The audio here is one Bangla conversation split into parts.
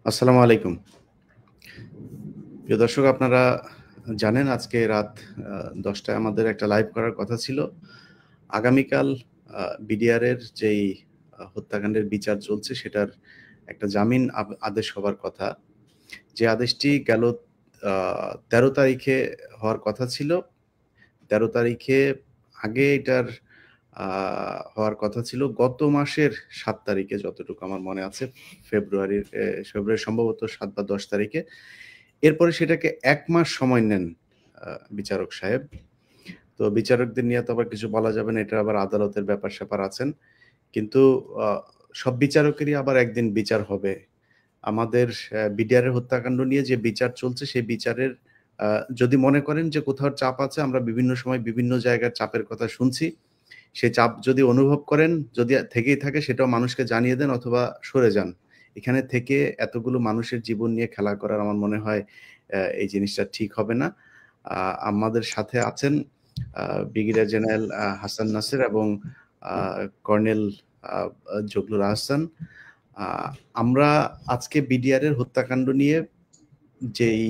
আসসালামু আলাইকুম। প্রিয় দর্শক, আপনারা জানেন আজকে রাত ১০ টায় আমাদের একটা লাইভ করার কথা ছিল। আগামীকাল বিডিআরের যেই হত্যাকাণ্ডের বিচার চলছে সেটার একটা জামিন আদেশ হবার কথা। যে আদেশটি গেল ১৩ তারিখে হওয়ার কথা ছিল। ১৩ তারিখে আগে এটার হওয়ার কথা ছিল গত মাসের ৭ তারিখে, যতটুকু আমার মনে আছে। ফেব্রুয়ারির সম্ভবত ৭ বা ১০ তারিখে। এরপরে সেটাকে ১ মাস সময় নেন বিচারক সাহেব। তো বিচারকদের নিয়ে তো আবার কিছু বলা যাবে না, এটা আবার আদালতের ব্যাপার-স্যাপার আছেন। কিন্তু আ সব বিচারকেরই আবার একদিন বিচার হবে। আমাদের বিডিআরের হত্যাকাণ্ড নিয়ে যে বিচার চলছে সেই বিচারের আ যদি মনে করেন যে কোথাও চাপ আছে, আমরা বিভিন্ন সময় বিভিন্ন জায়গার চাপের কথা শুনছি। সেই চাপ যদি অনুভব করেন, যদি থেকেই থাকে, সেটাও মানুষকে জানিয়ে দেন অথবা সরে যান। এখানে থেকে এতগুলো মানুষের জীবন নিয়ে খেলা করার আমার মনে হয় এই জিনিসটা ঠিক হবে না। আ আমাদের সাথে আছেন ব্রিগেডিয়ার জেনারেল হাসান নাসের এবং আ কর্নেল আ জগলুল আহসান। আ আমরা আজকে বিডিআরের হত্যাকাণ্ড নিয়ে যেই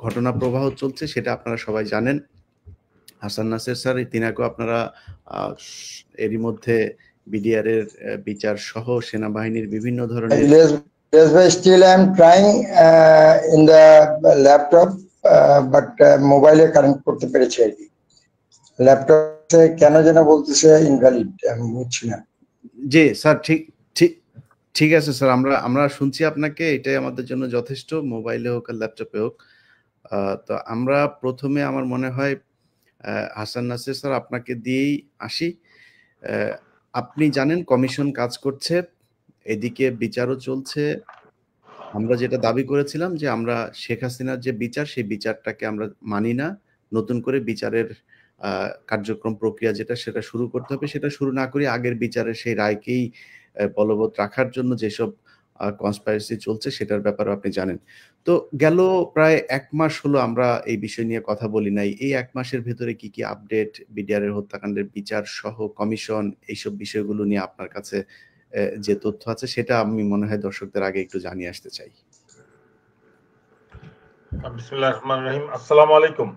ঘটনা প্রবাহ চলছে সেটা আপনারা সবাই জানেন। হাসান নাসের স্যার, তিনাকেও আপনারা আ এরই মধ্যে বিডিআরের বিচার সহ সেনাবাহিনীর বিভিন্ন ধরনের Yes, but still I'm trying in the laptop, but mobile connect করতে পেরেছি আর কি। ল্যাপটপে কেন যেন বলতেছে ইনভ্যালিড, আমি বুঝছি না। জি স্যার, ঠিক আছে স্যার, আমরা শুনছি আপনাকে, এটাই আমাদের জন্য যথেষ্ট, মোবাইলে হোক আর ল্যাপটপে হোক। তো আমরা প্রথমে আমার মনে হয় হাসান নাসির স্যার আপনাকে দিয়েই আসি। আপনি জানেন কমিশন কাজ করছে, এদিকে বিচারও চলছে। আমরা যেটা দাবি করেছিলাম যে আমরা শেখ হাসিনার যে বিচার, সেই বিচারটাকে আমরা মানি না। নতুন করে বিচারের কার্যক্রম প্রক্রিয়া যেটা, সেটা শুরু করতে হবে। সেটা শুরু না করে আগের বিচারের সেই রায়কেই বলবৎ রাখার জন্য যেসব কনস্পাইরেসি চলছে সেটার ব্যাপারেও আপনি জানেন। তো গেল প্রায় ১ মাস হলো আমরা এই বিষয় নিয়ে কথা বলি নাই। এই ১ মাসের ভেতরে কি আপডেট, বিডিআরের হত্যাকাণ্ডের বিচার সহ কমিশন, এইসব বিষয়গুলো নিয়ে আপনার কাছে যে তথ্য আছে সেটা আমি মনে হয় দর্শকদের আগে একটু জানিয়ে আসতে চাই। বিসমিল্লাহির রহমানির রহিম। আসসালামু আলাইকুম।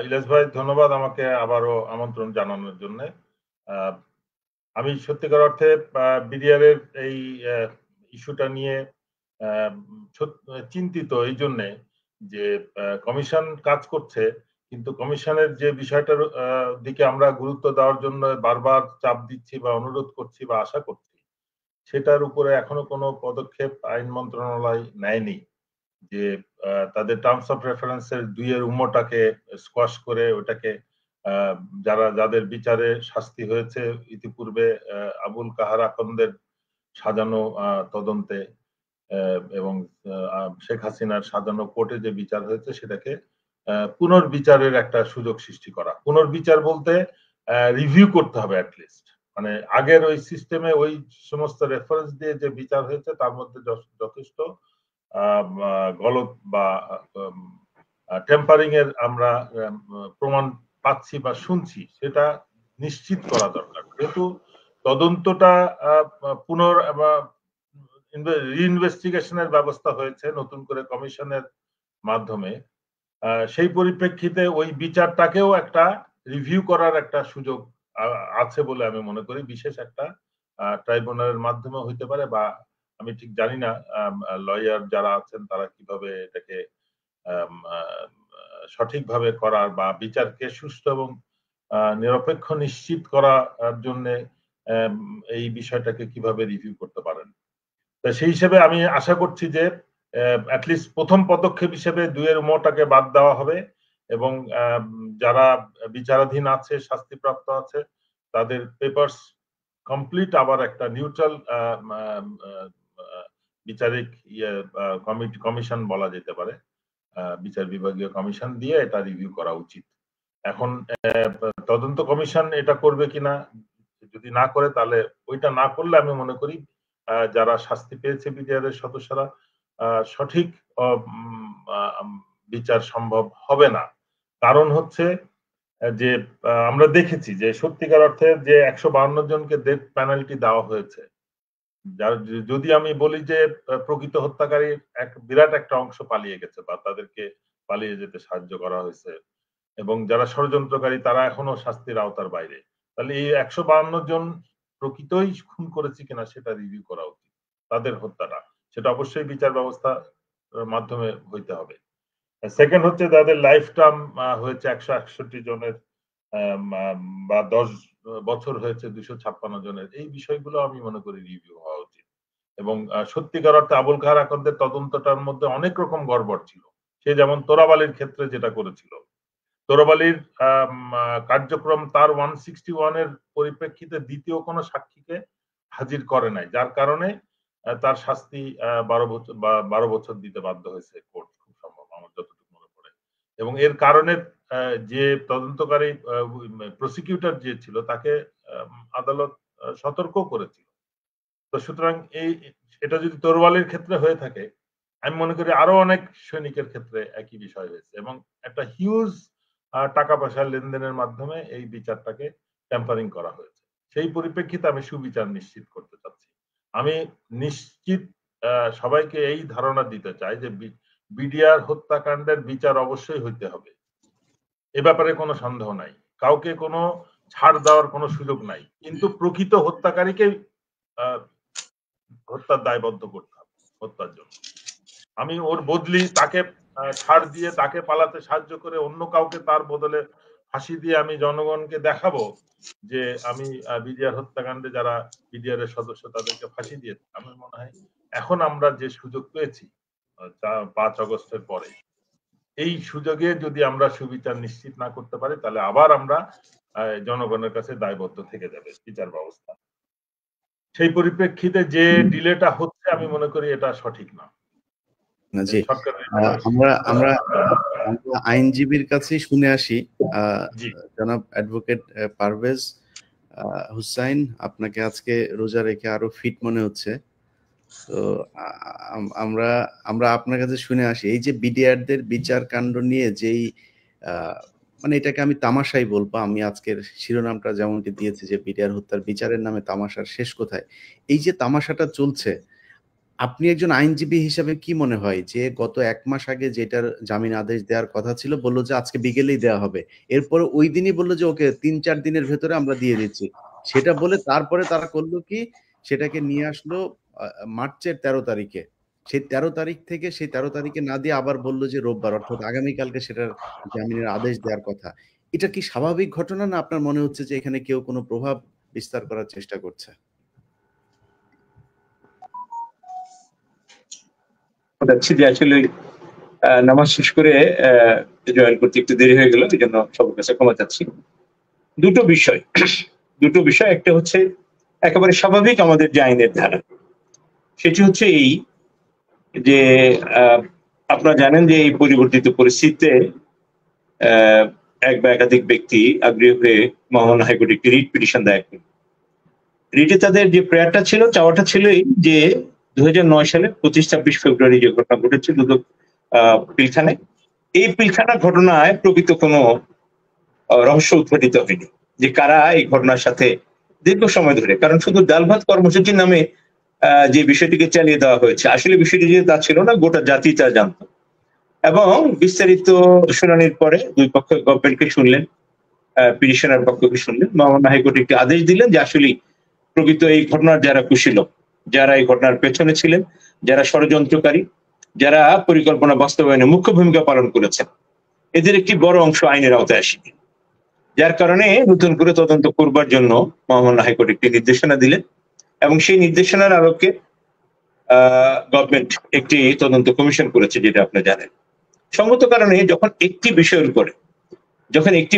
ইলিয়াস ভাই, ধন্যবাদ আমাকে আবারও আমন্ত্রণ জানানোর জন্য। আমি সত্যিকার অর্থে বিডিআরের এই ইস্যুটা নিয়ে চিন্তিত এই জন্যে যে কমিশন কাজ করছে, কিন্তু কমিশনের যে বিষয়টার দিকে আমরা গুরুত্ব দেওয়ার জন্য বারবার চাপ দিচ্ছি বা অনুরোধ করছি বা আশা করছি, সেটার উপরে এখনো কোনো পদক্ষেপ আইন মন্ত্রণালয় নেয়নি। যে তাদের টার্মস অফ রেফারেন্সের ২ এর উম্মটাকে স্কোয়াশ করে ওটাকে যাদের বিচারে শাস্তি হয়েছে ইতিপূর্বে, আবুল কাহার আকন্দের সাজানো তদন্তে এবং শেখ হাসিনার সাজানো কোর্টে যে বিচার হয়েছে সেটাকে পুনর্বিচারের একটা সুযোগ সৃষ্টি করা। পুনর্বিচার বলতে রিভিউ করতে হবে অ্যাটলিস্ট। মানে আগের ওই সিস্টেমে ওই সমস্ত রেফারেন্স দিয়ে যে বিচার হয়েছে তার মধ্যে যথেষ্ট গলত বা টেম্পারিং এর আমরা প্রমাণ পাচ্ছি বা শুনছি, সেটা নিশ্চিত করা দরকার। যেহেতু তদন্তটা রিইনভেস্টিগেশনের ব্যবস্থা হয়েছে নতুন করে কমিশনের মাধ্যমে, সেই পরিপ্রেক্ষিতে ওই বিচারটাকেও একটা রিভিউ করার একটা সুযোগ আছে বলে আমি মনে করি। বিশেষ একটা ট্রাইব্যুনালের মাধ্যমে হইতে পারে, বা আমি ঠিক জানি না লয়ার যারা আছেন তারা কিভাবে এটাকে সঠিকভাবে করার বা বিচারকে সুষ্ঠু এবং নিরপেক্ষ নিশ্চিত করার জন্য এই বিষয়টাকে কিভাবে রিভিউ করতে পারেন। তো সেই হিসেবে আমি আশা করছি যে অ্যাটলিস্ট প্রথম পদক্ষেপ হিসেবে ২ এর উম্মটাকে বাদ দেওয়া হবে এবং যারা বিচারাধীন আছে, শাস্তিপ্রাপ্ত আছে, তাদের পেপারস কমপ্লিট আবার একটা নিউট্রাল বিচারিক কমিশন বলা যেতে পারে, বিচার বিভাগীয় কমিশন দিয়ে এটা রিভিউ করা উচিত। এখন তদন্ত কমিশন এটা করবে কিনা, যদি না করে তাহলে ওইটা না করলে আমি মনে করি যারা শাস্তি পেয়েছে বিডিআরের সদস্যরা, সঠিক বিচার সম্ভব হবে না। কারণ হচ্ছে যে আমরা দেখেছি যে সত্যিকার অর্থে যে ১৫২ জনকে ডেথ পেনাল্টি দেওয়া হয়েছে, যদি আমি বলি যে প্রকৃত হত্যাকারী এক বিরাট একটা অংশ পালিয়ে গেছে বা তাদেরকে পালিয়ে যেতে সাহায্য করা হয়েছে, এবং যারা ষড়যন্ত্রকারী তারা এখনো শাস্তির আওতার বাইরে, তাহলে এই 152 জন প্রকৃতই খুন করেছে কিনা সেটা রিভিউ করা উচিত। তাদের হত্যাটা সেটা অবশ্যই বিচার ব্যবস্থার মাধ্যমে হইতে হবে। সেকেন্ড হচ্ছে যাদের লাইফ টার্ম হয়েছে 161 জনের বা 10 বছর হয়েছে 256 জনের, এই বিষয়গুলো আমি মনে করি রিভিউ হওয়া উচিত। এবং সত্যিকার অর্থে আবুল খায়ের আকন্দের তদন্তটার মধ্যে অনেক রকম গড়বড় ছিল। সে যেমন তোরাবালির ক্ষেত্রে যেটা করেছিল, তোরাবালির কার্যক্রম তার 161 এর পরিপ্রেক্ষিতে দ্বিতীয় কোনো সাক্ষীকে হাজির করে নাই, যার কারণে তার শাস্তি 12 বছর দিতে বাধ্য হয়েছে কোর্ট, খুব সম্ভব আমার যতটুকু মনে পড়ে। এবং এর কারণে যে তদন্তকারী প্রসিকিউটর যে ছিল তাকে আদালত সতর্ক করেছিল। তো সুতরাং এটা যদি তোরওয়ালির ক্ষেত্রে হয়ে থাকে, আমি মনে করি আরো অনেক সৈনিকের ক্ষেত্রে একই বিষয় হয়েছে, এবং একটা হিউজ টাকা পয়সার লেনদেনের মাধ্যমে এই বিচারটাকে ট্যাম্পারিং করা হয়েছে। সেই পরিপ্রেক্ষিতে আমি সুবিচার নিশ্চিত করতে চাচ্ছি। আমি নিশ্চিত সবাইকে এই ধারণা দিতে চাই যে বিডিআর হত্যাকাণ্ডের বিচার অবশ্যই হইতে হবে, এ ব্যাপারে কোনো সন্দেহ নাই, কাউকে কোনো ছাড় দেওয়ার কোনো সুযোগ নাই, কিন্তু প্রকৃত হত্যাকারীকে হত্যার দায়বদ্ধ করতে হবে হত্যার জন্য। আমি ওর বদলি তাকে ছাড় দিয়ে তাকে পালাতে সাহায্য করে অন্য কাউকে তার বদলে ফাঁসি দিয়ে আমি জনগণকে দেখাবো যে আমি বিডিআর হত্যাকাণ্ডে যারা বিডিআর এর সদস্য তাদেরকে ফাঁসি দিয়েছি। আমার মনে হয় এখন আমরা যে সুযোগ পেয়েছি 5 আগস্টের পরে, এই সুযোগে যদি আমরা সুবিচার নিশ্চিত না করতে পারি তাহলে আবার আমরা জনগণের কাছে দায়বদ্ধ থেকে যাবে বিচার ব্যবস্থা। সেই পরিপ্রেক্ষিতে যে ডিলেটা হচ্ছে আমি মনে করি এটা সঠিক না। জি, আমরা আমরা আইনজীবীর কাছেই শুনে আসি। জনাব অ্যাডভোকেট পারভেজ হুসাইন, আপনাকে আজকে রোজা রেখে আরো ফিট মনে হচ্ছে, তো আমরা আপনার কাছে শুনে আসি এই যে বিডিআরদের বিচার কাণ্ড নিয়ে যেই মানে এটাকে আমি তামাশাই বলবো, আমি আজকের শিরোনামটা যেমনটি দিয়েছি যে বিডিআর হত্যার বিচারের নামে তামাশার শেষ কোথায়, এই যে তামাশাটা চলছে, আপনি একজন আইনজীবী হিসাবে কি মনে হয় যে গত 1 মাস আগে যেটার জামিন আদেশ দেওয়ার কথা ছিল বললো যে আজকে বিকেলেই দেওয়া হবে, এরপরে ওই দিনই বললো যে ওকে 3-4 দিনের ভেতরে আমরা দিয়ে দিচ্ছি, সেটা বলে তারপরে তারা করলো কি, সেটাকে নিয়ে আসলো মার্চের 13 তারিখে, সেই 13 তারিখ থেকে সেই 13 তারিখে না দিয়ে আবার বললো যে রোববার অর্থাৎ আগামীকালকে সেটার জামিনের আদেশ দেওয়ার কথা। এটা কি স্বাভাবিক ঘটনা, না আপনার মনে হচ্ছে যে এখানে কেউ কোনো প্রভাব বিস্তার করার চেষ্টা করছে? যে আসলে নামাজ শেষ করে জয়েন করতে একটু দেরি হয়ে গেল, এই জন্য সবার কাছে ক্ষমা চাচ্ছি। দুটো বিষয়, একটা হচ্ছে একেবারে স্বাভাবিক আমাদের যে আইনের ধারা, সেটি হচ্ছে এই যে আপনারা জানেন যে এই পরিবর্তিত পরিস্থিতিতে এক বা একাধিক ব্যক্তি আগ্রহী হয়ে মহামান্য হাইকোর্টে একটি রিট পিটিশন দায়ের করেন। রিটে তাদের যে প্রেয়ারটা ছিল, চাওয়াটা ছিল এই যে 2009 সালে 25-26 ফেব্রুয়ারি যে ঘটনা ঘটেছিল দুদক পিলখানায়, এই পিলখানা ঘটনায় প্রকৃত কোনো রহস্য উদ্ঘাটিত হয়নি যে কারা এই ঘটনার সাথে দীর্ঘ সময় ধরে, কারণ শুধু ডাল ভাত কর্মসূচির নামে যে বিষয়টিকে চালিয়ে দেওয়া হয়েছে, আসলে বিষয়টি যে তা ছিল না, গোটা জাতি তা জানত। এবং বিস্তারিত শুনানির পরে দুই পক্ষ গভর্নমেন্টকে শুনলেন, পিটিশনার পক্ষকে শুনলেন, মহামান্য হাইকোর্ট একটি আদেশ দিলেন যে আসলে প্রকৃত এই ঘটনার যারা কুশীলব, যারা এই ঘটনার পেছনে ছিলেন, যারা ষড়যন্ত্রকারী, যারা পরিকল্পনা বাস্তবায়নে মুখ্য ভূমিকা পালন করেছেন, এদের একটি বড় অংশ আইনের আওতায় আসেনি, যার কারণে নতুন করে তদন্ত করবার জন্য মহামান্য হাইকোর্ট একটি নির্দেশনা দিলেন। এবং সেই নির্দেশনার আলোকে গভর্নমেন্ট একটি তদন্ত কমিশন করেছে, যেটা আপনি জানেন। সঙ্গত কারণে যখন একটি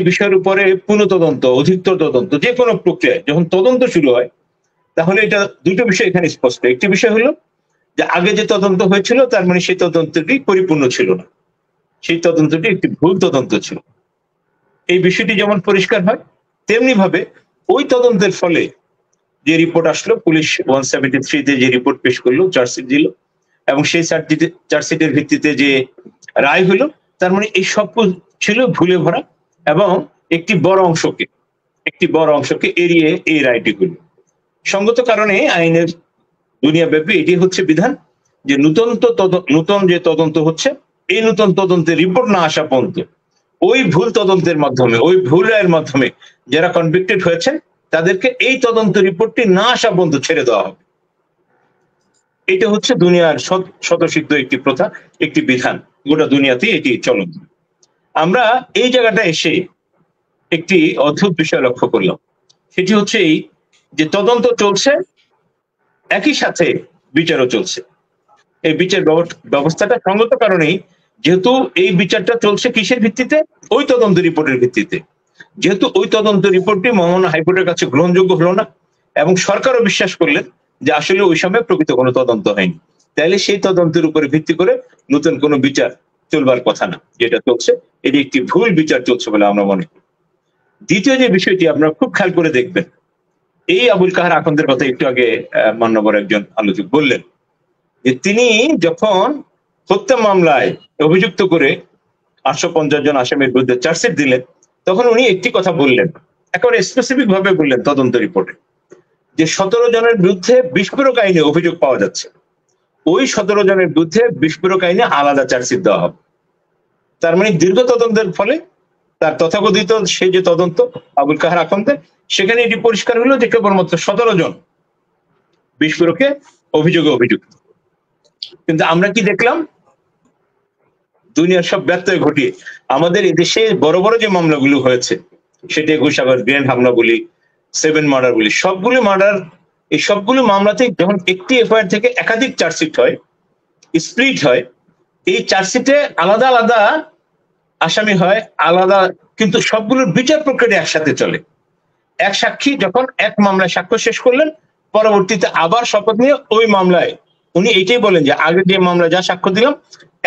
বিষয়ের উপরে পুনঃ তদন্ত, অধিকতর তদন্ত, যে কোনো প্রক্রিয়ায় যখন তদন্ত শুরু হয়, তাহলে এটা দুটো বিষয় এখানে স্পষ্ট। একটি বিষয় হলো যে আগে যে তদন্ত হয়েছিল তার মানে সেই তদন্তটি পরিপূর্ণ ছিল না, সেই তদন্তটি একটি ভুল তদন্ত ছিল। এই বিষয়টি যেমন পরিষ্কার হয়, তেমনি ভাবে ওই তদন্তের ফলে যে রিপোর্ট আসলো, পুলিশ 173-তে যে রিপোর্ট পেশ করলো, চার্জশিট দিল, এবং সেই চার্জশিটের ভিত্তিতে যে রায় হলো, তার মানে এই সব ছিল ভুলে ভরা, এবং একটি বড় অংশকে এড়িয়ে এই রায়টি হলো। সঙ্গত কারণে আইনের দুনিয়াব্যাপী এটি হচ্ছে বিধান যে নূতন যে তদন্ত হচ্ছে, এই নূতন তদন্তের রিপোর্ট না আসা পর্যন্ত ওই ভুল তদন্তের মাধ্যমে, ওই ভুল রায়ের মাধ্যমে যারা কনভিক্টেড হয়েছেন তাদেরকে এই তদন্ত রিপোর্টটি না আসা পর্যন্ত ছেড়ে দেওয়া হবে। এটা হচ্ছে দুনিয়ার স্বতঃসিদ্ধ একটি প্রথা, একটি বিধান, গোটা দুনিয়াতে এটি চলমান। আমরা এই জায়গাটা এসে একটি অদ্ভুত বিষয় লক্ষ্য করলাম, সেটি হচ্ছে এই যে তদন্ত চলছে, একই সাথে বিচারও চলছে। এই বিচার ব্যবস্থাটা সঙ্গত কারণেই, যেহেতু এই বিচারটা চলছে কিসের ভিত্তিতে? ওই তদন্ত রিপোর্টের ভিত্তিতে। যেহেতু ওই তদন্ত রিপোর্টটি মহামান্য হাইকোর্টের কাছে গ্রহণযোগ্য হলো না এবং সরকারও বিশ্বাস করলেন যে আসলে ওই সময় প্রকৃত কোনো তদন্ত হয়নি, তাইলে সেই তদন্তের উপরে ভিত্তি করে নতুন কোনো বিচার চলবার কথা না। যেটা চলছে এটি একটি ভুল বিচার চলছে বলে আমরা মনে করি। দ্বিতীয় যে বিষয়টি আপনারা খুব খেয়াল করে দেখবেন, এই আবুল কাহার আখন্দের কথা একটু আগে মান্যবর একজন আলোচক বললেন যে তিনি যখন হত্যা মামলায় অভিযুক্ত করে 850 জন আসামির বিরুদ্ধে চার্জশিট দিলেন, তখন উনি একটি কথা বললেন, একেবারে স্পেসিফিক ভাবে বললেন তদন্ত রিপোর্টে, যে 17 জনের বিরুদ্ধে বিস্ফোরক আইনে অভিযোগ পাওয়া যাচ্ছে, ওই 17 জনের বিরুদ্ধে বিস্ফোরক আইনে আলাদা চার্জশিট দেওয়া হবে। তার মানে দীর্ঘ তদন্তের ফলে তার তথাকথিত সেই যে তদন্ত আবুল কাহার আখন্দের, সেখানে এটি পরিষ্কার হলো যে কেবলমাত্র 17 জন বিস্ফোরকে অভিযোগে অভিযুক্ত। কিন্তু আমরা কি দেখলাম? দুনিয়ার সব ব্যত্যয় ঘটিয়ে আমাদের এদেশে বড় বড় যে মামলাগুলো হয়েছে, সেটা 21 আগস্ট গ্র্যান্ড হামলা বলি, 7 মার্ডার বলি, সবগুলো মার্ডার, এই সবগুলো মামলাতে যখন একটি এফআইআর থেকে একাধিক চার্জশিট হয়, স্প্লিট হয়, এই চার্জশিটে আলাদা আলাদা আসামি হয়, আলাদা, কিন্তু সবগুলোর বিচার প্রক্রিয়া একসাথে চলে। এক সাক্ষী যখন এক মামলায় সাক্ষ্য শেষ করলেন, পরবর্তীতে আবার শপথ নিয়ে ওই মামলায় উনি এইটাই বলেন যে আগে যে মামলায় যা সাক্ষ্য দিলাম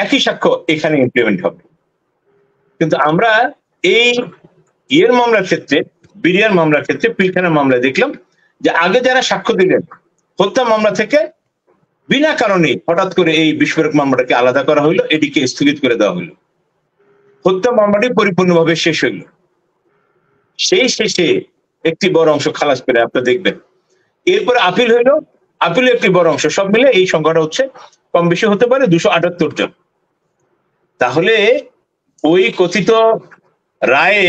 একই সাক্ষ্য এখানে ইমপ্লিমেন্ট হবে। কিন্তু আমরা এই মামলার ক্ষেত্রে, বিডিআর মামলার ক্ষেত্রে, পিলখানার মামলায় দেখলাম যে আগে যারা সাক্ষ্য দিলেন হত্যা মামলা থেকে বিনা কারণে হঠাৎ করে এই বিস্ফোরক মামলাটাকে আলাদা করা হইলো, এটিকে স্থগিত করে দেওয়া হইলো। হত্যা মামলাটি পরিপূর্ণভাবে শেষ হইল। সেই শেষে একটি বড় অংশ খালাস পেলে আপনারা দেখবেন। এরপরে আপিল হইল, আপিলে একটি বড় অংশ, সব মিলে এই সংখ্যাটা হচ্ছে কম বেশি হতে পারে 278 জন। তাহলে ওই কথিত রায়ে,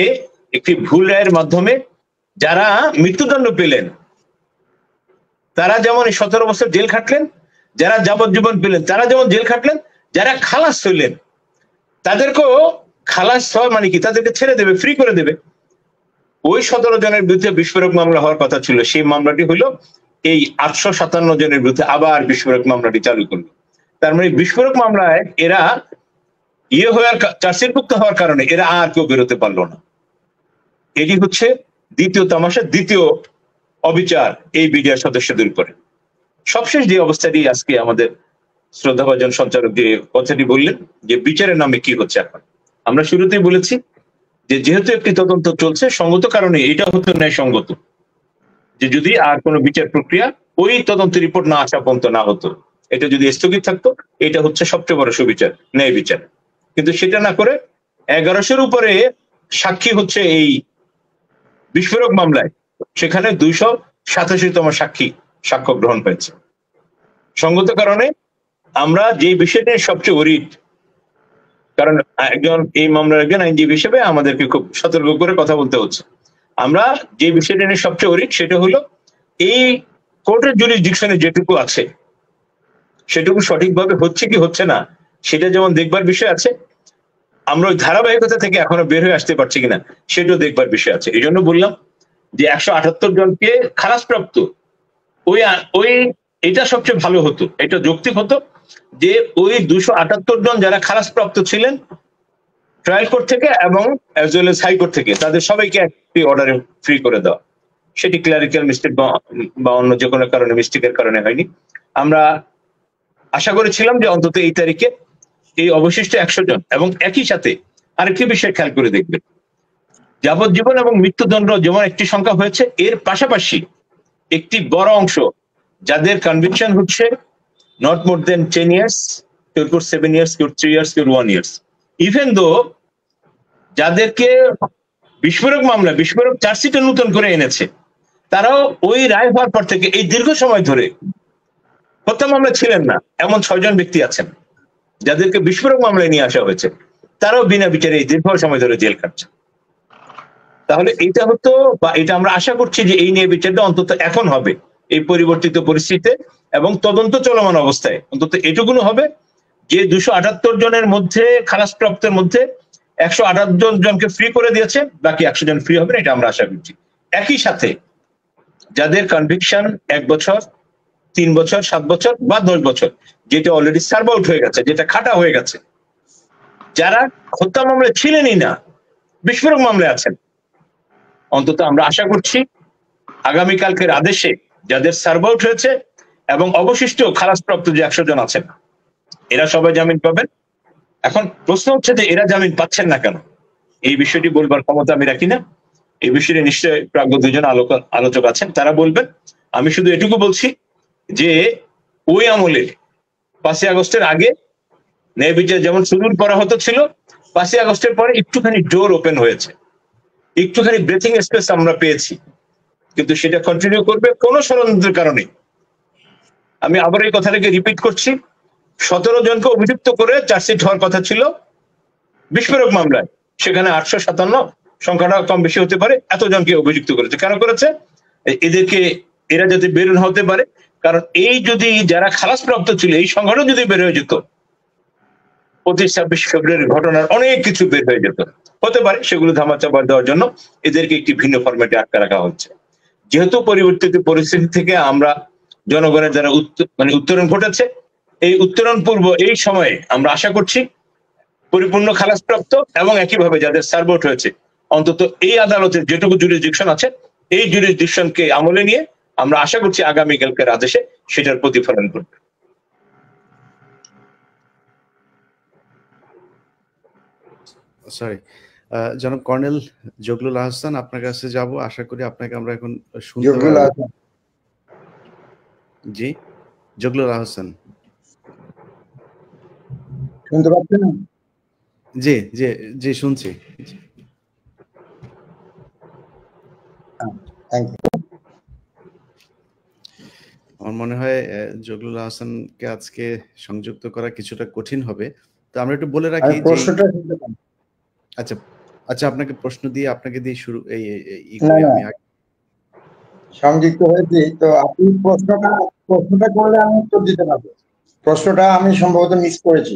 একটি ভুল রায়ের মাধ্যমে যারা মৃত্যুদণ্ড পেলেন তারা যেমন 17 বছর জেল খাটলেন, যারা যাবজ্জীবন পেলেন তারা যেমন জেল খাটলেন, যারা খালাস হইলেন তাদেরকেও খালাস হওয়া মানে কি, তাদেরকে ছেড়ে দেবে, ফ্রি করে দেবে। ওই 17 জনের বিরুদ্ধে বিস্ফোরক মামলা হওয়ার কথা ছিল, সেই মামলাটি হলো এই 857 জনের বিরুদ্ধে আবার বিস্ফোরক মামলাটি চালু করলো। তার মানে বিস্ফোরক মামলায় এরা হওয়ার, চার্জশিটভুক্ত হওয়ার কারণে এরা আর কেউ বেরোতে পারলো না। এটি হচ্ছে দ্বিতীয় তামাশা, দ্বিতীয় অবিচার এই বিডিআর সদস্যদের উপরে। সবশেষ যে অবস্থাটি আজকে আমাদের শ্রদ্ধাভাজন সঞ্চালক যে কথাটি বললেন যে বিচারের নামে কি হচ্ছে এখন, আমরা শুরুতেই বলেছি যে যেহেতু একটি তদন্ত চলছে, সঙ্গত কারণে এটা হতো ন্যায় সঙ্গত যে যদি আর কোনো বিচার প্রক্রিয়া ওই তদন্ত রিপোর্ট না আসা পর্যন্ত না হতো, এটা যদি স্থগিত থাকতো, এটা হচ্ছে সবচেয়ে বড় সুবিচার, ন্যায় বিচার। কিন্তু সেটা না করে 1100-র উপরে সাক্ষী হচ্ছে এই বিস্ফোরক মামলায়, সেখানে 287তম সাক্ষ্য গ্রহণ হয়েছে। সঙ্গত কারণে আমরা যে বিষয়টা সবচেয়ে ওরিড, কারণ একজন এই মামলার একজন আইনজীবী হিসেবে আমাদেরকে খুব সতর্ক করে কথা বলতে হচ্ছে, আমরা যে বিষয়টা নিয়ে সবচেয়ে ওরিড সেটা হলো এই কোর্টের জুরিসডিকশনে যেটুকু আছে সেটুকু সঠিকভাবে হচ্ছে কি হচ্ছে না, সেটা যেমন দেখবার বিষয় আছে, আমরা ওই ধারাবাহিকতা থেকে এখনো বের হয়ে আসতে পারছি কিনা সেটাও দেখবার বিষয় আছে। এই জন্য বললাম যে 178 জনকে খালাসপ্রাপ্ত, ওই এটা সবচেয়ে ভালো হতো, এটা যৌক্তিক হতো যে ওই 278 জন যারা খালাসপ্রাপ্ত ছিলেন ট্রায়াল কোর্ট থেকে এবং অ্যাজ ওয়েল এজ হাইকোর্ট থেকে, তাদের সবাইকে একটি অর্ডারে ফ্রি করে দেওয়া। সেটি ক্লারিক্যাল মিস্টেক বা অন্য যে কোনো কারণে, মিস্টেকের কারণে হয়নি। আমরা আশা করেছিলাম যে অন্তত এই তারিখে এই অবশিষ্ট 100 জন, এবং একই সাথে আরেকটি বিষয় খেয়াল করে দেখবেন, যাবজ্জীবন এবং মৃত্যুদণ্ড যেমন একটি সংখ্যা হয়েছে, এর পাশাপাশি একটি বড় অংশ যাদের কনভিকশন হচ্ছে নট মোর দেন 10 years, কেউ 7 years, কেউ 3 years, কেউ 1 year, ইভেন দো যাদেরকে বিস্ফোরক মামলা, বিস্ফোরক চার্জশিটে নতুন করে এনেছে, তারাও ওই রায় হওয়ার পর থেকে এই দীর্ঘ সময় ধরে হত্যা মামলা ছিলেন না এমন 6 জন ব্যক্তি আছেন যাদেরকে বিস্ফোরক মামলায় নিয়ে আসা হয়েছে, তারাও বিনা বিচারে এই দীর্ঘ সময় ধরে জেল কাটছে। তাহলে এটা হতো, বা এটা আমরা আশা করছি যে এই নিয়ে বিচারটা অন্তত এখন হবে এই পরিবর্তিত পরিস্থিতিতে, এবং তদন্ত চলমান অবস্থায় অন্তত এটুকুনো হবে যে 278 জনের মধ্যে, খালাসপ্রাপ্তের মধ্যে 128 জনকে ফ্রি করে দিয়েছে, বাকি 100 জন ফ্রি হবে, এটা আমরা আশা করছি। একই সাথে যাদের কনভিকশন 1 বছর, 3 বছর, 7 বছর বা 10 বছর, যেটা অলরেডি সার্ভ আউট হয়ে গেছে, যেটা খাটা হয়ে গেছে, যারা হত্যা মামলায় ছিলেনই না, বিস্ফোরক মামলায় আছেন, অন্তত আমরা আশা করছি আগামীকালকের আদেশে যাদের সার্ভ আউট হয়েছে এবং অবশিষ্ট খালাসপ্রাপ্ত যে 100 জন আছেন, এরা সবাই জামিন পাবেন। এখন প্রশ্ন হচ্ছে যে এরা জামিন পাচ্ছেন না কেন? এই বিষয়টি বলবার ক্ষমতা আমি রাখি না। এই বিষয়ে নিশ্চয়ই প্রাজ্ঞ দুজন আলোচক আছেন, তারা বলবেন। আমি শুধু এটুকু বলছি যে ওই আমলে 5ই আগস্টের আগে ন্যায় বিচার যেমন সুদূর পরাহত ছিল, 5ই আগস্টের পরে একটুখানি ডোর ওপেন হয়েছে, একটুখানি ব্রেথিং স্পেস আমরা পেয়েছি, কিন্তু সেটা কন্টিনিউ করবে কোনো ষড়যন্ত্রের কারণে। আমি আবার এই কথাটাকে রিপিট করছি, 17 জনকে অভিযুক্ত করে চার্জশিট হওয়ার কথা ছিল বিস্ফোরক মামলায়, সেখানে 857, সংখ্যাটা কম বেশি হতে পারে, এত জনকে অভিযুক্ত করেছে। কেন করেছে? এরা যাতে বের হতে পারে, কারণ এই যদি যারা খালাসপ্রাপ্ত ছিল এই সংখ্যাটা যদি বের হয়ে যেত, 25-26 ফেব্রুয়ারির ঘটনার অনেক কিছু বের হয়ে যেত, হতে পারে সেগুলো ধামাচাপা দেওয়ার জন্য এদেরকে একটি ভিন্ন ফরম্যাটে আটকে রাখা হচ্ছে। যেহেতু পরিবর্তিত পরিস্থিতি থেকে আমরা জনগণের যারা উত্তরণ ঘটেছে, এই উত্তরণ পূর্ব এই সময়ে আমরা আশা করছি পরিপূর্ণ খালাসপ্রাপ্ত এবং একইভাবে যাদের সার্ভ আউট হয়েছে, অন্তত এই আদালতের যেটুকু জুরিসডিকশন আছে, এই জুরিসডিকশনকে আমলে নিয়ে আমরা আশা করছি আগামীকালকের আদেশে সেটার প্রতিফলন করবে। সরি, জনাব কর্নেল জগলুল আহসান, আপনার কাছে যাব। আশা করি আপনাকে আমরা এখন শুনতে পারব। জি, জগলুল আহসান শুনতে পাচ্ছেন? জি জি জি, শুনছি। Thank you. আমার মনে হয় জগলুল আহসানকে আজকে সংযুক্ত করা কিছুটা কঠিন হবে, তো আমরা একটু বলে রাখি যে আচ্ছা আচ্ছা, আপনাকে প্রশ্ন দিয়ে আপনাকে দিয়ে শুরু আমি সংযুক্ত হয়েছি, তো আপনি প্রশ্নটা করলে আমি উত্তর দিতে পারবো। প্রশ্নটা আমি সম্ভবত মিস করেছি।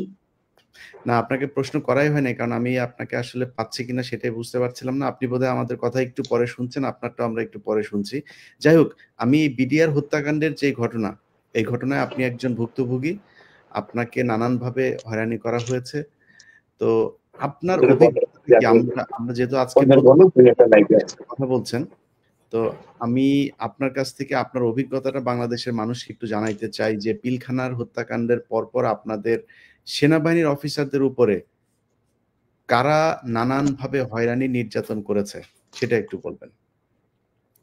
না, আপনাকে প্রশ্ন করাই হয়নি, কারণ আমি আপনাকে আসলে পাচ্ছি কিনা সেটাই বুঝতে পারছিলাম না। আপনি বোধহয় আমাদের কথা একটু পরে শুনছেন, আপনারটা আমরা একটু পরে শুনছি। যাই হোক, আমি বিডিআর হত্যাকাণ্ডের যে ঘটনা, এই ঘটনায় আপনি একজন ভুক্তভোগী, আপনাকে নানানভাবে হয়রানি করা হয়েছে। তো আপনার অভিজ্ঞতা কি? আমরা যেহেতু আজকে কথা বলছেন, তো আমি আপনার কাছ থেকে আপনার অভিজ্ঞতাটা বাংলাদেশের মানুষকে একটু জানাইতে চাই যে পিলখানার হত্যাকাণ্ডের পরপর আপনাদের সেনাবাহিনীর অফিসারদের উপরে কারা নানানভাবে হয়রানি নির্যাতন করেছে সেটা একটু বলবেন।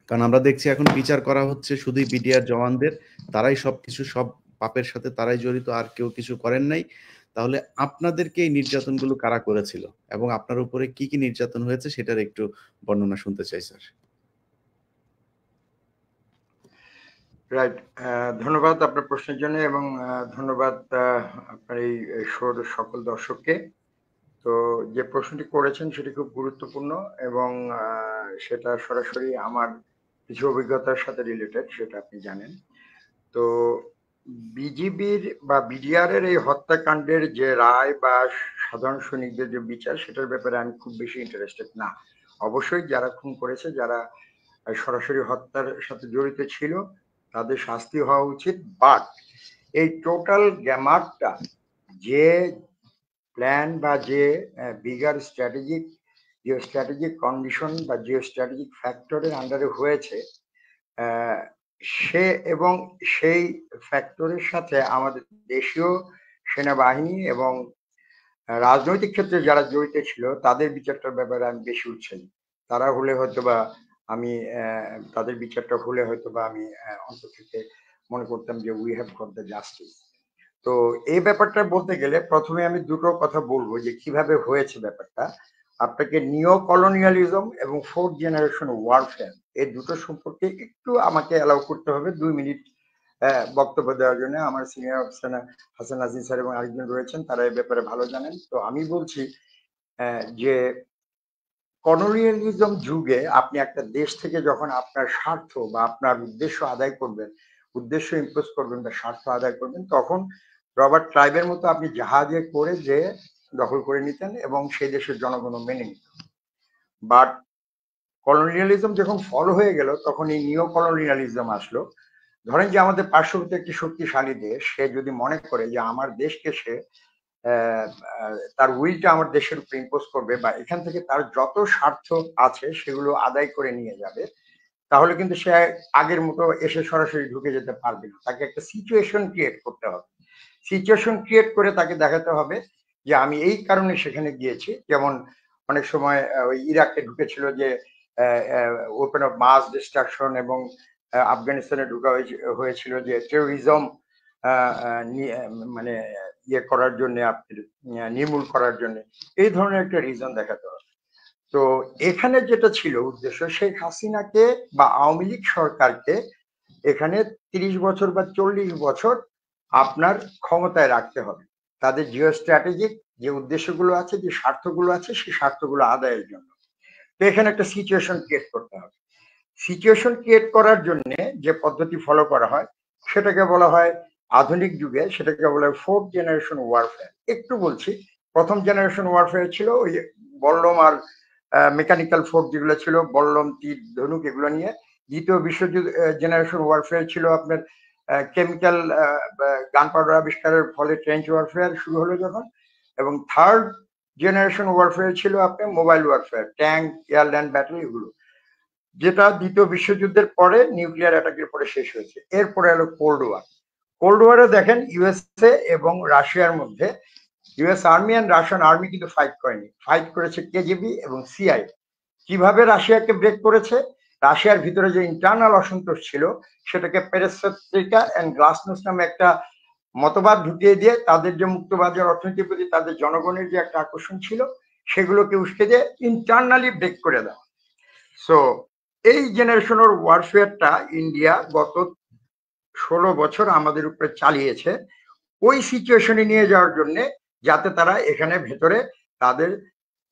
কারণ আমরা দেখছি এখন বিচার করা হচ্ছে শুধুই বিডিআর জওয়ানদের, তারাই সবকিছু, সব পাপের সাথে তারাই জড়িত, আর কেউ কিছু করেন নাই। তাহলে আপনাদেরকে এই নির্যাতনগুলো কারা করেছিল এবং আপনার উপরে কি কি নির্যাতন হয়েছে সেটার একটু বর্ণনা শুনতে চাই স্যার। রাইট, ধন্যবাদ আপনার প্রশ্নের জন্য, এবং ধন্যবাদ আপনার এই শোর সকল দর্শককে। তো যে প্রশ্নটি করেছেন সেটি খুব গুরুত্বপূর্ণ, এবং সেটা সরাসরি আমার কিছু অভিজ্ঞতার সাথে রিলেটেড, সেটা আপনি জানেন। তো বিজিবির বা বিডিআর এর এই হত্যাকাণ্ডের যে রায় বা সাধারণ সৈনিকদের যে বিচার, সেটার ব্যাপারে আমি খুব বেশি ইন্টারেস্টেড না। অবশ্যই যারা খুন করেছে, যারা সরাসরি হত্যার সাথে জড়িত ছিল, তাদের শাস্তি হওয়া উচিত। বাট এই টোটাল গ্যামারটা যে প্ল্যান বা যে বিগার স্ট্র্যাটেজিক কন্ডিশন বা জিও স্ট্র্যাটেজিক ফ্যাক্টরের আন্ডারে হয়েছে, সে এবং সেই ফ্যাক্টরের সাথে আমাদের দেশীয় সেনাবাহিনী এবং রাজনৈতিক ক্ষেত্রে যারা জড়িত ছিল, তাদের বিচারটার ব্যাপারে আমি বেশি উৎসাহী। তারা হলে হয়তোবা আমি তাদের বিচারটা হলে হয়তোবা আমি অন্তর থেকে মনে করতাম যে we have got the justice. তো এই ব্যাপারটা বলতে গেলে প্রথমে আমি দুটো কথা বলবো যে কিভাবে হয়েছে ব্যাপারটা। আপনাকে নিও কলোনিয়ালিজম এবং ফোর্থ জেনারেশন ওয়ারফেয়ার, এই দুটো সম্পর্কে একটু আমাকে অ্যালাউ করতে হবে 2 মিনিট বক্তব্য দেওয়ার জন্য। আমার senior officer Hasan Aziz sir এবং আরেকজন রয়েছেন, তারা এই ব্যাপারে ভালো জানেন। তো আমি বলছি যে কলোনিয়ালিজম যুগে আপনি একটা দেশ থেকে যখন আপনার স্বার্থ বা আপনার উদ্দেশ্য আদায় করবেন, উদ্দেশ্য ইম্পোজ করবেন বা স্বার্থ আদায় করবেন, তখন রবার্ট ক্লাইভের মতো আপনি জাহাজে করে যে দখল করে নিতেন এবং সেই দেশের জনগণ মেনে নিত। বাট কলোনিয়ালিজম যখন ফল হয়ে গেল, তখন এই নিও কলোনিয়ালিজম আসলো। ধরেন যে আমাদের পার্শ্ববর্তী একটি শক্তিশালী দেশ, সে যদি মনে করে যে আমার দেশকে সে তার উইলটা আমার দেশের উপর ইম্পোজ করবে বা এখান থেকে তার যত স্বার্থ আছে সেগুলো আদায় করে নিয়ে যাবে, তাহলে কিন্তু সে আগের মতো এসে সরাসরি ঢুকে যেতে পারবে না। তাকে একটা সিচুয়েশন ক্রিয়েট করতে হবে। সিচুয়েশন ক্রিয়েট করে তাকে দেখাতে হবে যে আমি এই কারণে সেখানে গিয়েছি। যেমন অনেক সময় ওই ইরাকে ঢুকেছিল যে ওপেন অফ মাস ডিস্ট্রাকশন, এবং আফগানিস্তানে ঢুকা হয়েছিল যে টেরোরিজম মানে ইয়ে করার জন্য, আপনি নির্মূল করার জন্য। এই ধরনের একটা রিজন দেখাতে হবে। তো এখানে যেটা ছিল উদ্দেশ্য, শেখ হাসিনাকে বা আওয়ামী লীগ সরকারকে এখানে 30 বছর বা 40 বছর আপনার ক্ষমতায় রাখতে হবে, তাদের জিও স্ট্র্যাটেজিক যে উদ্দেশ্যগুলো আছে, যে স্বার্থগুলো আছে, সেই স্বার্থগুলো আদায়ের জন্য। তো এখানে একটা সিচুয়েশন ক্রিয়েট করতে হবে। সিচুয়েশন ক্রিয়েট করার জন্য যে পদ্ধতি ফলো করা হয় সেটাকে বলা হয় আধুনিক যুগে, সেটাকে বলা হয় 4th জেনারেশন ওয়ারফেয়ার। একটু বলছি, প্রথম জেনারেশন ওয়ারফেয়ার ছিল ওই বল্লম আর মেকানিক্যাল ফোর্স যেগুলো ছিল, বল্লম, তীর, ধনুক, এগুলো নিয়ে। দ্বিতীয় বিশ্বযুদ্ধ জেনারেশন ওয়ারফেয়ার ছিল আপনার কেমিক্যাল গান পাউডার আবিষ্কারের ফলে ট্রেঞ্চ ওয়ারফেয়ার শুরু হলো যখন। এবং থার্ড জেনারেশন ওয়ারফেয়ার ছিল আপনার মোবাইল ওয়ারফেয়ার, ট্যাঙ্ক, এয়ারল্যান্ড ব্যাটারি, এগুলো, যেটা দ্বিতীয় বিশ্বযুদ্ধের পরে নিউক্লিয়ার অ্যাটাকের পরে শেষ হয়েছে। এরপরে হলো কোল্ড ওয়ার। কোল্ড ওয়ারে দেখেন ইউএসএ এবং রাশিয়ার মধ্যে US army and Russian army কিন্তু ফাইট করেনি, ফাইট করেছে কেজিবি এবং সিআই। কিভাবে রাশিয়াকে ব্রেক করেছে? রাশিয়ার ভিতরে যে ইন্টারনাল অসন্তোষ ছিল সেটাকে পেরেস্ট্রোইকা এন্ড গ্লাসনোস্ট নামে একটা মতবাদ ঢুকিয়ে দিয়ে তাদের যে মুক্তবাজার অর্থনীতির প্রতি তাদের জনগণের যে একটা আকর্ষণ ছিল সেগুলোকে উস্কে দিয়ে ইন্টারনালি ব্রেক করে দেওয়া। সো এই জেনারেশনের ওয়ারফেয়ারটা ইন্ডিয়া গত 16 বছর আমাদের উপরে চালিয়েছে ওই সিচুয়েশনে নিয়ে যাওয়ার জন্য, যাতে তারা এখানে ভেতরে তাদের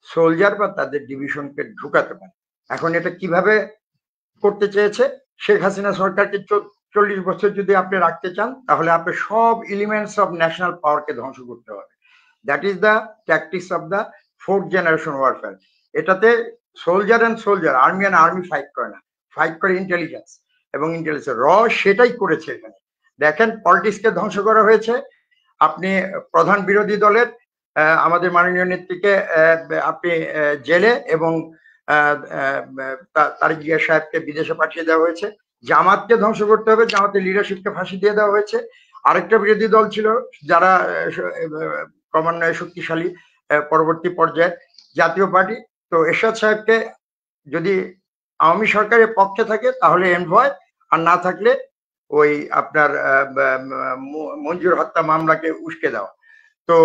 সোলজার বা তাদের ডিভিশনকে ঢুকাতে পারে। এখন এটা কিভাবে করতে চেয়েছে? শেখ হাসিনা সরকারকে 40 বছর যদি আপনি রাখতে চান, তাহলে আপনি সব এলিমেন্টস অফ ন্যাশনাল পাওয়ারকে ধ্বংস করতে হবে। That is the tactics of the 4th generation warfare. এটাতে soldier and soldier, army and army fight করে না, ফাইট করে ইন্টেলিজেন্স, এবং ইন্টেলিজেন্স সেটাই করেছে এখানে। দেখেন পলিটিক্সকে ধ্বংস করা হয়েছে। আপনি প্রধান বিরোধী দলের আমাদের মাননীয় নেত্রীকে আপনি জেলে এবং তারেক জিয়া সাহেবকে বিদেশে পাঠিয়ে দেওয়া হয়েছে। জামাতকে ধ্বংস করতে হবে, জামাতের লিডারশিপকে ফাঁসি দিয়ে দেওয়া হয়েছে। আরেকটা বিরোধী দল ছিল যারা ক্রমান্বয়ে শক্তিশালী পরবর্তী পর্যায়ে, জাতীয় পার্টি। তো এরশাদ সাহেবকে যদি আওয়ামী সরকারের পক্ষে থাকে তাহলে এনভয়, আর না থাকলে ওই আপনার মঞ্জুর হত্যা মামলাকে উস্কে দেওয়া। তো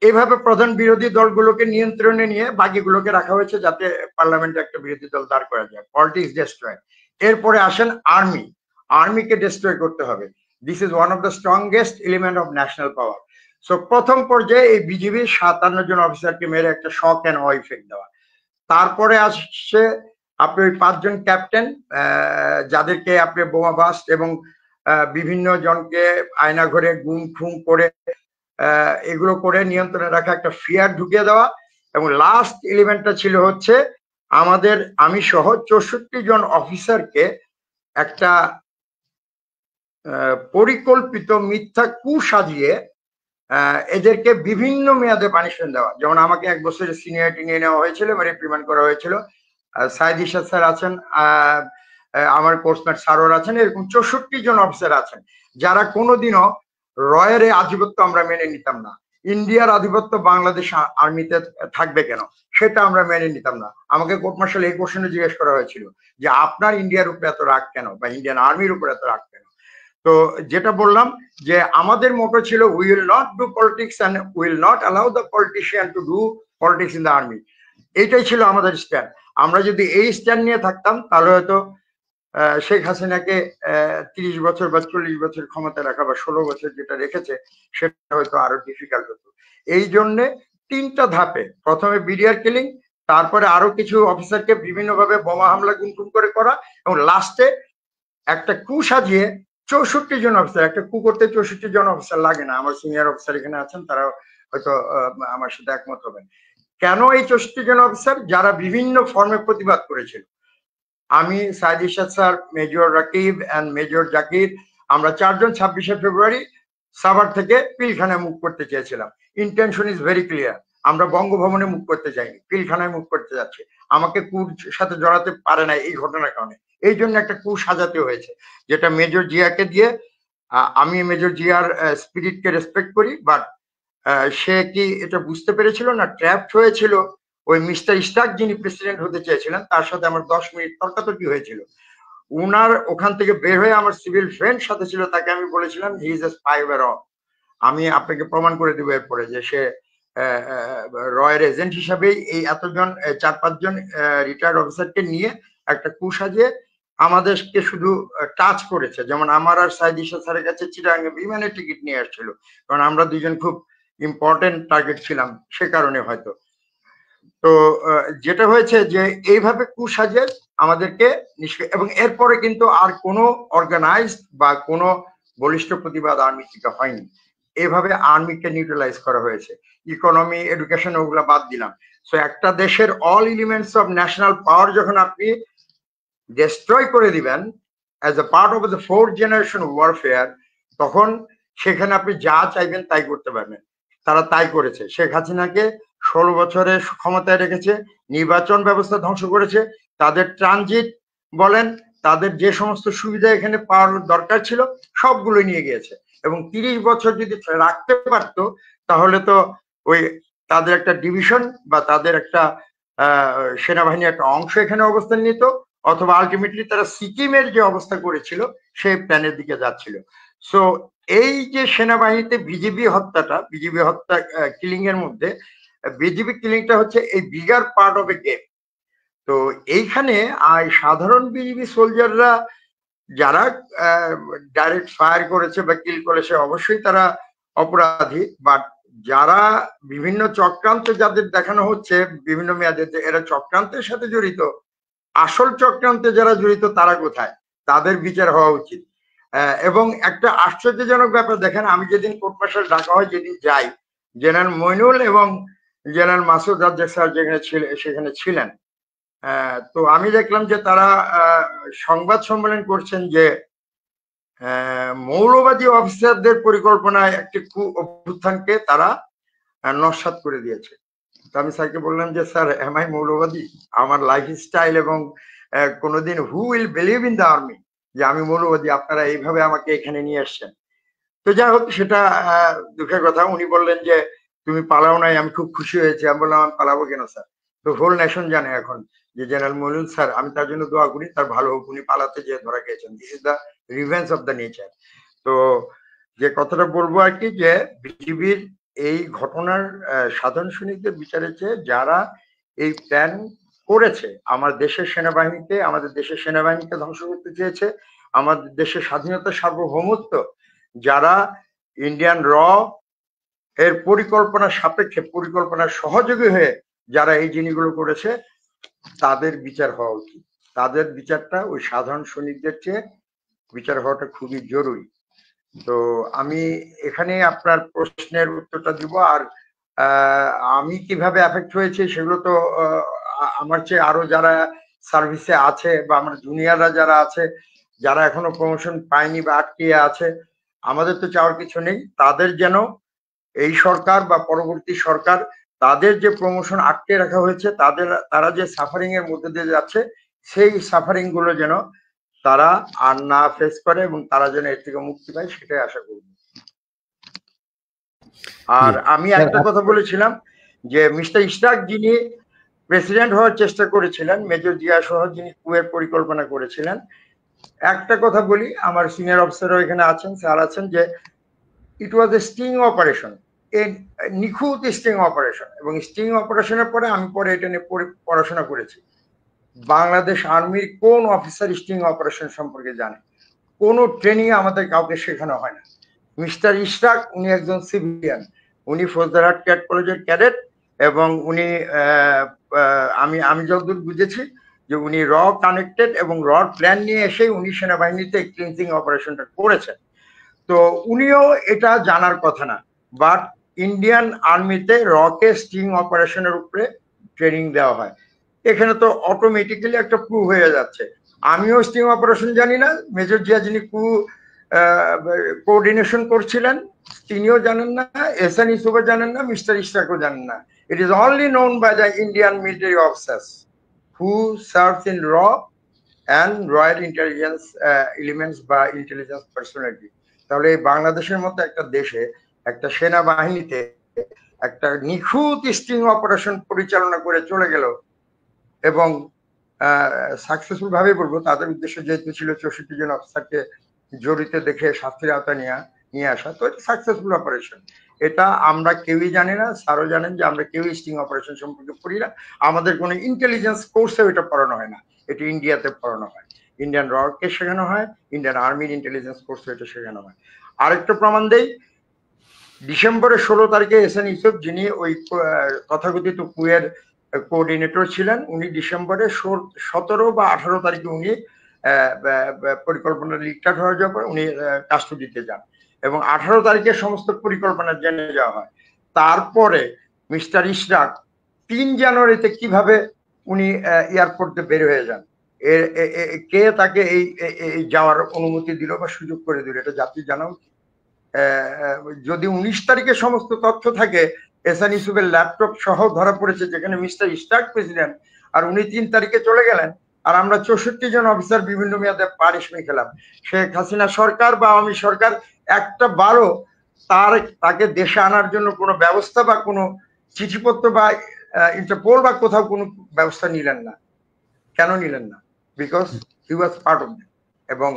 এইভাবে প্রধান বিরোধী দলগুলোকে নিয়ন্ত্রণে নিয়ে বাকিগুলোকে রাখা হয়েছে যাতে পার্লামেন্টে একটা বিরোধী দল দাঁড় করা যায়। Politics destroy. এরপরে আসেন আর্মি। আর্মিকে ডিস্ট্রয় করতে হবে। This is one of the strongest element of national power. So প্রথম পর্যায়ে এই বিজিবির 57 জন অফিসারকে মেরে একটা শক অ্যান্ড অ ইফেক্ট দেওয়া। তারপরে আসছে আপনি ওই 5 জন ক্যাপ্টেন, যাদেরকে আপনি বোমাবাস্ট এবং বিভিন্ন জনকে আয়না ঘরে গুম খুম করে এগুলো করে নিয়ন্ত্রণে রাখা, একটা ফিয়ার ঢুকিয়ে দেওয়া। এবং লাস্ট এলিমেন্টটা ছিল হচ্ছে আমাদের আমি সহ 64 জন অফিসারকে একটা পরিকল্পিত মিথ্যা কু সাজিয়ে এদেরকে বিভিন্ন মেয়াদে পানিশমেন্ট দেওয়া। যেমন আমাকে 1 বছরের সিনিয়রিটি নিয়ে নেওয়া হয়েছিল, রিপ্রিমান্ড করা হয়েছিল। সাইদ ইরশাদ স্যার আছেন, আমার কোর্সমেট স্যারর আছেন, এরকম 64 জন অফিসার আছেন যারা কোনোদিনও রয়ের আধিপত্য আমরা মেনে নিতাম না। ইন্ডিয়ার আধিপত্য বাংলাদেশ আর্মিতে থাকবে কেন সেটা আমরা মেনে নিতাম না। আমাকে কোর্ট মার্শাল এই কোশ্চেনে জিজ্ঞেস করা হয়েছিল যে আপনার ইন্ডিয়ার উপরে এত রাগ কেন, বা ইন্ডিয়ান আর্মির উপরে এত রাগ কেন? তো যেটা বললাম যে আমাদের মোটো ছিল we will not do politics and will not allow the politician to do politics in the army. এইটাই ছিল আমাদের স্ট্যান্ড। আমরা যদি এই স্ট্যান্ড নিয়ে থাকতাম তাহলে হয়তো শেখ হাসিনাকে 30 বছর বা 40 বছর ক্ষমতা রাখা বা 16 বছর যেটা রেখেছে সেটা হয়তো আরো ডিফিকাল্ট হতো। এই জন্য 3টা ধাপে, প্রথমে বিডিআর কিলিং, তারপরে আরো কিছু অফিসারকে বিভিন্নভাবে বোমা হামলা গুনগুন করে করা, এবং লাস্টে একটা কু সাজিয়ে 64 জন অফিসার, একটা কু করতে 64 জন অফিসার লাগে না, আমার সিনিয়র অফিসার এখানে আছেন, তারা হয়তো আমার সাথে একমত হবেন। কেন এই 64 জন অফিসার? যারা বিভিন্ন ফর্মে প্রতিবাদ করেছিল। আমি, Sayeed Irshad sir, major Rakib and major Zakir, আমরা 4 জন 26শে ফেব্রুয়ারি সাভার থেকে পিলখানায় মুভ করতে চেয়েছিলাম। Intention is very clear. আমরা বঙ্গভবনে মুভ করতে যাইনি, পিলখানায় মুভ করতে যাচ্ছি। আমাকে কুর সাথে জড়াতে পারে না এই ঘটনার কারণে, এই জন্য একটা কু সাজাতে হয়েছে, যেটা মেজর জিয়াকে দিয়ে। আমি মেজর জিয়ার স্পিরিটকে রেসপেক্ট করি, বাট সে কি এটা বুঝতে পেরেছিল না ট্র্যাপড হয়েছিল? ওই মিস্টার ইশতাক যিনি প্রেসিডেন্ট হতে চেয়েছিলেন তার সাথে আমার 10 মিনিট তর্কাতর্কি হয়েছিল। উনার ওখান থেকে বের হয়ে আমার সিভিল ফ্রেন্ড সাথে ছিল, তাকে আমি বলেছিলাম he is a spyware of. আমি আপনাকে প্রমাণ করে দেবো এরপরে যে সে রয়ের এজেন্ট হিসাবেই এই এতজন 4-5 জন রিটায়ার্ড অফিসারকে নিয়ে একটা কু সাজিয়ে আমাদেরকে শুধু টাচ করেছে। যেমন আমার আর সাইদ ইরশাদ স্যারের কাছে চিটাগাঙ্গে বিমানের টিকিট নিয়ে আসছিল, কারণ আমরা দুজন খুব ইম্পর্টেন্ট টার্গেট ছিলাম সে কারণে হয়তো। তো যেটা হয়েছে যে এইভাবে কু সাজে আমাদেরকে এবং এরপরে কিন্তু আর কোনো অর্গানাইজড বা কোনো বলিষ্ঠ প্রতিবাদ আর্মি থেকে হয়নি। এইভাবে আর্মিকে নিউট্রালাইজ করা হয়েছে। ইকোনমি, এডুকেশন ওগুলা বাদ দিলাম। সো একটা দেশের অল এলিমেন্টস অফ ন্যাশনাল পাওয়ার যখন আপনি ডিস্ট্রয় করে দিবেন as a part of the 4th generation warfare, তখন সেখানে আপনি যা চাইবেন তাই করতে পারবেন। তারা তাই করেছে। শেখ হাসিনাকে 16 বছরে ক্ষমতায় রেখেছে, নির্বাচন ব্যবস্থা ধ্বংস করেছে, তাদের ট্রানজিট বলেন, তাদের যে সমস্ত সুবিধা এখানে পাওয়ার দরকার ছিল সবগুলো নিয়ে গিয়েছে। এবং 30 বছর যদি রাখতে পারতো তাহলে তো ওই তাদের একটা ডিভিশন বা তাদের একটা সেনাবাহিনীর একটা অংশ এখানে অবস্থান নিত, অথবা আলটিমেটলি তারা সিকিমের যে অবস্থা করেছিল সেই প্ল্যানের দিকে যাচ্ছিল। সো এই যে সেনাবাহিনীতে বিজিবি হত্যা কিলিং এর মধ্যে বিজিবি কিলিংটা হচ্ছে এই bigger part of A game. তো এইখানে সাধারণ বিজিবি সোলজাররা যারা ডাইরেক্ট ফায়ার করেছে বা কিল করেছে অবশ্যই তারা অপরাধী, বাট যারা বিভিন্ন চক্রান্ত যাদের দেখানো হচ্ছে বিভিন্ন মেয়াদে এরা চক্রান্তের সাথে জড়িত, আসল চক্রান্তে যারা জড়িত তারা কোথায়? তাদের বিচার হওয়া উচিত। এবং একটা আশ্চর্যজনক ব্যাপার দেখেন, আমি যেদিন কোর্ট মার্শাল ডাকা হয়, যেদিন যাই, জেনারেল মইনুল এবং জেনারেল মাসুদ রাজ্জাক স্যার সেখানে ছিলেন। তো আমি দেখলাম যে তারা সংবাদ সম্মেলন করছেন যে মৌলবাদী অফিসারদের পরিকল্পনায় একটি অভ্যুত্থানকে তারা নস্যাৎ করে দিয়েছে। তো আমি স্যারকে বললাম যে স্যার, এম আই মৌলবাদী? আমার লাইফ স্টাইল এবং কোনোদিন who will believe in the army যে আমি মৌলবাদী? আপনারা এইভাবে আমাকে এখানে নিয়ে আসছেন। তো যাই হোক, সেটা দুঃখের কথা। উনি বললেন যে তুমি পালাও নাই, আমি খুব খুশি হয়েছি। আমি বললাম আমি পালাবো কেন স্যার? তো হোল নেশন জানে এখন যে জেনারেল মইনুল স্যার, আমি তার জন্য দোয়া করি, তার ভালো হোক, উনি পালাতে যে ধরা গিয়েছেন। This is the revenge of the nature. তো যে কথাটা বলবো আর কি, যে বিজিবির এই ঘটনার সাধারণ সৈনিকদের বিচারের চেয়ে যারা এই প্ল্যান করেছে আমাদের দেশের সেনাবাহিনীকে ধ্বংস করতে চেয়েছে, আমাদের দেশের স্বাধীনতা সার্বভৌমত্ব, যারা ইন্ডিয়ান র এর পরিকল্পনার সাপেক্ষে পরিকল্পনার সহযোগী হয়ে যারা এই জিনিসগুলো করেছে, তাদের বিচার হওয়া উচিত। তাদের বিচারটা ওই সাধারণ সৈনিকদের চেয়ে বিচার হওয়াটা খুবই জরুরি। তো আমি এখানে আপনার প্রশ্নের উত্তরটা দিব। আর আমি কিভাবে এফেক্ট হয়েছে সেগুলো তো আমার চেয়ে আরো যারা সার্ভিসে আছে বা আমার জুনিয়ররা যারা আছে, যারা এখনো প্রমোশন পায়নি বা আটকে আছে, আমাদের তো চাওয়ার কিছু নেই। তাদের যেন এই সরকার বা পরবর্তী সরকার তাদের যে প্রমোশন আটকে রাখা হয়েছে, তারা যে সাফারিং এর মধ্যে দিয়ে যাচ্ছে, সেই সাফারিং গুলো যেন তারা আর না ফেস করে এবং তারা যেন এর থেকে মুক্তি পায়, সেটাই আশা করব। আর আমি একটা কথা বলেছিলাম যে মিস্টার ইশতাক যিনি প্রেসিডেন্ট হওয়ার চেষ্টা করেছিলেন, মেজর জিয়া সহ যিনি কুয়ের পরিকল্পনা করেছিলেন, একটা কথা বলি, আমার সিনিয়র অফিসারও এখানে আছেন, স্যার আছেন, যে ইট ওয়াজ এ স্টিং অপারেশন, নিখুঁত স্টিং অপারেশন। এবং স্টিং অপারেশনের পরে আমি এটা নিয়ে পড়াশোনা করেছি। বাংলাদেশ আর্মির কোন অফিসার স্টিং অপারেশন সম্পর্কে জানে? কোনো ট্রেনিং আমাদের কাউকে শেখানো হয় না। মিস্টার ইশরাক উনি একজন সিভিলিয়ান, উনি ফৌজদারহাট ক্যাট কলেজের ক্যাডেট, এবং উনি আমি যতদূর বুঝেছি যে উনি র কানেক্টেড এবং র প্ল্যান নিয়ে এসে উনি সেনাবাহিনীতে ক্লিনজিং অপারেশনটা করেছেন। তো উনিও এটা জানার কথা না, বাট ইন্ডিয়ান আর্মিতে রকে স্টিং অপারেশনের উপরে ট্রেনিং দেওয়া হয়। এখানে তো অটোমেটিক্যালি একটা প্রুভ হয়ে যাচ্ছে। আমিও স্টিং অপারেশন জানি না, মেজর জিয়া যিনি কোঅর্ডিনেশন করছিলেন তিনিও জানেন না, এহসান ইউসুফও জানেন না, মিস্টার ইশরাকও জানেন না। It is only known by the Indian military officers who serves in র অ্যান্ড রয়্যাল ইন্টেলিজেন্স এলিমেন্টস বা ইন্টেলিজেন্স পার্সোনালিটি। তাহলে বাংলাদেশের মতো একটা দেশে একটা সেনাবাহিনীতে একটা নিখুঁত স্টিং অপারেশন পরিচালনা করে চলে গেল, এবং সাকসেসফুল ভাবে বলবো, তাদের উদ্দেশ্য যেহেতু ছিল 64 জন অফিসারকে জড়িত দেখে শাস্তির আওতায় নিয়ে আসা, তো এটা সাকসেসফুল অপারেশন। এটা আমরা কেউই জানি না, স্যারও জানেন যে আমরা কেউই স্টিং অপারেশন সম্পর্কে পড়ি না, আমাদের কোনো ইন্টেলিজেন্স কোর্সেও এটা পড়ানো হয় না, এটা ইন্ডিয়াতে পড়ানো হয়, ইন্ডিয়ান রকে শেখানো হয়, ইন্ডিয়ান আর্মির ইন্টেলিজেন্স কোর্সে এটা শেখানো হয়। আরেকটা প্রমাণ দেই, ডিসেম্বরের 16 তারিখে এহসান ইউসুফ যিনি ওই তথাকথিত কুয়ের কোঅর্ডিনেটর ছিলেন, উনি ডিসেম্বরের 17 বা 18 তারিখে উনি পরিকল্পনা লিকটার হয়ে যাওয়ার পর উনি কাস্টডিতে যান এবং 18 তারিখে সমস্ত পরিকল্পনা জেনে যাওয়া হয়। তারপরে মিস্টার ইশরাক 3 জানুয়ারিতে কিভাবে উনি এয়ারপোর্টে বের হয়ে যান, কে তাকে এই যাওয়ার অনুমতি দিল বা সুযোগ করে দিল, এটা জাতি জানা উচিত। যদি 19 তারিখে সমস্ত তথ্য থাকে, এহসান ইউসুফের ল্যাপটপ সহ ধরা পড়েছে যেখানে মিস্টার ইশরাক প্রেসিডেন্ট, আর উনি 3 তারিখে চলে গেলেন, আর আমরা 64 জন অফিসার বিভিন্ন মেয়াদে পানিশমেন্ট খেলাম। শেখ হাসিনা সরকার বা আওয়ামী সরকার একটা বারও তাকে দেশে আনার জন্য কোনো ব্যবস্থা বা কোনো চিঠিপত্র বা ইন্টারপোল বা কোথাও কোনো ব্যবস্থা নিলেন না। কেন নিলেন না? Because he was part of that. এবং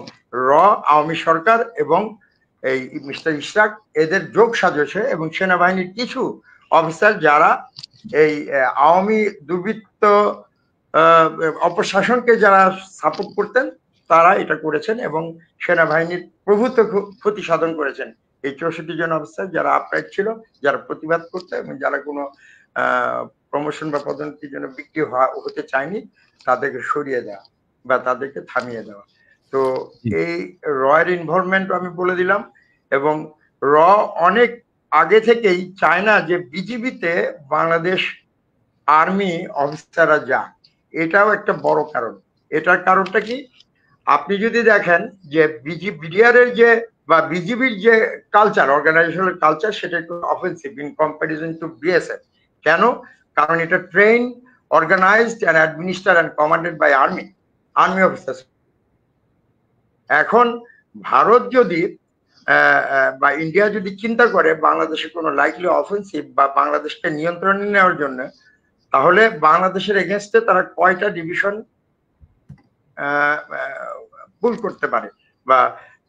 র, আওয়ামী সরকার এবং এই মিস্টার ইশরাক এদের যোগ সাজছে, এবং সেনাবাহিনীর কিছু অফিসার যারা এই আওয়ামী দুর্বৃত্ত অপশাসনকে যারা সাপোর্ট করতেন তারা এটা করেছেন এবং সেনাবাহিনীর প্রভূত ক্ষতি সাধন করেছেন। এই 64 জন অফিসার যারা আপরাইট ছিল, যারা প্রতিবাদ করতে এবং যারা কোনো প্রমোশন বা পদোন্নতির জন্য বিক্রি হতে চায়নি, তাদেরকে সরিয়ে দেওয়া বা তাদেরকে থামিয়ে দেওয়া। তো এই রয়ের ইনভলভমেন্ট আমি বলে দিলাম। এবং র অনেক আগে থেকেই চায় না যে বিজিবিতে বাংলাদেশ আর্মি অফিসাররা যাক, এটাও একটা বড় কারণ। এটার কারণটা কি, আপনি যদি দেখেন যে বিডিআরের যে বা বিজিবির যে কালচার, অর্গানাইজেশনাল কালচার, সেটা একটু offensive in comparison to BSF. কেন? কারণ এটা train, organised and administer and commanded by army officers. এখন ভারত যদি বা ইন্ডিয়া যদি চিন্তা করে বাংলাদেশে কোনো লাইকলি অফেন্সিভ বা বাংলাদেশকে নিয়ন্ত্রণে নেওয়ার জন্য, তাহলে বাংলাদেশের এগেনস্টে তারা কয়টা ডিভিশন পুল করতে পারে, বা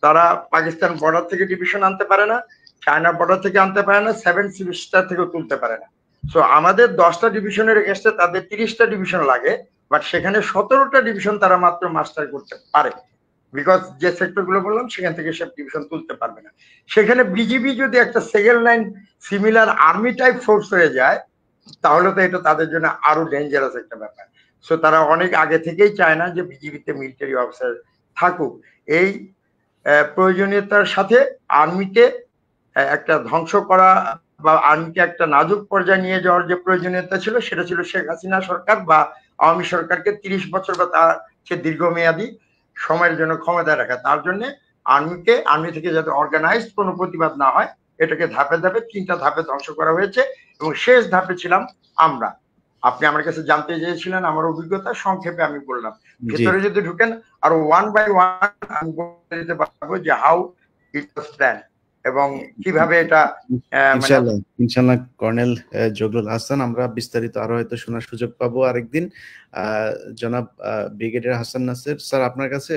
তারা পাকিস্তান বর্ডার থেকে ডিভিশন আনতে পারে না, চায়না বর্ডার থেকে আনতে পারে না, 7 স্টার থেকে তুলতে পারে না। সো আমাদের 10টা ডিভিশনের এগেনস্টে তাদের 30টা ডিভিশন লাগে, বাট সেখানে 17টা ডিভিশন তারা মাত্র মাস্টার করতে পারে, বিকজ যে সেক্টর গুলো বললাম সেখান থেকে সব ডিভিশন তুলতে পারবে না। সেখানে বিজিবি যদি একটা second line similar army type force হয়ে যায়, তাহলে তো এটা তাদের জন্য আরো ডেঞ্জারাস একটা ব্যাপার। সো তারা অনেক আগে থেকেই চায় না যে বিজিবিতে মিলিটারি অফিসার থাকুক। এই প্রয়োজনীয়তার সাথে আর্মিকে একটা ধ্বংস করা বা আর্মিকে একটা নাজুক পর্যায়ে নিয়ে যাওয়ার যে প্রয়োজনীয়তা ছিল, সেটা ছিল শেখ হাসিনা সরকার বা আওয়ামী সরকারকে 30 বছর বা তার চেয়ে দীর্ঘমেয়াদী সময়ের জন্য ক্ষমতায় রাখা। তার জন্য আর্মি থেকে যাতে অর্গানাইজড কোনো প্রতিবাদ না হয়, এটাকে ধাপে ধাপে 3টা ধাপে ধ্বংস করা হয়েছে। এবং শেষ ধাপে ছিলাম আমরা। আপনি আমার কাছে জানতে চেয়েছিলেন আমার অভিজ্ঞতা, সংক্ষেপে আমি বললাম। ভেতরে যদি ঢুকেন আরো 1 বাই 1 আমি বলে দিতে পারবো যে হাউ ইট ওয়াজ প্ল্যান এবং কিভাবে এটা। ইনশাআল্লাহ কর্নেল জগলুল হাসান, আমরা বিস্তারিত আরো হয়তো শোনার সুযোগ পাবো আরেকদিন। জনাব ব্রিগেডিয়ার হাসান নাসের স্যার, আপনার কাছে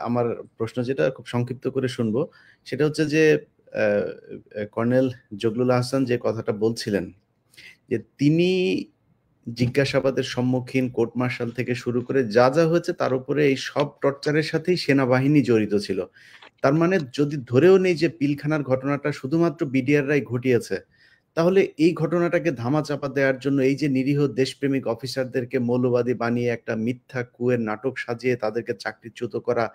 আমার প্রশ্ন যেটা খুব সংক্ষিপ্ত করে শুনবো, সেটা হচ্ছে যে কর্নেল জগলুল হাসান যে কথাটা বলছিলেন যে তিনি জিজ্ঞাসাবাদের সম্মুখীন, কোর্ট মার্শাল থেকে শুরু করে যা যা হয়েছে তার উপরে এই সব টর্চারের সাথেই সেনাবাহিনী জড়িত ছিল। তার মানে যদি ধরেও নেই যে পিলখানার ঘটনাটা শুধুমাত্র বিডিআররাই ঘটিয়েছে, তাহলে এই ঘটনাটাকে ধামাচাপা দেওয়ার জন্য এই যে নিরীহ দেশপ্রেমিক অফিসারদেরকে মৌলবাদী বানিয়ে একটা মিথ্যা কুয়ের নাটক সাজিয়ে তাদেরকে চাকরিচ্যুত করা,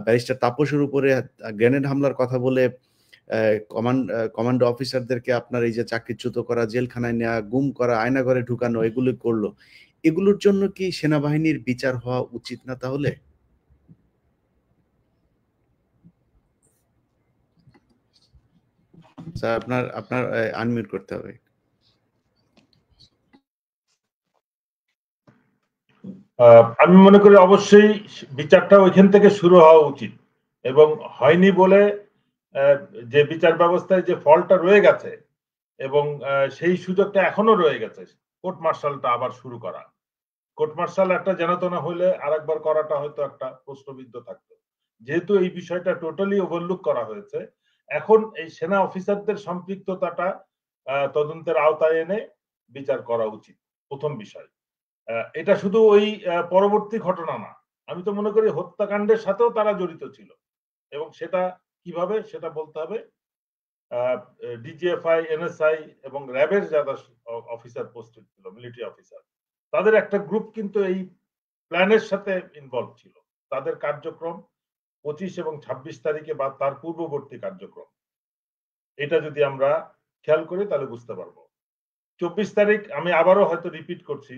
ব্যারিস্টার তাপসের উপরে গ্রেনেড হামলার কথা বলে কমান্ডো অফিসারদেরকে আপনার এই যে চাকরিচ্যুত করা, জেলখানায় নেওয়া, গুম করা, আয়নাঘরে ঢুকানো, এগুলো করলো। এগুলোর জন্য কি সেনাবাহিনীর বিচার হওয়া উচিত না তাহলে? স্যার আপনার আপনার আনমিউট করতে হবে। আমি মনে করি অবশ্যই বিচারটা ওইখান থেকে শুরু হওয়া উচিত, এবং হয়নি বলে যে বিচার ব্যবস্থায় যে ফলটা রয়ে গেছে এবং সেই সুযোগটা এখনো রয়ে গেছে, কোর্ট মার্শালটা আবার শুরু করা। কোর্ট মার্শাল একটা জানাতনা হলে আরেকবার করাটা হয়তো একটা প্রশ্নবিদ্ধ থাকতো। যেহেতু এই বিষয়টা টোটালি ওভারলুক করা হয়েছে, এখন এই সেনা অফিসারদের সম্পৃক্ততাটা তদন্তের আওতায় এনে বিচার করা উচিত, প্রথম বিষয়। এটা শুধু ওই পরবর্তী ঘটনা না, আমি তো মনে করি হত্যাকাণ্ডের সাথেও তারা জড়িত ছিল, এবং সেটা কিভাবে সেটা বলতে হবে। ডিজিএফআই, এনএসআই এবং র্যাবের যারা অফিসার পোস্টেড ছিল, মিলিটারি অফিসার, তাদের একটা গ্রুপ কিন্তু এই প্ল্যানের সাথে ইনভলভ ছিল। তাদের কার্যক্রম 25 এবং 26 তারিখে বা তার পূর্ববর্তী কার্যক্রম, এটা যদি আমরা খেয়াল করি তাহলে বুঝতে পারবো। 24 তারিখ আমি আবারও হয়তো রিপিট করছি,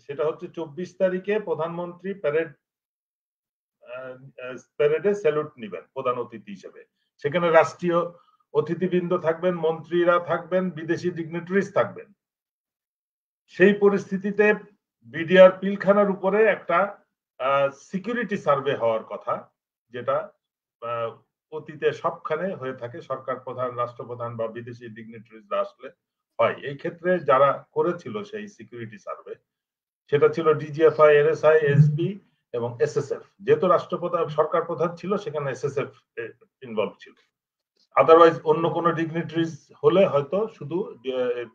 সেটা হচ্ছে 24 তারিখে প্রধানমন্ত্রী প্যারেডে স্যালুট নিবেন প্রধান অতিথি হিসেবে। সেখানে রাষ্ট্রীয় অতিথিবৃন্দ থাকবেন, মন্ত্রীরা থাকবেন, বিদেশি ডিগনিটারিজ থাকবেন। সেই পরিস্থিতিতে বিডিআর পিলখানার উপরে একটা সিকিউরিটি সার্ভে হওয়ার কথা, যেটা অতীতে সবখানে হয়ে থাকে, সরকার প্রধান, রাষ্ট্রপ্রধান বা বিদেশি ডিগনিটারিজরা আসলে হয়। এই ক্ষেত্রে যারা করেছিল সেই সিকিউরিটি সার্ভে, সেটা ছিল ডিজিএফআই, এনএসআই, এসবি এবং এসএসএফ। যেহেতু রাষ্ট্রপ্রধান সরকার প্রধান ছিল, সেখানে এসএসএফ ইনভলভ ছিল। আদারওয়াইজ অন্য কোনো ডিগনিটারিজ হলে হয়তো শুধু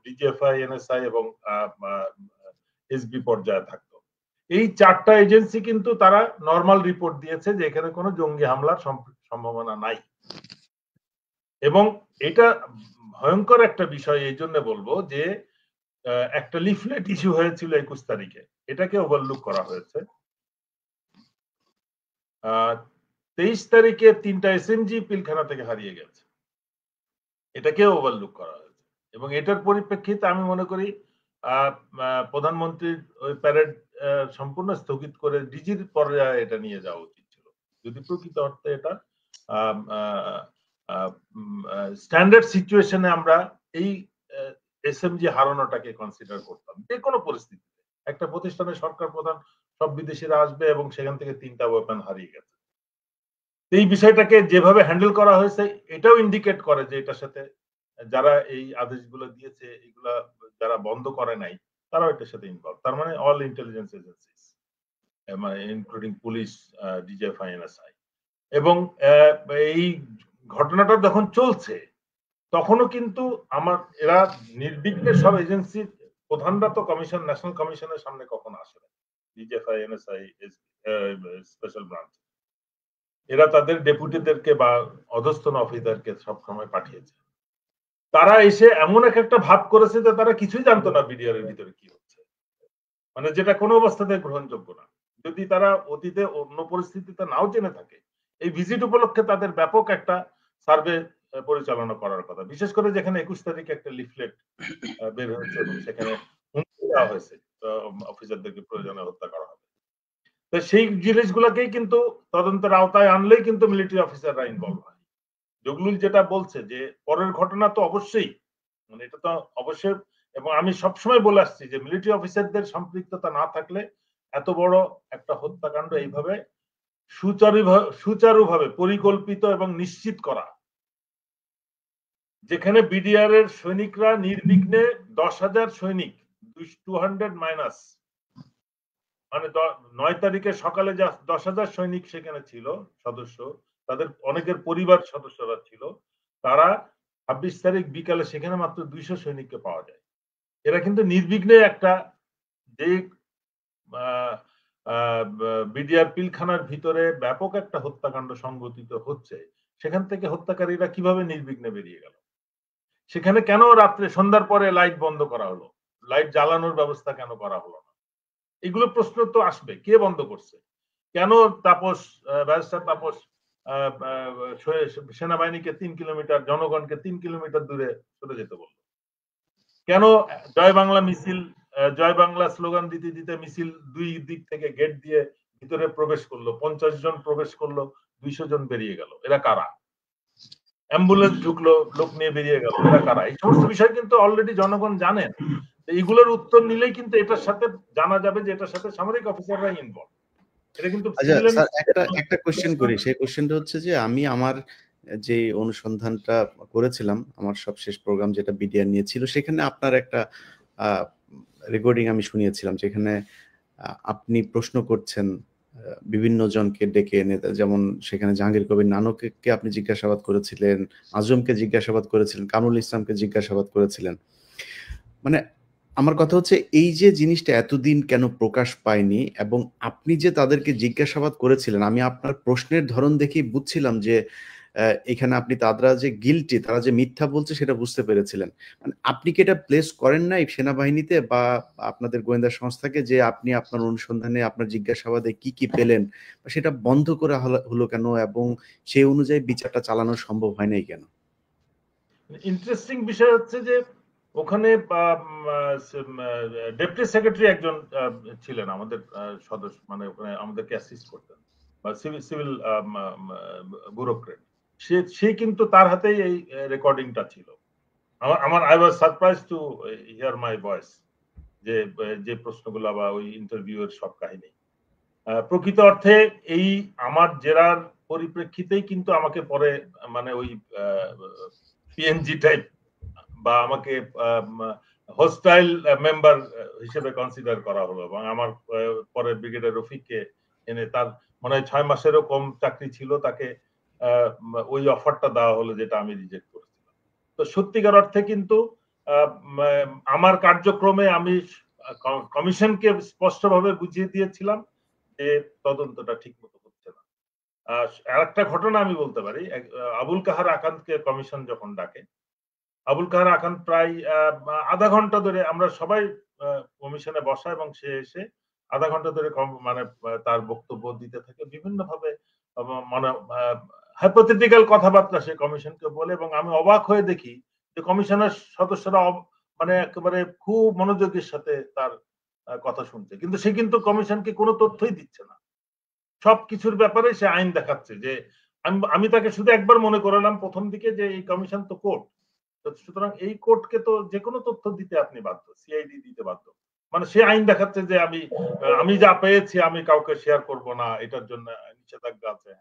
ডিজিএফআই, এনএসআই এবং এসবি পর্যায়ে থাকতো। এই চারটা এজেন্সি কিন্তু তারা নর্মাল রিপোর্ট দিয়েছে যে এখানে কোনো জঙ্গি হামলার সম্ভাবনা নাই। এবং এটা ভয়ঙ্কর একটা বিষয় এই জন্য বলবো যে একটা লিফলেট ইস্যু হয়েছিল 21 তারিখে, এটাকে ওভারলুক করা হয়েছে। 23 তারিখে 3টা এসএমজি পিলখানা থেকে হারিয়ে গেছে, এটাকে ওভারলুক করা হয়েছে। এবং এটার পরিপ্রেক্ষিতে আমি মনে করি প্রধানমন্ত্রীর ওই প্যারেড সম্পূর্ণ স্থগিত করে ডিজির পর্যায়ে এটা নিয়ে যাওয়া উচিত ছিল, যদি প্রকৃত অর্থে এটা স্ট্যান্ডার্ড সিচুয়েশনে আমরা এই এসএমজি হারানোটাকে কনসিডার করতাম। যে কোনো পরিস্থিতিতে একটা প্রতিষ্ঠানে সরকার প্রধান, সব বিদেশিরা আসবে এবং সেখান থেকে 3টা ওয়েপন হারিয়ে গেছে। এই বিষয়টাকে যেভাবে হ্যান্ডেল করা হয়েছে, এটাও ইন্ডিকেট করে যে এটার সাথে যারা এই আদেশগুলো দিয়েছে, এগুলা যারা বন্ধ করে নাই, তারাও এটার সাথে ইনভলভ। তার মানে অল ইন্টেলিজেন্স এজেন্সিস, মানে ইনক্লুডিং পুলিশ, ডিজিএফআই, এনএসআই। এবং এই ঘটনাটা যখন চলছে তখনও কিন্তু এরা নির্বিঘ্নে সব এজেন্সির প্রধানরা তো কমিশন, ন্যাশনাল কমিশনের সামনে কখনো আসে না। ডিজিএফআই, এনএসআই, স্পেশাল ব্রাঞ্চ, এরা তাদের ডেপুটিদেরকে বা অধস্তন অফিসারকে সবসময় পাঠিয়েছে। তারা এসে এমন একটা ভাব করেছে যে তারা কিছুই জানতো না বিডিআর এর ভিতরে কি হচ্ছে, মানে যেটা কোনো অবস্থাতে গ্রহণযোগ্য না। যদি তারা অতীতে অন্য পরিস্থিতিতে নাও জেনে থাকে, এই ভিজিট উপলক্ষে তাদের ব্যাপক একটা সার্ভে পরিচালনা করার কথা। বিশেষ করে যেখানে 21 তারিখে একটা লিফলেট বের হয়েছে এবং সেখানে হুমকি দেওয়া হয়েছে অফিসারদেরকে প্রয়োজনে হত্যা করা হবে। তো সেই জিনিসগুলোকেই কিন্তু তদন্তের আওতায় আনলেই কিন্তু মিলিটারি অফিসাররা ইনভলভ হয়। জগলুল যেটা বলছে যে পরের ঘটনা তো অবশ্যই, মানে এটা তো অবশ্যই, এবং আমি সবসময় বলে আসছি যে মিলিটারি অফিসারদের সম্পৃক্ততা না থাকলে এত বড় একটা হত্যাকাণ্ড এইভাবে সুচারুভাবে পরিকল্পিত এবং নিশ্চিত করা, যেখানে বিডিআর এর সৈনিকরা নির্বিঘ্নে 10,000 সৈনিক, 200 মাইনাস, মানে 9 তারিখে সকালে যা 10,000 সৈনিক সেখানে ছিল সদস্য, তাদের অনেকের পরিবার সদস্যরা ছিল, তারা 26 তারিখ বিকালে সেখানে মাত্র 200 সৈনিককে পাওয়া যায়। এরা কিন্তু নির্বিঘ্নে একটা যে বিডিআর পিলখানার ভিতরে ব্যাপক একটা হত্যাকাণ্ড সংঘটিত হচ্ছে, সেখান থেকে হত্যাকারীরা কিভাবে নির্বিঘ্নে বেরিয়ে গেল? সেখানে কেন রাত্রে সন্ধ্যার পরে লাইট বন্ধ করা হলো? লাইট জ্বালানোর ব্যবস্থা কেন করা হলো না? এগুলো প্রশ্ন তো আসবে, কে বন্ধ করছে? কেন তাপস, ব্যারিস্টার তাপস সেনাবাহিনীকে 3 কিলোমিটার, জনগণকে 3 কিলোমিটার দূরে সরে যেতে বলল? কেন জয় বাংলা মিছিল, জয় বাংলা স্লোগান দিতে দিতে মিছিল দুই দিক থেকে গেট দিয়ে ভিতরে প্রবেশ করলো, 50 জন প্রবেশ করলো, 200 জন বেরিয়ে গেল? এরা কারা? অ্যাম্বুলেন্স ঢুকলো, লোক নিয়ে বেরিয়ে গেল, এরা কারা? এই সমস্ত বিষয় কিন্তু অলরেডি জনগণ জানেন। এইগুলোর উত্তর নিলেই কিন্তু এটার সাথে জানা যাবে যে এটার সাথে সামরিক অফিসাররা ইনভলভ। এটা কিন্তু একটা কোশ্চেন করি। সেই কোশ্চেনটা হচ্ছে যে আমি আমার যে অনুসন্ধানটা করেছিলাম, আমার সবশেষ প্রোগ্রাম যেটা বিডিআর নিয়ে ছিল, সেখানে আপনার একটা রেকর্ডিং আমি শুনিয়েছিলাম, যেখানে আপনি প্রশ্ন করছেন বিভিন্ন জনকে ডেকে এনে, যেমন সেখানে জাহাঙ্গীর কবির নানককে আপনি জিজ্ঞাসাবাদ করেছিলেন, আজমকে জিজ্ঞাসাবাদ করেছিলেন, কামরুল ইসলামকে জিজ্ঞাসাবাদ করেছিলেন। মানে আমার কথা হচ্ছে এই যে জিনিসটা এতদিন কেন প্রকাশ পায়নি, এবং আপনি যে তাদেরকে জিজ্ঞাসাবাদ করেছিলেন, আমি আপনার প্রশ্নের ধরন দেখেই বুঝছিলাম যে এখানে আপনি তারা যে গিলটি, তারা যে মিথ্যা বলছে সেটা বুঝতে পেরেছিলেন। মানে আপনি কি এটা প্লেস করেন নাই সেনাবাহিনীতে বা আপনাদের গোয়েন্দা সংস্থাকে, যে আপনি আপনার অনুসন্ধানে আপনার জিজ্ঞাসাবাদে কি কি পেলেন, সেটা বন্ধ করা হলো কেন, এবং সেই অনুযায়ী বিচারটা চালানো সম্ভব হয় নাই কেন? ইন্টারেস্টিং বিষয় হচ্ছে যে ওখানে ডেপুটি সেক্রেটারি একজন ছিলেন আমাদের সদস্য, মানে ওখানে আমাদেরকে অ্যাসিস্ট করতেন, বা সিভিল ব্যুরোক্রেট। সে কিন্তু তার হাতেই এই রেকর্ডিংটা ছিল। আমার I was surprise to here my voice, যে প্রশ্নগুলো বা ওই ইন্টারভিউ এর সব কাহিনী। প্রকৃত অর্থে এই আমার জেরার পরিপ্রেক্ষিতেই কিন্তু আমাকে পরে মানে ওই পিএনজি টাইপ বা আমাকে হোস্টাইল মেম্বার হিসেবে কনসিডার করা হলো, এবং আমার পরে ব্রিগেডিয়ার রফিককে এনে, তার মনে হয় 6 মাসেরও কম চাকরি ছিল, তাকে ওই অফারটা দেওয়া হলো যেটা আমি রিজেক্ট করেছিলাম। তো সত্যিকার অর্থে কিন্তু আমার কার্যক্রমে আমি কমিশনকে স্পষ্টভাবে বুঝিয়ে দিয়েছিলাম যে তদন্তটা ঠিক মতো হচ্ছে না। আর একটা ঘটনা আমি বলতে পারি, আবুল কাহার আকান্তকে কমিশন যখন ডাকে, আবুল কাহার আকান্ত প্রায় আধা ঘন্টা ধরে, আমরা সবাই কমিশনে বসা, এবং সে এসে আধা ঘন্টা ধরে মানে তার বক্তব্য দিতে থাকে বিভিন্ন ভাবে, মানে হাইপোথেটিক্যাল কথাবার্তা সে কমিশনকে বলে, এবং আমি অবাক হয়ে দেখি যে কমিশনের সদস্যরা মানে একেবারে খুব মনোযোগের সাথে তার কথা শুনছে, কিন্তু সে কিন্তু কমিশনকে কোনো তথ্যই দিচ্ছে না। সবকিছুর ব্যাপারে সে আইন দেখাচ্ছে। যে আমি তাকে শুধু একবার মনে করালাম প্রথম দিকে যে এই কমিশন তো কোর্ট, সুতরাং এই কোর্টকে তো যে কোনো তথ্য দিতে আপনি বাধ্য, সিআইডি দিতে বাধ্য। মানে সে আইন দেখাচ্ছে যে আমি যা পেয়েছি আমি কাউকে শেয়ার করব না, এটার জন্য নিষেধাজ্ঞা আছে,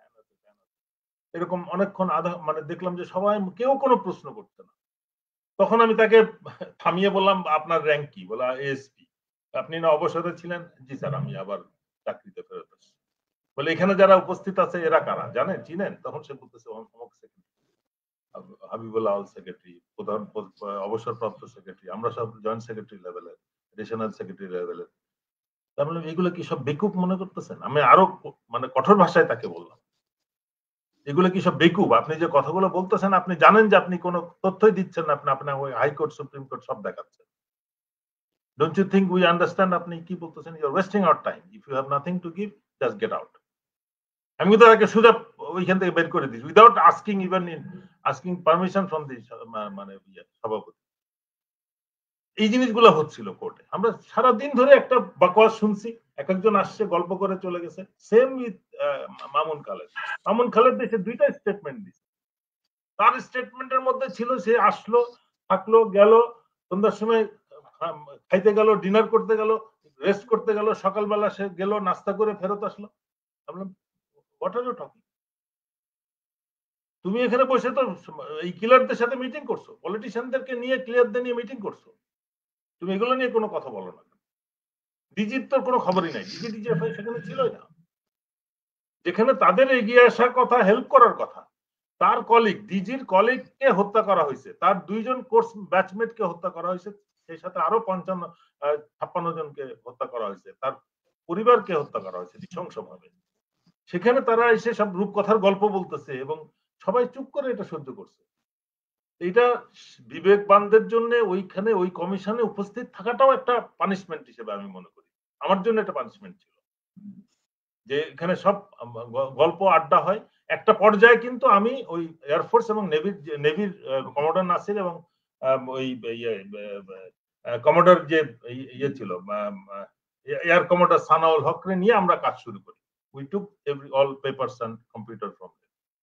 এরকম অনেকক্ষণ মানে দেখলাম যে সবাই, কেউ কোনো প্রশ্ন করছে না। তখন আমি তাকে থামিয়ে বললাম, আপনার র্যাঙ্ক কি? বলা এএসপি। আপনি না অবসরে ছিলেন? জি স্যার, আমি আবার চাকরিতে ফেরত আসছি। বলে এখানে যারা উপস্থিত আছে এরা কারা জানেন, চিনেন? তখন সে বলতেছে অমুক সেক্রেটারি, হাবিবুল্লাহ আল সেক্রেটারি, প্রধান অবসরপ্রাপ্ত সেক্রেটারি, আমরা সব জয়েন্ট সেক্রেটারি লেভেলের, রেশনাল সেক্রেটারি লেভেলের। তার মানে এগুলো কি সব বেকুব মনে করতেছেন? আমি আরো মানে কঠোর ভাষায় তাকে বললাম, এগুলো কি সব বেকুব? আপনি যে কথাগুলো বলতেছেন, আপনি জানেন যে আপনি কোনো তথ্যই দিচ্ছেন না, আপনি হাইকোর্ট সুপ্রিম কোর্ট সব দেখাচ্ছেন। Don't you think we understand আপনি কি বলতেছেন? You are wasting our time, if you have nothing to give just get out. আমি তো তাকে সোজা ওইখান থেকে বের করে দিচ্ছি, without asking, even asking permission from the মানে সভাপতি। এই জিনিসগুলো হচ্ছিল কোর্টে। আমরা সারাদিন ধরে একটা বাকওয়াজ শুনছি, এক একজন আসছে গল্প করে চলে গেছে। Same with Mamun Khaled. মামুন খালেদ দেশে 2টা স্টেটমেন্ট দিচ্ছে। তার স্টেটমেন্টের মধ্যে ছিল সে আসলো, থাকলো, গেল, সন্ধ্যার সময় খাইতে গেল, ডিনার করতে গেল, রেস্ট করতে গেল, সকালবেলা সে গেল, নাস্তা করে ফেরত আসলো। আমরা হোয়াট আর ইউ টকিং? তুমি এখানে বসে তো এই কিলারদের সাথে মিটিং করছো, পলিটিশিয়ানদেরকে নিয়ে, ক্লিয়ারদের নিয়ে মিটিং করছো, তুমি এগুলো নিয়ে কোনো কথা বলো না। ডিজির তো কোনো খবরই নাই, ডিজিএফআই সেখানে ছিলই না। যেখানে তাদের এগিয়ে আসার কথা, হেল্প করার কথা, তার কলিগ, ডিজির কলিগকে হত্যা করা হয়েছে, তার 2 জন কোর্স ব্যাচমেটকে হত্যা করা হয়েছে সেই সাথে আরো 56 জনকে হত্যা করা হয়েছে, তার পরিবারকে হত্যা করা হয়েছে নৃশংসভাবে। সেখানে তারা এসে সব রূপকথার গল্প বলতেছে এবং সবাই চুপ করে এটা সহ্য করছে। এটা বিবেকবানদের জন্য ওইখানে ওই কমিশনে উপস্থিত থাকাটাও একটা পানিশমেন্ট হিসেবে আমি মনে করি। আমার জন্য একটা পানিশমেন্ট ছিল যে এখানে সব গল্প আড্ডা হয়। একটা পর্যায়ে কিন্তু আমি ওই এয়ারফোর্স এবং নেভির কমোডর নাসির এবং ওই কমোডর যে ইয়ে ছিল এয়ার কমোডর সানাউল হকরে নিয়ে আমরা কাজ শুরু করি। We took all papers and computer from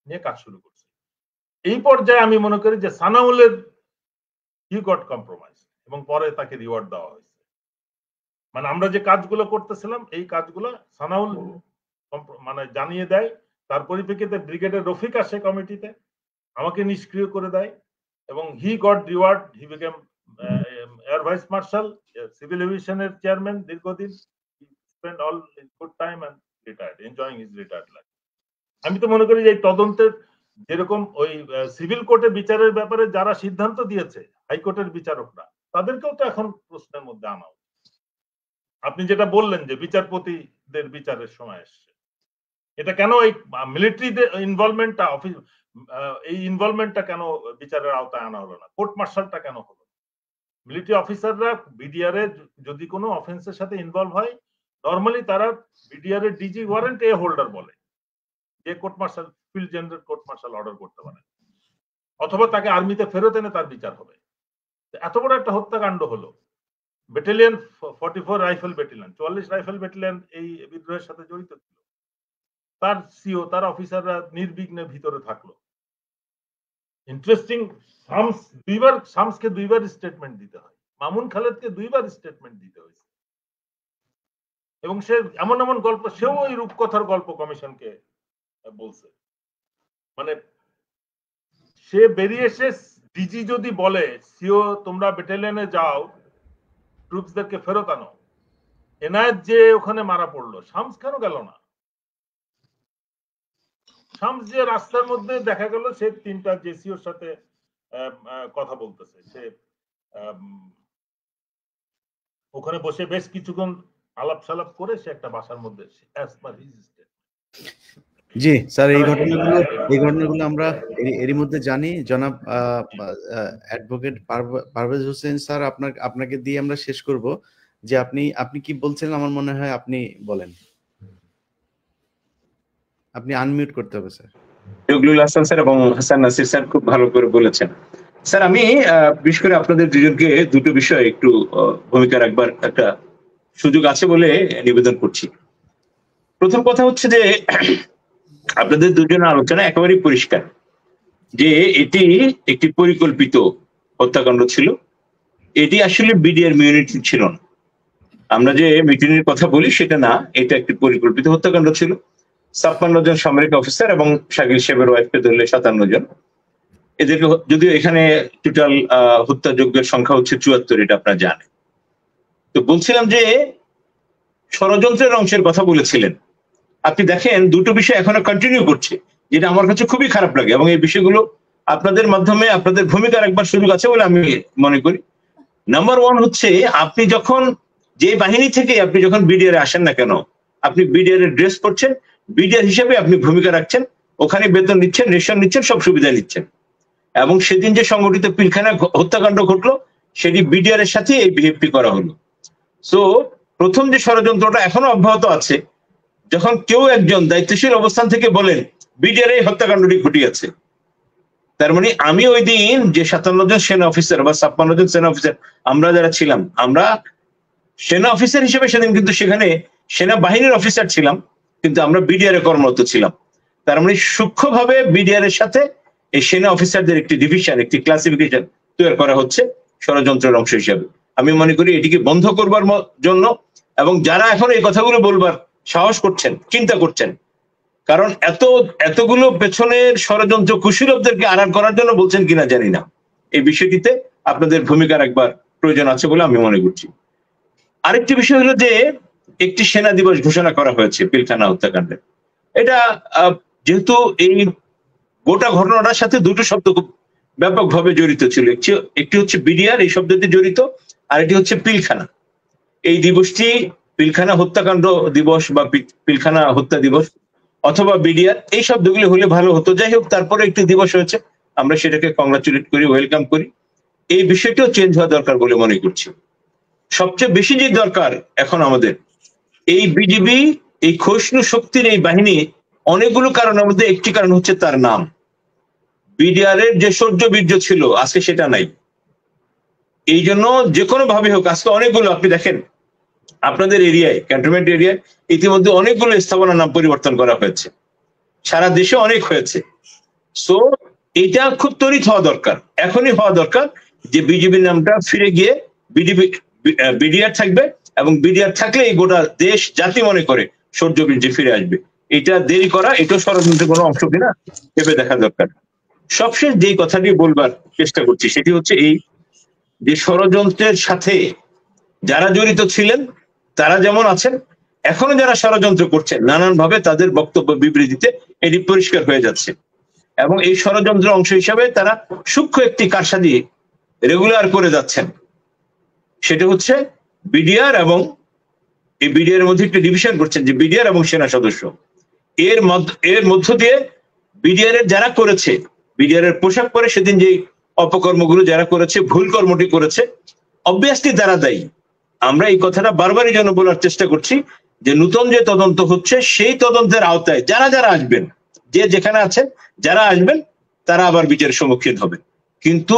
নিয়ে কাজ শুরু করছি। এই পর্যায়ে আমি মনে করি যে সানাউলের হি গট কম্প্রোমাইজ এবং পরে তাকে রিওয়ার্ড দেওয়া হয়েছে। মানে আমরা যে কাজগুলো করতেছিলাম এই কাজগুলো সানাউল মানে জানিয়ে দেয়, তার পরিপ্রেক্ষিতে ব্রিগেডের রফিক আসে কমিটিতে, আমাকে নিষ্ক্রিয় করে দেয় এবং he got reward, he became air vice marshal, civil এভিয়েশনের চেয়ারম্যান দীর্ঘদিন, spend all good time and retired, enjoying his retired life. আমি তো মনে করি যে এই তদন্তের যেরকম ওই সিভিল কোর্টে বিচারের ব্যাপারে যারা সিদ্ধান্ত দিয়েছে হাইকোর্টের বিচারকরা, তাদেরকেও তো এখন প্রশ্নের মধ্যে আনা উচিত। আপনি যেটা বললেন যে বিচারপতিদের বিচারের সময় আসছে, এটা কেন এই মিলিটারিদের ইনভলভমেন্টটা এই ইনভলভমেন্টটা কেন বিচারের আওতায় আনা হলো না? কোর্ট মার্শালটা কেন হলো? মিলিটারি অফিসাররা বিডিআর এর যদি কোনো অফেন্সের সাথে ইনভলভ হয়, নর্মালি তারা বিডিআর এর ডিজি ওয়ারেন্ট এ হোল্ডার বলে যে court martial, field general court martial order করতে পারে, অথবা তাকে আর্মিতে ফেরত এনে তার বিচার হবে। এত বড় একটা হত্যাকাণ্ড হলো। Battalion 44 rifle battalion, 44 rifle battalion এই বিদ্রোহের সাথে জড়িত ছিল। তার সিও, তার অফিসাররা নির্বিঘ্নে ভিতরে থাকলো। ইন্টারেস্টিং, শামসকে দুইবার স্টেটমেন্ট দিতে হয়, মামুন খালেদকে দুইবার স্টেটমেন্ট দিতে হয়েছে এবং সে এমন এমন গল্প, সেও ওই রূপকথার গল্প কমিশনকে বলছে। মানে সে বেরিয়ে এসে ডিজি যদি বলে সিও তোমরা ব্যাটালিয়নে যাও, ট্রুপসদেরকে ফেরত আনো, এনায়েত যে ওখানে মারা পড়লো, শামস কেন গেল না? শামস যে রাস্তার মধ্যে দেখা গেল সে 3টা জেসিওর সাথে কথা বলতেছে, সে ওখানে বসে বেশ কিছুক্ষণ আলাপ সালাপ করে সে একটা বাসার মধ্যে। জি স্যার, এই ঘটনাগুলো আমরা এরই মধ্যে জানি। জনাব অ্যাডভোকেট পারভেজ হোসেন স্যার, আপনাকে দিয়ে আমরা শেষ করব। যে আপনি কি বলছেন আমার মনে হয় আপনি বলেন। আপনি আনমিউট করতে হবে স্যার। জগলুল হাসান স্যার এবং হাসান নাসির স্যার খুব ভালো করে বলেছেন। স্যার আমি বিশেষ করে আপনাদের দুজনকে দুটো বিষয় একটু ভূমিকা রাখবার একটা সুযোগ আছে বলে নিবেদন করছি। প্রথম কথা হচ্ছে যে আপনাদের দুজনের আলোচনা একেবারেই পরিষ্কার যে এটি একটি পরিকল্পিত হত্যাকাণ্ড ছিল। এটি আসলে বিডিআর মিউনিটি ছিল না। আমরা যে মিটিংয়ের কথা বলি সেটা না, এটা একটি পরিকল্পিত হত্যাকাণ্ড ছিল। 56 জন সামরিক অফিসার এবং শাকিল সাহেবের ওয়াইফকে ধরলে 57 জন। এদেরকে যদিও এখানে টোটাল হত্যাযোগ্যের সংখ্যা হচ্ছে 74, এটা আপনারা জানেন। তো বলছিলাম যে ষড়যন্ত্রের অংশের কথা বলেছিলেন আপনি। দেখেন দুটো বিষয় এখনো কন্টিনিউ করছে, যেটা আমার কাছে খুবই খারাপ লাগে এবং এই বিষয়গুলো আপনাদের মাধ্যমে আপনাদের ভূমিকা রাখবার সুযোগ আছে বলে আমি মনে করি। নাম্বার 1 হচ্ছে আপনি যখন যে বাহিনী থেকে আপনি যখন বিডিআর আসেন না কেন, আপনি বিডিআর এর ড্রেস পরছেন, বিডিআর হিসেবে আপনি ভূমিকা রাখছেন, ওখানে বেতন নিচ্ছেন, রেশন নিচ্ছেন, সব সুবিধা নিচ্ছেন। এবং সেদিন যে সংগঠিত পিলখানা হত্যাকাণ্ড ঘটলো সেটি বিডিআর এর সাথে এই বিহেভটি করা হলো। সো প্রথম যে ষড়যন্ত্রটা এখনো অব্যাহত আছে, যখন কেউ একজন দায়িত্বশীল অবস্থান থেকে বলেন বিডিআর এই হত্যাকাণ্ডটি ঘটিয়েছে, তার মানে আমি ওই দিন যে 57 জন সেনা অফিসার বা 56 জন সেনা অফিসার আমরা যারা ছিলাম, আমরা সেনা অফিসার হিসেবে সেদিন কিন্তু সেখানে সেনাবাহিনীর অফিসার ছিলাম, কিন্তু আমরা বিডিআর এ কর্মরত ছিলাম। তার মানে সূক্ষ্মভাবে বিডিআর এর সাথে এই সেনা অফিসারদের একটি ডিভিশন, একটি ক্লাসিফিকেশন তৈরি করা হচ্ছে ষড়যন্ত্রের অংশ হিসাবে। আমি মনে করি এটিকে বন্ধ করবার জন্য, এবং যারা এখন এই কথাগুলো বলবার সাহস করছেন, চিন্তা করছেন, কারণ এতগুলো পেছনের ষড়যন্ত্র কুশীলবদেরকে আড়াল করার জন্য বলছেন কিনা জানি না, এই বিষয়টিতে আপনাদের ভূমিকা রাখবার প্রয়োজন আছে বলে আমি মনে করছি। আরেকটি বিষয় হলো যে একটি সেনা দিবস ঘোষণা করা হয়েছে পিলখানা হত্যাকাণ্ডে। এটা যেহেতু এই গোটা ঘটনাটার সাথে দুটো শব্দ খুব ব্যাপকভাবে জড়িত ছিল, একটি হচ্ছে বিডিআর এই শব্দটি জড়িত, আর এটি হচ্ছে পিলখানা। এই দিবসটি পিলখানা হত্যাকাণ্ড দিবস বা পিলখানা হত্যা দিবস অথবা বিডিআর এই শব্দগুলি হলে ভালো হতো। যাই হোক, তারপরে একটি দিবস হয়েছে, আমরা সেটাকে কংগ্রাচুলেট করি, ওয়েলকাম করি। এই বিষয়টিও চেঞ্জ হওয়া দরকার বলে মনে করছি। সবচেয়ে বেশি যে দরকার এখন আমাদের, এই বিজিবি, এই ক্ষয়িষ্ণু শক্তির এই বাহিনী অনেকগুলো কারণের মধ্যে একটি কারণ হচ্ছে তার নাম। বিডিআর এর যে শৌর্য বীর্য ছিল আজকে সেটা নাই। এই জন্য যে কোনো ভাবে হোক, আজকে অনেকগুলো, আপনি দেখেন আপনাদের এরিয়ায়, ক্যান্টনমেন্ট এরিয়ায় ইতিমধ্যে অনেকগুলো স্থাপনার নাম পরিবর্তন করা হয়েছে, সারা দেশে অনেক হয়েছে। সো এটা খুব ত্বরিত হওয়া দরকার, এখনই হওয়া দরকার যে বিজেপির নামটা ফিরে গিয়ে বিডিআর থাকবে, এবং বিডিআর থাকলে এই গোটা দেশ জাতি মনে করে শৌর্য বীর্য ফিরে আসবে। এটা দেরি করা, এটা ষড়যন্ত্রের কোনো অংশ কিনা ভেবে দেখা দরকার। সবশেষ যে কথাটি বলবার চেষ্টা করছি সেটি হচ্ছে এই যে ষড়যন্ত্রের সাথে যারা জড়িত ছিলেন তারা যেমন আছেন, এখনো যারা ষড়যন্ত্র করছেন নানানভাবে তাদের বক্তব্য বিবৃতিতে এটি পরিষ্কার হয়ে যাচ্ছে। এবং এই ষড়যন্ত্রের অংশ হিসাবে তারা সূক্ষ্ম একটি কারসাজি রেগুলার করে যাচ্ছেন, সেটা হচ্ছে বিডিআর, এবং এই বিডিআর এর মধ্যে একটি ডিভিশন করছেন যে বিডিআর এবং সেনা সদস্য। এর মধ্য দিয়ে বিডিআর এর যারা করেছে, বিডিআর এর পোশাক পরে সেদিন যে অপকর্মগুলো যারা করেছে, ভুল কর্মটি করেছে, অবভিয়াসলি তারা দায়ী। আমরা এই কথাটা বারবারই যেন বলার চেষ্টা করছি যে নতুন যে তদন্ত হচ্ছে সেই তদন্তের আওতায় যারা যারা আসবেন, যে যেখানে আছেন যারা আসবেন, তারা আবার বিচারের সম্মুখীন হবে। কিন্তু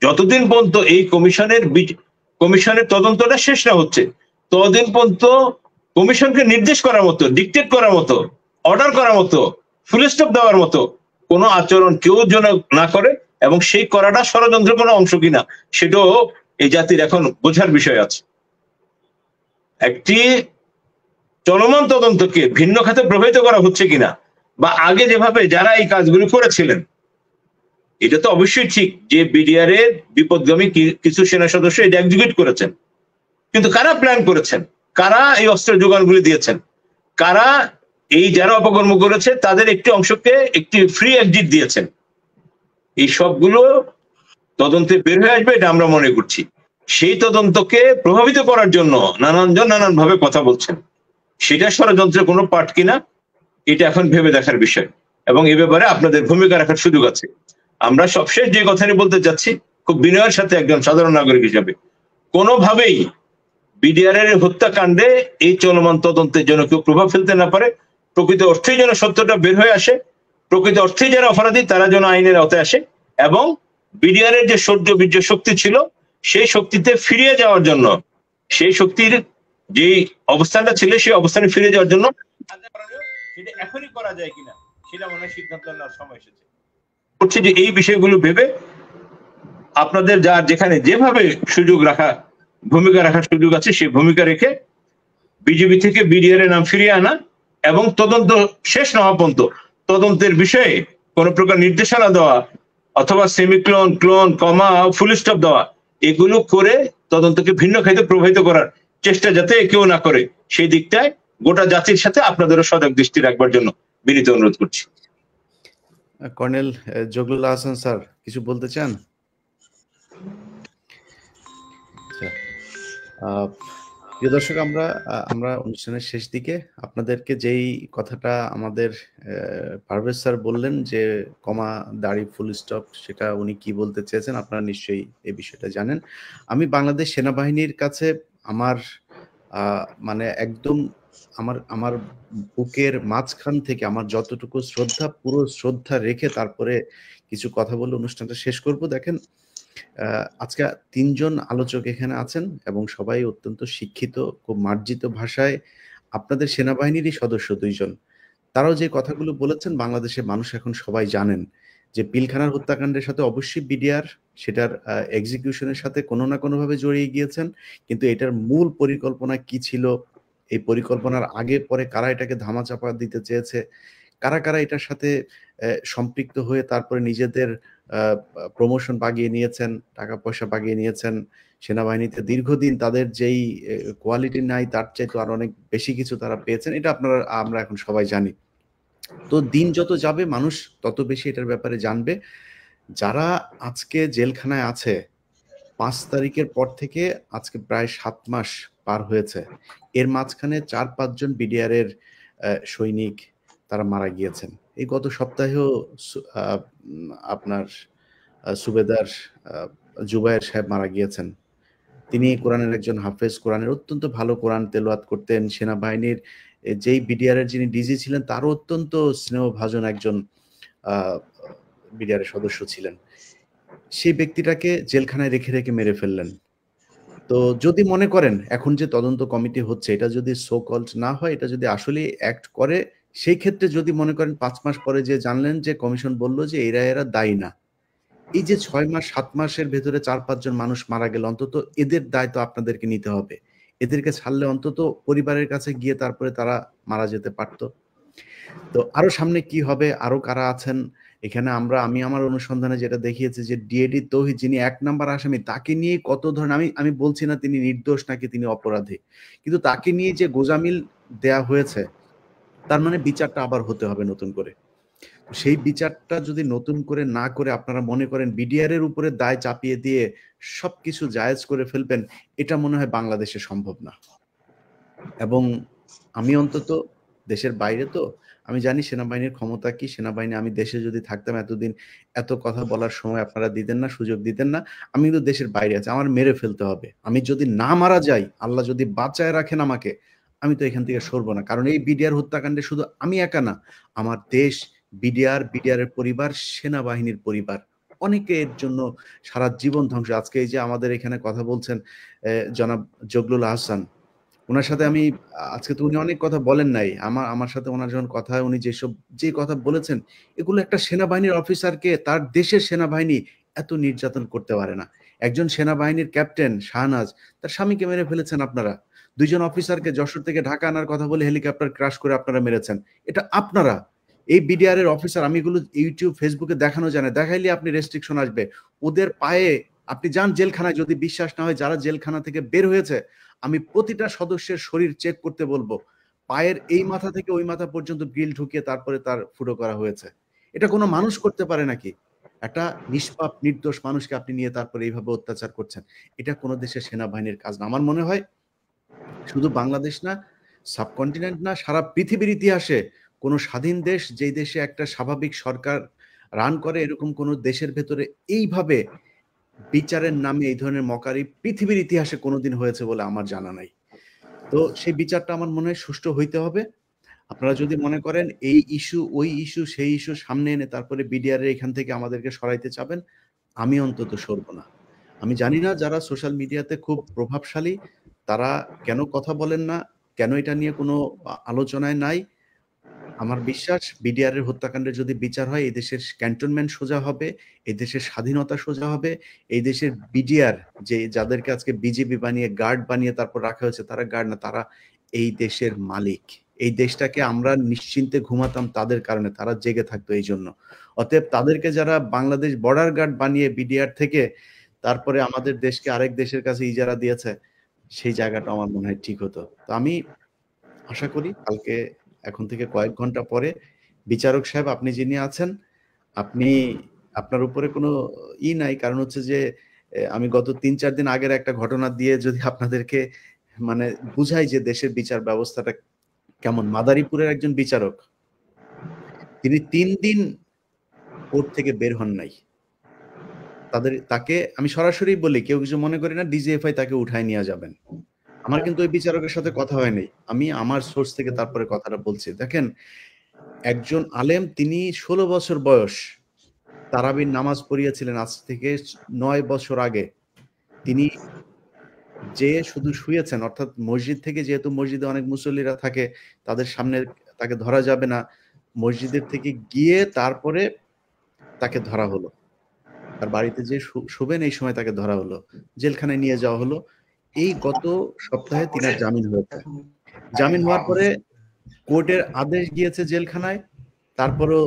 যতদিন পর্যন্ত এই কমিশনের তদন্তটা শেষ না হচ্ছে, ততদিন পর্যন্ত কমিশনকে নির্দেশ করার মতো, ডিকটেট করার মতো, অর্ডার করার মতো, ফুল স্টপ দেওয়ার মতো কোনো আচরণ কেউ যেন না করে, এবং সেই করাটা ষড়যন্ত্রের কোনো অংশ কিনা সেটাও এই জাতির এখন বোঝার বিষয় আছে। একটি চলমান তদন্তকে ভিন্ন খাতে প্রভাবিত করা হচ্ছে কিনা, বা আগে যেভাবে যারা এই কাজগুলি করেছিলেন, এটা তো অবশ্যই ঠিক যে বিডিআর এর বিপদগামী কিছু সেনা সদস্য এটা এক্সিকিউট করেছেন, কিন্তু কারা প্ল্যান করেছেন, কারা এই অস্ত্রের যোগানগুলি দিয়েছেন, কারা এই যারা অপকর্ম করেছে তাদের একটি অংশকে একটি ফ্রি এক্সিট দিয়েছেন, এই সবগুলো তদন্তে বের হয়ে আসবে এটা আমরা মনে করছি। সেই তদন্তকে প্রভাবিত করার জন্য নানানজন নানানভাবে কথা বলছেন, সেটা ষড়যন্ত্রের কোনো পার্ট কিনা এটা এখন ভেবে দেখার বিষয়, এবং এ ব্যাপারে আপনাদের ভূমিকা রাখার সুযোগ আছে। আমরা সবশেষ যে কথাটি বলতে চাচ্ছি খুব বিনয়ের সাথে একজন সাধারণ নাগরিক হিসাবে, কোনোভাবেই বিডিআর এর হত্যাকাণ্ডে এই চলমান তদন্তের জন্য কেউ প্রভাব ফেলতে না পারে। প্রকৃত অর্থেই যেন সত্যটা বের হয়ে আসে, প্রকৃত অর্থেই যারা অপরাধী তারা যেন আইনের আওতায় আসে, এবং বিডিআর এর যে শৌর্য বীর্য শক্তি ছিল সেই শক্তিতে ফিরিয়ে যাওয়ার জন্য, সেই শক্তির যে অবস্থানটা ছিল সেই অবস্থানে ফিরে যাওয়ার জন্য সেটা এখনই করা যায় কিনা সেটা মনে হয় সিদ্ধান্ত নেওয়ার সময় এসেছে। বলছি যে এই বিষয়গুলো ভেবে আপনাদের যার যেখানে যেভাবে সুযোগ রাখা, ভূমিকা রাখার সুযোগ আছে সেই ভূমিকা রেখে বিজেপি থেকে বিডিআর এর নাম ফিরিয়ে আনা, এবং তদন্ত শেষ না হওয়া পর্যন্ত তদন্তের বিষয়ে কোন প্রকার নির্দেশনা দেওয়া অথবা সেমিক্লোন, ক্লোন, কমা, ফুল স্টপ দেওয়া, এগুলো করে তদন্তকে ভিন্ন খাতে প্রভাবিত করার চেষ্টা যাতে কেউ না করে সেই দিকটায় গোটা জাতির সাথে আপনাদেরও সজাগ দৃষ্টি রাখবার জন্য বিনীত অনুরোধ করছি। কর্নেল জগলুল আহসান স্যার কিছু বলতে চান? আচ্ছা, প্রিয় দর্শক, আমরা অনুষ্ঠানের শেষ দিকে আপনাদেরকে যেই কথাটা আমাদের পারভেজ স্যার বললেন যে কমা, দাড়ি, ফুল স্টপ, সেটা উনি কি বলতে চেয়েছেন আপনারা নিশ্চয়ই এই বিষয়টা জানেন। আমি বাংলাদেশ সেনাবাহিনীর কাছে আমার মানে একদম আমার বুকের মাঝখান থেকে আমার যতটুকু শ্রদ্ধা, পুরো শ্রদ্ধা রেখে তারপরে কিছু কথা বলে অনুষ্ঠানটা শেষ করব। দেখেন, আজকে 3 জন আলোচক এখানে আছেন এবং সবাই অত্যন্ত শিক্ষিত, খুব মার্জিত ভাষায় আপনাদের সেনাবাহিনীরই সদস্য 2 জন। তারাও যে কথাগুলো বলেছেন বাংলাদেশের মানুষ এখন সবাই জানেন যে পিলখানার হত্যাকাণ্ডের সাথে অবশ্যই বিডিআর সেটার এক্সিকিউশনের সাথে কোনো না কোনোভাবে জড়িয়ে গিয়েছেন, কিন্তু এটার মূল পরিকল্পনা কি ছিল, এই পরিকল্পনার আগে পরে কারা এটাকে ধামাচাপা দিতে চেয়েছে, কারা কারা এটার সাথে সম্পৃক্ত হয়ে তারপরে নিজেদের প্রমোশন বাগিয়ে নিয়েছেন, টাকা পয়সা বাগিয়ে নিয়েছেন, সেনাবাহিনীতে দীর্ঘদিন তাদের যেই কোয়ালিটি নাই তার চাইতে আরো অনেক বেশি কিছু তারা পেয়েছেন, এটা আমরা এখন সবাই জানি। তো দিন যত যাবে মানুষ তত বেশি এটার ব্যাপারে জানবে। যারা আজকে জেলখানায় আছে 5 তারিখের পর থেকে আজকে প্রায় 7 মাস পার হয়েছে। এর মাঝখানে 4-5 জন বিডিআর এর সৈনিক তারা মারা গিয়েছেন। এই গত সপ্তাহেও আপনার সুবেদার জুবায়ের সাহেব মারা গিয়েছেন। তিনি কোরআনের একজন হাফেজ, কোরআনের অত্যন্ত ভালো কোরআন তেলাওয়াত করতেন। সেনাবাহিনীর যেই বিডিআর এর যিনি ডিজি ছিলেন তারও অত্যন্ত স্নেহভাজন একজন বিডিআর এর সদস্য ছিলেন। সেই ব্যক্তিটাকে জেলখানায় রেখে মেরে ফেললেন। তো যদি মনে করেন এখন যে তদন্ত কমিটি হচ্ছে এটা যদি সো কল্ড না হয়, এটা যদি আসলে অ্যাক্ট করে, সেই ক্ষেত্রে যদি মনে করেন 5 মাস পরে যে জানলেন যে কমিশন বলল যে এরা দায়ী না, এই যে 6 মাস 7 মাসের ভেতরে 4-5 জন মানুষ মারা গেল, অন্তত এদের দায়িত্ব আপনাদেরকে নিতে হবে। এদেরকে ছাড়লে অন্তত পরিবারের কাছে গিয়ে তারপরে তারা মারা যেতে পারত। তো আরো সামনে কি হবে, আরো কারা আছেন এখানে, আমি আমার অনুসন্ধানে যেটা দেখিয়েছি যে ডিএডি তৌহিদ যিনি 1 নাম্বার আসামি, তাকে নিয়ে কত ধরনের, আমি বলছি না তিনি নির্দোষ নাকি তিনি অপরাধী, কিন্তু তাকে নিয়ে যে গোজামিল দেয়া হয়েছে তার মানে বিচারটা আবার হতে হবে নতুন করে। সেই বিচারটা যদি নতুন করে না করে আপনারা মনে করেন বিডিআর এর উপরে দায় চাপিয়ে দিয়ে সবকিছু জায়েজ করে ফেলবেন, এটা মনে হয় বাংলাদেশে সম্ভব না। এবং আমি অন্তত দেশের বাইরে, তো আমি জানি সেনাবাহিনীর ক্ষমতা কি। সেনাবাহিনী, আমি দেশে যদি থাকতাম এতদিন এত কথা বলার সময় আপনারা দিতেন না, সুযোগ দিতেন না। আমি কিন্তু দেশের বাইরে আছি, আমার মেরে ফেলতে হবে। আমি যদি না মারা যাই, আল্লাহ যদি বাঁচায় রাখেন আমাকে, আমি তো এখান থেকে সরবো না। কারণ এই বিডিআর হত্যাকাণ্ডে শুধু আমি একা না, আমার দেশ, বিডিআর এর পরিবার, সেনাবাহিনীর পরিবার, অনেকে এর জন্য সারা জীবন ধ্বংস। আজকে এই যে আমাদের এখানে কথা বলছেন জনাব জগলুল আহসান, ওনার সাথে আমি আজকে, তো উনি অনেক কথা বলেন নাই, আমার সাথে ওনার যখন কথা হয়, উনি যে কথা বলেছেন, এগুলো একটা সেনাবাহিনীর অফিসারকে তার দেশের সেনাবাহিনী এত নির্যাতন করতে পারে না। একজন সেনাবাহিনীর ক্যাপ্টেন শাহনাজ, তার স্বামীকে মেরে ফেলেছেন আপনারা। 2 জন অফিসারকে যশোর থেকে ঢাকা আনার কথা বলে হেলিকপ্টার ক্রাশ করে আপনারা মেরেছেন। এটা আপনারা, এই বিডিআর এর অফিসার। আমি এগুলো ইউটিউব ফেসবুকে দেখানো যায় না, দেখাইলে আপনি রেস্ট্রিকশন আসবে। ওদের পায়ে আপনি যান জেলখানায়, যদি বিশ্বাস না হয়, যারা জেলখানা থেকে বের হয়েছে, আমি প্রতিটা সদস্যের শরীর চেক করতে বলবো। পায়ের এই মাথা থেকে ওই মাথা পর্যন্ত গ্রিল ঢুকিয়ে তারপরে তার ফুটো করা হয়েছে। এটা কোনো মানুষ করতে পারে নাকি? একটা নিষ্পাপ নির্দোষ মানুষকে আপনি নিয়ে তারপরে এইভাবে অত্যাচার করছেন, এটা কোনো দেশের সেনাবাহিনীর কাজ না। আমার মনে হয় শুধু বাংলাদেশ না, সাবকন্টিনেন্ট না, সারা পৃথিবীর ইতিহাসে কোনো স্বাধীন দেশ, যেই দেশে একটা স্বাভাবিক সরকার রান করে, এরকম কোনো দেশের ভেতরে এইভাবে বিচারের নামে এই ধরনের মকারি পৃথিবীর ইতিহাসে কোনোদিন হয়েছে বলে আমার জানা নাই। তো সেই বিচারটা আমার মনে হয় সুষ্ঠু হইতে হবে। আপনারা যদি মনে করেন এই ইস্যু, ওই ইস্যু, সেই ইস্যু সামনে এনে তারপরে বিডিআর এর এখান থেকে আমাদেরকে সরাইতে চাবেন, আমি অন্তত সরব না। আমি জানি না যারা সোশ্যাল মিডিয়াতে খুব প্রভাবশালী তারা কেন কথা বলেন না, কেন এটা নিয়ে কোনো আলোচনায় নাই। আমার বিশ্বাস বিডিআর এর হত্যাকাণ্ডের যদি বিচার হয়, এই দেশের ক্যান্টনমেন্ট সোজা হবে, এই দেশের স্বাধীনতা সোজা হবে, এই দেশের বিডিআর যে যাদেরকে আজকে বিজিবি বানিয়ে গার্ড বানিয়ে তারপর রাখা হয়েছে, তারা গার্ড না, তারা এই দেশের মালিক। এই দেশটাকে আমরা নিশ্চিন্তে ঘুমাতাম তাদের কারণে, তারা জেগে থাকতো এই জন্য। অতএব তাদেরকে যারা বাংলাদেশ বর্ডার গার্ড বানিয়ে বিডিআর থেকে তারপরে আমাদের দেশকে আরেক দেশের কাছে ইজারা দিয়েছে, সেই জায়গাটা আমার মনে হয় ঠিক হতো। তো আমি আশা করি কালকে, এখন থেকে কয়েক ঘন্টা পরে, বিচারক সাহেব আপনি যিনি আছেন, আপনার উপরে কোনো নাই। কারণ হচ্ছে যে আমি গত 3-4 দিন আগের একটা ঘটনা দিয়ে যদি আপনাদেরকে মানে বুঝাই যে দেশের বিচার ব্যবস্থাটা কেমন। মাদারীপুরের একজন বিচারক, তিনি 3 দিন কোর্ট থেকে বের হন নাই। তাকে আমি সরাসরি বলি, কেউ কিছু মনে করি না, ডিজিএফআই তাকে উঠায় নিয়ে যাবেন। আমার কিন্তু ওই বিচারকের সাথে কথা হয়নি, আমি আমার সোর্স থেকে তারপরে কথাটা বলছি। দেখেন, একজন আলেম, তিনি 16 বছর বয়স, তারাবির নামাজ পড়িয়েছিলেন আজ থেকে 9 বছর আগে। তিনি যে শুধু শুয়েছেন, অর্থাৎ মসজিদ থেকে, যেহেতু মসজিদে অনেক মুসল্লিরা থাকে, তাদের সামনে তাকে ধরা যাবে না, মসজিদের থেকে গিয়ে তারপরে তাকে ধরা হলো। তার বাড়িতে যে শুবেন এই সময় তাকে ধরা হলো, জেলখানায় নিয়ে যাওয়া হলো। এই গত সপ্তাহে তিনার জামিন হয়েছে। জামিন হওয়ার পরে কোর্টের আদেশ গিয়েছে জেলখানায়, তারপরও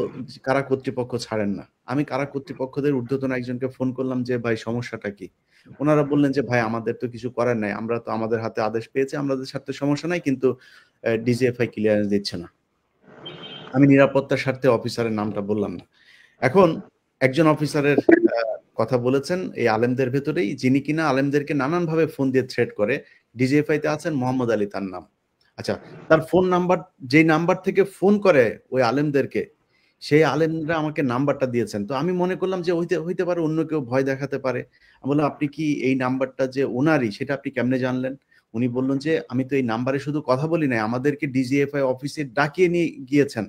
কারা কর্তৃপক্ষ ছাড়েন না। আমি কারা কর্তৃপক্ষদের ঊর্ধ্বতন একজনকে ফোন করলাম যে ভাই সমস্যাটা কি। ওনারা বললেন যে ভাই আমাদের তো কিছু করার নাই, আমরা তো আমাদের হাতে আদেশ পেয়েছি, আমাদের স্বার্থে সমস্যা নাই, কিন্তু ডিজিএফআই ক্লিয়ারেন্স দিচ্ছে না। আমি নিরাপত্তার স্বার্থে অফিসারের নামটা বললাম না। এখন একজন অফিসারের কথা বলেছেন এই আলেমদের ভেতরেই, যিনি কিনা আলেমদেরকে নানানভাবে ফোন দিয়ে থ্রেট করে। ডিজিএফআই তে আছেন মোহাম্মদ আলী তার নাম। আচ্ছা, তার ফোন নাম্বার, যেই নাম্বার থেকে ফোন করে ওই আলেমদেরকে, সেই আলেমরা আমাকে নাম্বারটা দিয়েছেন। তো আমি মনে করলাম যে হইতে পারে অন্য কেউ ভয় দেখাতে পারে। আমি বললাম, আপনি কি এই নাম্বারটা যে ওনারই, সেটা আপনি কেমনে জানলেন? উনি বললেন যে আমি তো এই নাম্বারে শুধু কথা বলি নাই, আমাদেরকে ডিজিএফআই অফিসে ডাকিয়ে নিয়ে গিয়েছেন।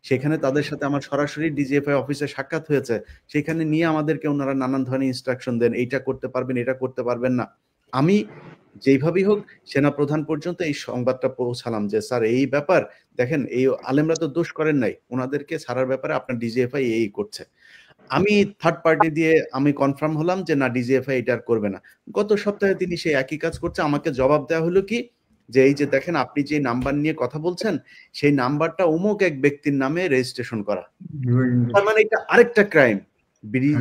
সেখানে তাদের সাথে আমার সরাসরি ডিজিএফআই অফিসে সাক্ষাৎ হয়েছে। সেখানে নিয়ে আমাদেরকে ওনারা নানান ধরনের ইনস্ট্রাকশন দেন, এইটা করতে পারবেন, এটা করতে পারবেন না। আমি যেইভাবেই হোক সেনাপ্রধান পর্যন্ত এই সংবাদটা পৌঁছালাম যে স্যার এই ব্যাপার, দেখেন এই আলেমরা তো দোষ করেন নাই, ওনাদেরকে ছাড়ার ব্যাপারে আপনার ডিজিএফআই এই করছে। আমি থার্ড পার্টি দিয়ে আমি কনফার্ম হলাম যে না, ডিজিএফআই এটা আর করবে না। গত সপ্তাহে তিনি সেই একই কাজ করছে। আমাকে জবাব দেওয়া হলো কি, যে এই যে দেখেন আপনি যে নাম্বার নিয়ে কথা বলছেন, সেই নাম্বারটা অমুক এক ব্যক্তির নামে রেজিস্ট্রেশন করা। তার মানে এটা আরেকটা ক্রাইম।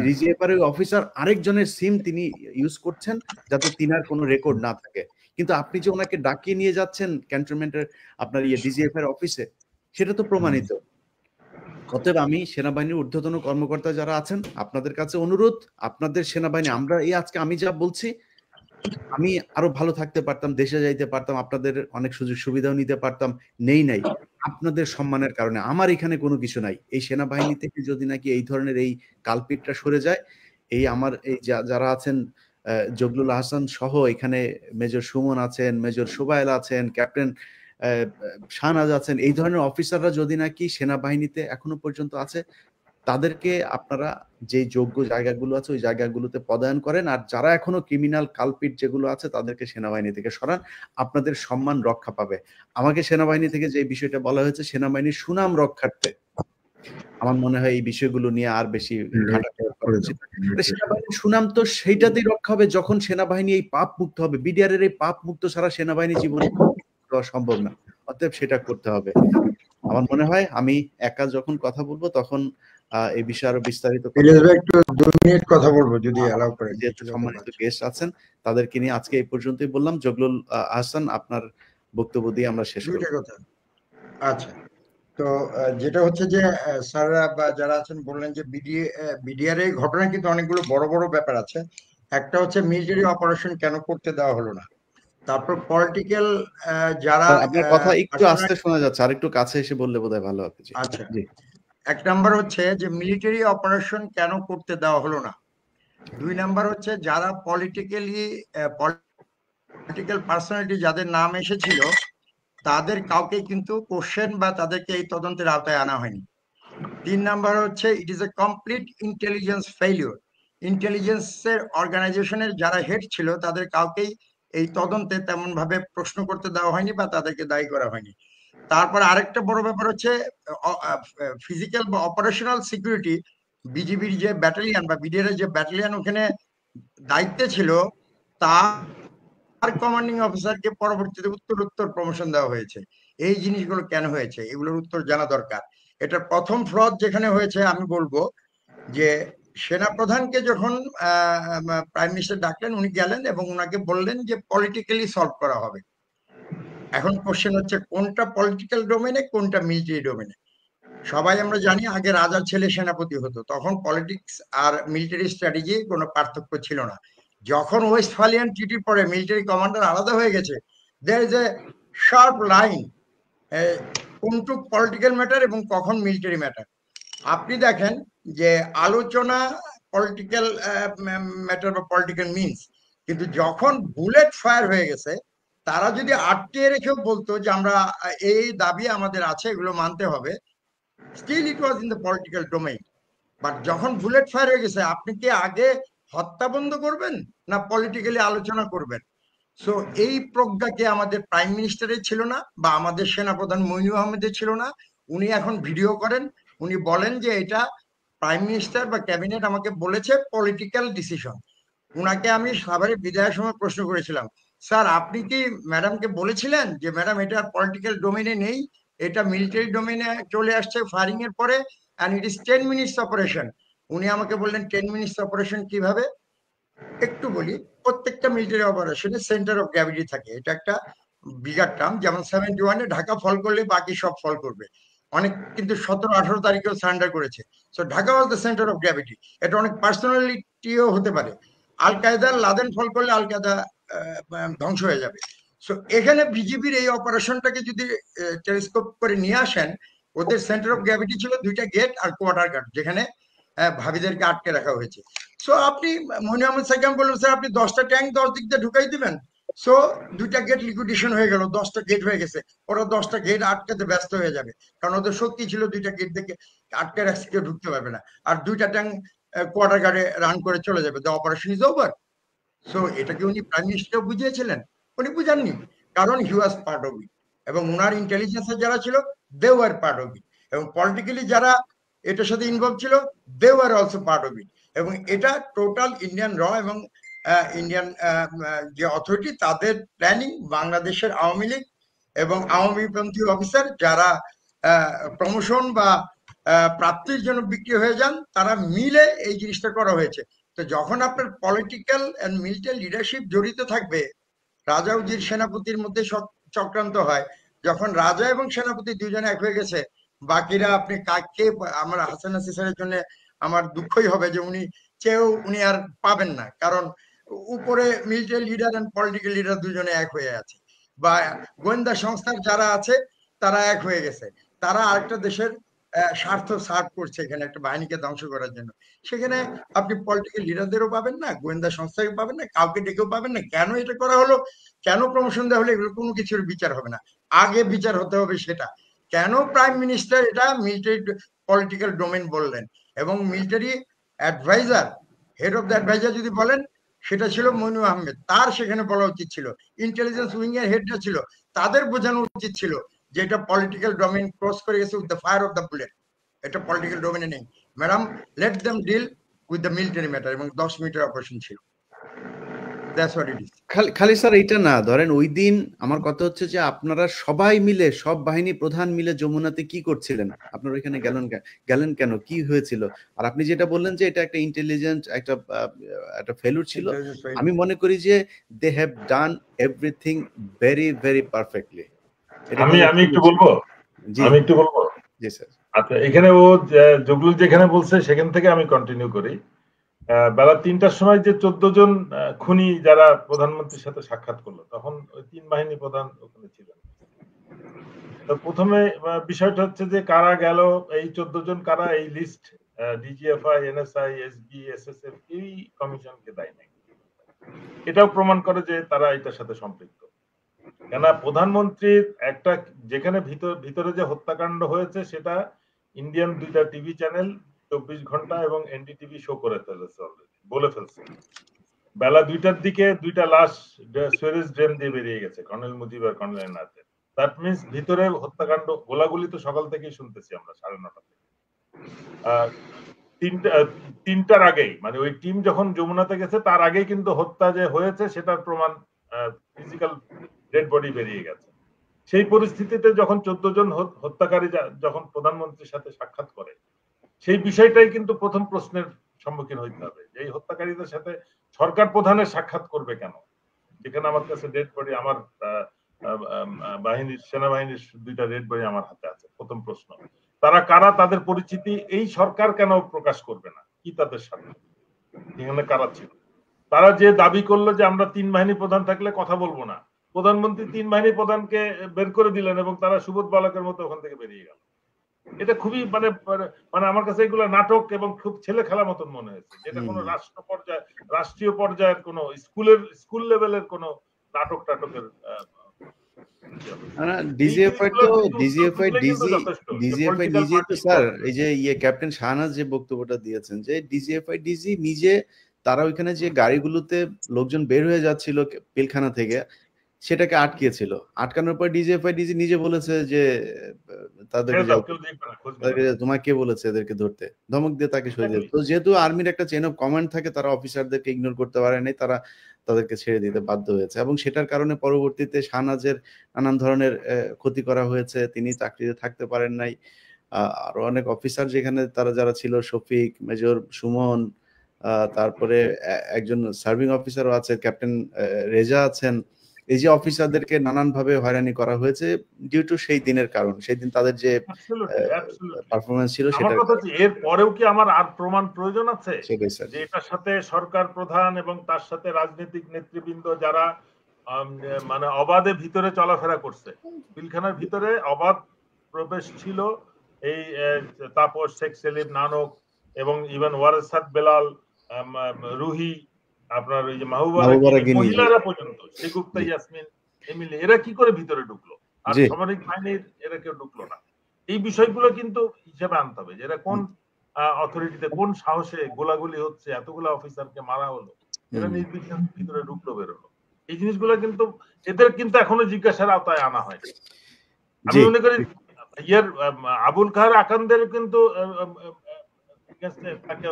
ডিজিএফআই এর অফিসার আরেকজনের সিম তিনি ইউজ করছেন যাতে তিনার কোনো রেকর্ড না থাকে। কিন্তু আপনি যে ওনাকে ডাকিয়ে নিয়ে যাচ্ছেন ক্যান্টনমেন্টের আপনার ডিজিএফআই এর অফিসে, সেটা তো প্রমাণিত। অতএব আমি সেনাবাহিনীর ঊর্ধ্বতন কর্মকর্তা যারা আছেন, আপনাদের কাছে অনুরোধ, আপনাদের সেনাবাহিনী, আমরা এই আজকে আমি যা বলছি, আমি আরো ভালো থাকতে পারতাম, দেশে যাইতে পারতাম, আপনাদের অনেক সুযোগ সুবিধাও নিতে পারতাম, নাই আপনাদের সম্মানের কারণে। আমার এখানে কোনো কিছু নাই। এই সেনাবাহিনী থেকে যদি নাকি এই ধরনের এই কালপিটটা সরে যায়, এই আমার এই যারা আছেন জগলুল আহসান সহ, এখানে মেজর সুমন আছেন, মেজর সুবাইল আছেন, ক্যাপ্টেন শাহনাজ আছেন, এই ধরনের অফিসাররা যদি নাকি সেনাবাহিনীতে এখনো পর্যন্ত আছে, তাদেরকে আপনারা যে যোগ্য জায়গাগুলো আছে ওই জায়গাগুলোতে পদায়ন করেন। আর যারা এখনো ক্রিমিনাল কালপিট যেগুলো আছে তাদেরকে সেনাবাহিনী থেকে সরান, আপনাদের সম্মান রক্ষা পাবে। আমাকে সেনাবাহিনী থেকে যে বিষয়টা বলা হয়েছে, সেনাবাহিনীর সুনাম রক্ষার্থে আমার মনে হয় এই বিষয়গুলো নিয়ে আর বেশি সেনাবাহিনীর সুনাম তো সেইটাতেই রক্ষা হবে যখন সেনাবাহিনী এই পাপ মুক্ত হবে। বিডিআর এর এই পাপ মুক্ত ছাড়া সেনাবাহিনী জীবনে সম্ভব না। অতএব সেটা করতে হবে। আমার মনে হয় আমি একা যখন কথা বলবো তখন এই বিষয়ে আরো বিস্তারিত একটু 2 মিনিট কথা বলবো যদি অ্যালাউ করেন। যেহেতু সম্মানিত গেস্ট আছেন তাদেরকে নিয়ে আজকে এই পর্যন্তই বললাম। জগলুল আহসান, আপনার বক্তব্য দিয়ে আমরা শেষ করব। আচ্ছা, তো যেটা হচ্ছে যে স্যাররা বা যারা আছেন বললেন যে বিডিআর এর ঘটনা কিন্তু অনেকগুলো বড় বড় ব্যাপার আছে। একটা হচ্ছে মিলিটারি অপারেশন কেন করতে দেওয়া হলো না, তারপর পলিটিক্যাল যারা, আপনার কথা একটু আস্তে শোনা যাচ্ছে, আর একটু কাছে এসে বললে বোধহয় ভালো হবে। আচ্ছা, এক নাম্বার হচ্ছে যে মিলিটারি অপারেশন কেন করতে দেওয়া হলো না। 2 নাম্বার হচ্ছে যারা পলিটিক্যাল পার্সোনালিটি যাদের নাম এসেছিল তাদের কাউকে কিন্তু কোশ্চেন বা তাদেরকে এই তদন্তের আওতায় আনা হয়নি। 3 নাম্বার হচ্ছে it is a complete intelligence failure. ইন্টেলিজেন্সের অর্গানাইজেশনের যারা হেড ছিল তাদের কাউকেই এই তদন্তে তেমন ভাবে প্রশ্ন করতে দেওয়া হয়নি বা তাদেরকে দায়ী করা হয়নি। তারপর আরেকটা বড় ব্যাপার হচ্ছে ফিজিক্যাল বা অপারেশনাল সিকিউরিটি। বিজিবির যে ব্যাটালিয়ান বা বিডিআর এর যে ব্যাটালিয়ান ওখানে দায়িত্বে ছিল, তার কমান্ডিং অফিসারকে পরবর্তীতে উত্তর প্রমোশন দেওয়া হয়েছে। এই জিনিসগুলো কেন হয়েছে এগুলোর উত্তর জানা দরকার। এটার প্রথম ফ্লজ যেখানে হয়েছে আমি বলবো যে সেনাপ্রধানকে যখন প্রাইম মিনিস্টার ডাকলেন, উনি গেলেন এবং উনাকে বললেন যে পলিটিক্যালি সলভ করা হবে। এখন কোশ্চেন হচ্ছে কোনটা পলিটিক্যাল ডোমেনে, কোনটা মিলিটারি ডোমেনে। সবাই আমরা জানি আগে রাজার ছেলে সেনাপতি হতো, তখন পলিটিক্স আর মিলিটারি স্ট্র্যাটেজি কোনো পার্থক্য ছিল না। যখন ওয়েস্টফালিয়ান ট্রিটির পরে মিলিটারি কমান্ডার আলাদা হয়ে গেছে, there is a sharp line কোনটুক পলিটিক্যাল ম্যাটার এবং কখন মিলিটারি ম্যাটার। আপনি দেখেন যে আলোচনা পলিটিক্যাল ম্যাটার বা পলিটিক্যাল মিনস, কিন্তু যখন বুলেট ফায়ার হয়ে গেছে তারা যদি আটকে রেখেও বলতো যে আমরা এই দাবি আমাদের আছে, এগুলো মানতে হবে, still it was in the political domain. But যখন বুলেট ফায়ার হয়ে গেছে, আপনি কি আগে হত্যা বন্ধ করবেন না পলিটিক্যালি আলোচনা করবেন? সো এই প্রজ্ঞাকে আমাদের প্রাইম মিনিস্টারের ছিল না বা আমাদের সেনাপ্রধান মইনুল আহমেদের ছিল না। উনি এখন ভিডিও করেন, উনি বলেন যে এটা প্রাইম মিনিস্টার বা ক্যাবিনেট আমাকে বলেছে পলিটিক্যাল ডিসিশন। উনাকে আমি সাভারে বিদায়ের সময় প্রশ্ন করেছিলাম, স্যার আপনি কি ম্যাডামকে বলেছিলেন যে ম্যাডাম এটা পলিটিক্যাল ডোমেনে নেই, এটা মিলিটারি ডোমেনে চলে আসছে ফায়ারিং এর পরে, and it is 10 minutes operation. উনি আমাকে বললেন 10 মিনিটস অপারেশন কিভাবে? একটু বলি, প্রত্যেকটা মিলিটারি অপারেশনে সেন্টার অফ গ্র্যাভিটি থাকে। এটা একটা বিগার টার্ম, যেমন 71-এ ঢাকা ফল করলে বাকি সব ফল করবে। অনেক কিন্তু 17-18 তারিখেও সারেন্ডার করেছে। So Dhaka was the centre of gravity. এটা অনেক পার্সোনালি আরেকটিও হতে পারে, আল কায়দার লাদেন ফল করলে আল কায়দা ধ্বংস হয়ে যাবে। সো এখানে বিজিবির এই অপারেশনটাকে যদি টেলিস্কোপ করে নিয়ে আসেন, ওদের সেন্টার অফ গ্র্যাভিটি ছিল 2টা গেট আর কোয়ার্টার গার্ড, যেখানে ভাবিদেরকে আটকে রাখা হয়েছে। সো আপনি মনির আহমেদ সাইকাম বললেন স্যার আপনি 10টা ট্যাঙ্ক 10 দিক দিয়ে ঢুকাই দিবেন, সো 2টা গেট লিকুইডেশন হয়ে গেল, 10টা গেট হয়ে গেছে। ওরা 10টা গেট আটকাতে ব্যস্ত হয়ে যাবে, কারণ ওদের শক্তি ছিল 2টা গেট থেকে আটকে রাখছে, কেউ ঢুকতে পারবে না। আর 2টা ট্যাঙ্ক কোয়ার্টার গার্ডে রান করে চলে যাবে, the operation is over. So এটাকে উনি প্রাইম মিনিস্টার বুঝিয়েছিলেন? উনি বুঝাননি, কারণ হি ওয়াজ পার্ট অফ ইট, এবং ওনার ইন্টেলিজেন্সের যারা ছিল they were part of it, এবং পলিটিক্যালি যারা এটার সাথে ইনভলভ ছিল they were also part of it. এবং এটা টোটাল ইন্ডিয়ান র এবং ইন্ডিয়ান যে অথরিটি তাদের প্ল্যানিং, বাংলাদেশের আওয়ামী লীগ এবং আওয়ামীপন্থী অফিসার যারা প্রমোশন বা প্রাপ্তির জন্য বিক্রি হয়ে যান, তারা মিলে এই জিনিসটা করা হয়েছে। তো যখন আপনার পলিটিক্যাল এন্ড মিলিটারি লিডারশিপ জড়িত থাকবে, রাজা উজির সেনাপতির মধ্যে চক্রান্ত হয়, যখন রাজা এবং সেনাপতি দুজনে এক হয়ে গেছে, বাকিরা আপনি কাকে, আমার হাসান নাসির স্যারের জন্য আমার দুঃখই হবে যে উনি আর পাবেন না, কারণ উপরে military leader and political leader দুজনে এক হয়ে আছে, বা গোয়েন্দা সংস্থার যারা আছে তারা এক হয়ে গেছে, তারা আরেকটা দেশের স্বার্থ সার্ভ করছে এখানে একটা বাহিনীকে ধ্বংস করার জন্য। সেখানে আপনি পলিটিক্যাল লিডারদেরও পাবেন না, গোয়েন্দা সংস্থাকে পাবেন না, কাউকে ডেকেও পাবেন না। কেন এটা করা হলো, কেন প্রমোশন দেওয়া হলো, এগুলো কোনো কিছুর বিচার হবে না। আগে বিচার হতে হবে সেটা কেন প্রাইম মিনিস্টার এটা মিলিটারি পলিটিক্যাল ডোমেন বললেন, এবং military adviser, head of the adviser যদি বলেন, সেটা ছিল মইনুল আহমেদ, তার সেখানে বলা উচিত ছিল। ইন্টেলিজেন্স উইং এর হেডটা ছিল, তাদের বোঝানো উচিত ছিল যে এটা পলিটিক্যাল ডোমেন ক্রস করে গেছে with the fire of the bullet, এটা পলিটিক্যাল ডোমেনে নেই। Madam, let them deal with the military matter, এবং 10 মিনিটের অপারেশন ছিল। That's what it is. খালি স্যার এইটা না, ধরেন ওই দিন আমার কথা হচ্ছে যে আপনারা সবাই মিলে, সব বাহিনী প্রধান মিলে যমুনাতে কি করছিলেন? আপনারা এখানে গেলেন কেন? কি হয়েছিল? আর আপনি যেটা বললেন যে এটা একটা ইন্টেলিজেন্ট একটা ফেলুর ছিল, আমি মনে করি যে they have done everything very very perfectly. আমি একটু বলবো, জি স্যার। আচ্ছা, এখানে ও জগলুল যেখানে বলছে সেখান থেকে আমি কন্টিনিউ করি। বেলা 3টার সময় যে 14 জন খুনি যারা প্রধানমন্ত্রীর সাথে সাক্ষাৎ করলো, তখন ওই 3 বাহিনী প্রধান ওখানে ছিলেন। তো প্রথমে বিষয়টা হচ্ছে যে কারা গেল, এই 14 জন কারা, এই list DGFI, NSI, SB, SSF এই কমিশনকে দেয় নাই। এটাও প্রমাণ করে যে তারা এটার সাথে সম্পৃক্ত। কেন প্রধানমন্ত্রীর একটা, যেখানে ভিতরে যে হত্যাকাণ্ড হয়েছে সেটা ইন্ডিয়ান 2টা টিভি চ্যানেল 24 ঘন্টা এবং এনডিটিভি শো করে ফেলেছে, অলরেডি বলে ফেলছে। বেলা 2টার দিকে 2টা লাশ সুয়েরেজ ড্রেন দিয়ে বেরিয়ে গেছে, কর্নেল মুজিব আর কর্নেল এনায়েতের। দ্যাট মিনস ভিতরে হত্যাকাণ্ড, গোলাগুলি তো সকাল থেকেই শুনতেছি আমরা 9:30 থেকে। 3টার আগেই, মানে ওই টিম যখন যমুনাতে গেছে তার আগেই কিন্তু হত্যা যে হয়েছে সেটার প্রমাণ, ফিজিক্যাল ডেড বডি বেরিয়ে গেছে। সেই পরিস্থিতিতে যখন 14 জন হত্যাকারী যখন প্রধানমন্ত্রীর সাথে সাক্ষাৎ করে, সেই বিষয়টাই কিন্তু প্রথম প্রশ্নের সম্মুখীন হইতে হবে, যে এই হত্যাকারীদের সাথে সরকার প্রধানের সাক্ষাৎ করবে কেন, যেখানে আমার কাছে ডেড বডি, আমার সেনাবাহিনীর 2টা ডেড বডি আমার হাতে আছে। প্রথম প্রশ্ন, তারা কারা, তাদের পরিচিতি এই সরকার কেন প্রকাশ করবে না, কি তাদের সাথে, এখানে কারা ছিল? তারা যে দাবি করলো যে আমরা 3 বাহিনী প্রধান থাকলে কথা বলবো না, প্রধানমন্ত্রী 3 বাহিনী প্রধানকে বের করে দিলেন এবং তারা সুবোধ বালকের মতো ওখান থেকে বেরিয়ে গেল। এটা খুবই মানে আমার কাছে এগুলো নাটক এবং খুব ছেলে খেলার মতন মনে হয়েছে। যেটা কোনো রাষ্ট্রীয় পর্যায়ের কোনো স্কুল লেভেলের কোনো টাটকের ডিজিএফআই নিজে তো স্যার, এই যে ক্যাপ্টেন শাহনাজ যে বক্তব্যটা দিয়েছেন যে ডিজিএফআই ডিজি নিজে, তারা ওইখানে যে গাড়িগুলোতে লোকজন বের হয়ে যাচ্ছিল পিলখানা থেকে, সেটাকে আটকিয়েছিল। আটকানোর পর ডিজিএফআই ডিজি নিজে বলেছে যে তাদেরকে, তোমার কে বলেছে এদেরকে ধরতে, ধমক দিয়ে তাকে সরিয়ে দিল। তো যেহেতু আর্মির একটা চেইন অফ কমান্ড থাকে, তারা অফিসারদেরকে ইগনোর করতে পারে নাই, তারা তাদেরকে ছেড়ে দিতে বাধ্য হয়েছে। এবং সেটার কারণে পরবর্তীতে শাহনাজের নানান ধরনের ক্ষতি করা হয়েছে, তিনি চাকরিতে থাকতে পারেন নাই। আরো অনেক অফিসার যেখানে তারা যারা ছিল, শফিক, মেজর সুমন, তারপরে একজন সার্ভিং অফিসারও আছে, ক্যাপ্টেন রেজা আছেন, এই যে অফিসারদেরকে নানানভাবে হয়রানি করা হয়েছে ডিউ টু সেই দিনের কারণ, সেই দিন তাদের যে পারফরমেন্স ছিল আমার সেটার কথা হচ্ছে এর পরেও কি আমার আর প্রমাণ প্রয়োজন আছে সেটাই স্যার। যে এটার সাথে সরকার প্রধান এবং তার সাথে রাজনৈতিক নেতৃবৃন্দ যারা মানে অবাধে ভিতরে চলাফেরা করছে, পিলখানার ভিতরে অবাধ প্রবেশ ছিল এই তাপস, শেখ সেলিম, নানক এবং ইভেন ওয়ারেসাত বেলাল, রুহি, আপনার ওই যে মাহবুবা মহিলারা পর্যন্ত, শেগুপ্তা, ইয়াসমিন, এমিলি, এরা কি করে ভিতরে ঢুকলো? আর সামরিক বাহিনীর এরা কেউ ঢুকলো না। এই বিষয়গুলো কিন্তু হিসেবে আনতে হবে যে এরা কোন অথরিটিতে, কোন সাহসে গোলাগুলি হচ্ছে, এতগুলো অফিসারকে মারা হলো, এরা নির্বিঘ্নে ভিতরে ঢুকলো বেরোলো। এই জিনিসগুলো কিন্তু এদের কিন্তু এখনো জিজ্ঞাসার আওতায় আনা হয়নি। আমি মনে করি ইয়ের আবুল কাহার আকান্দের কিন্তু তাকে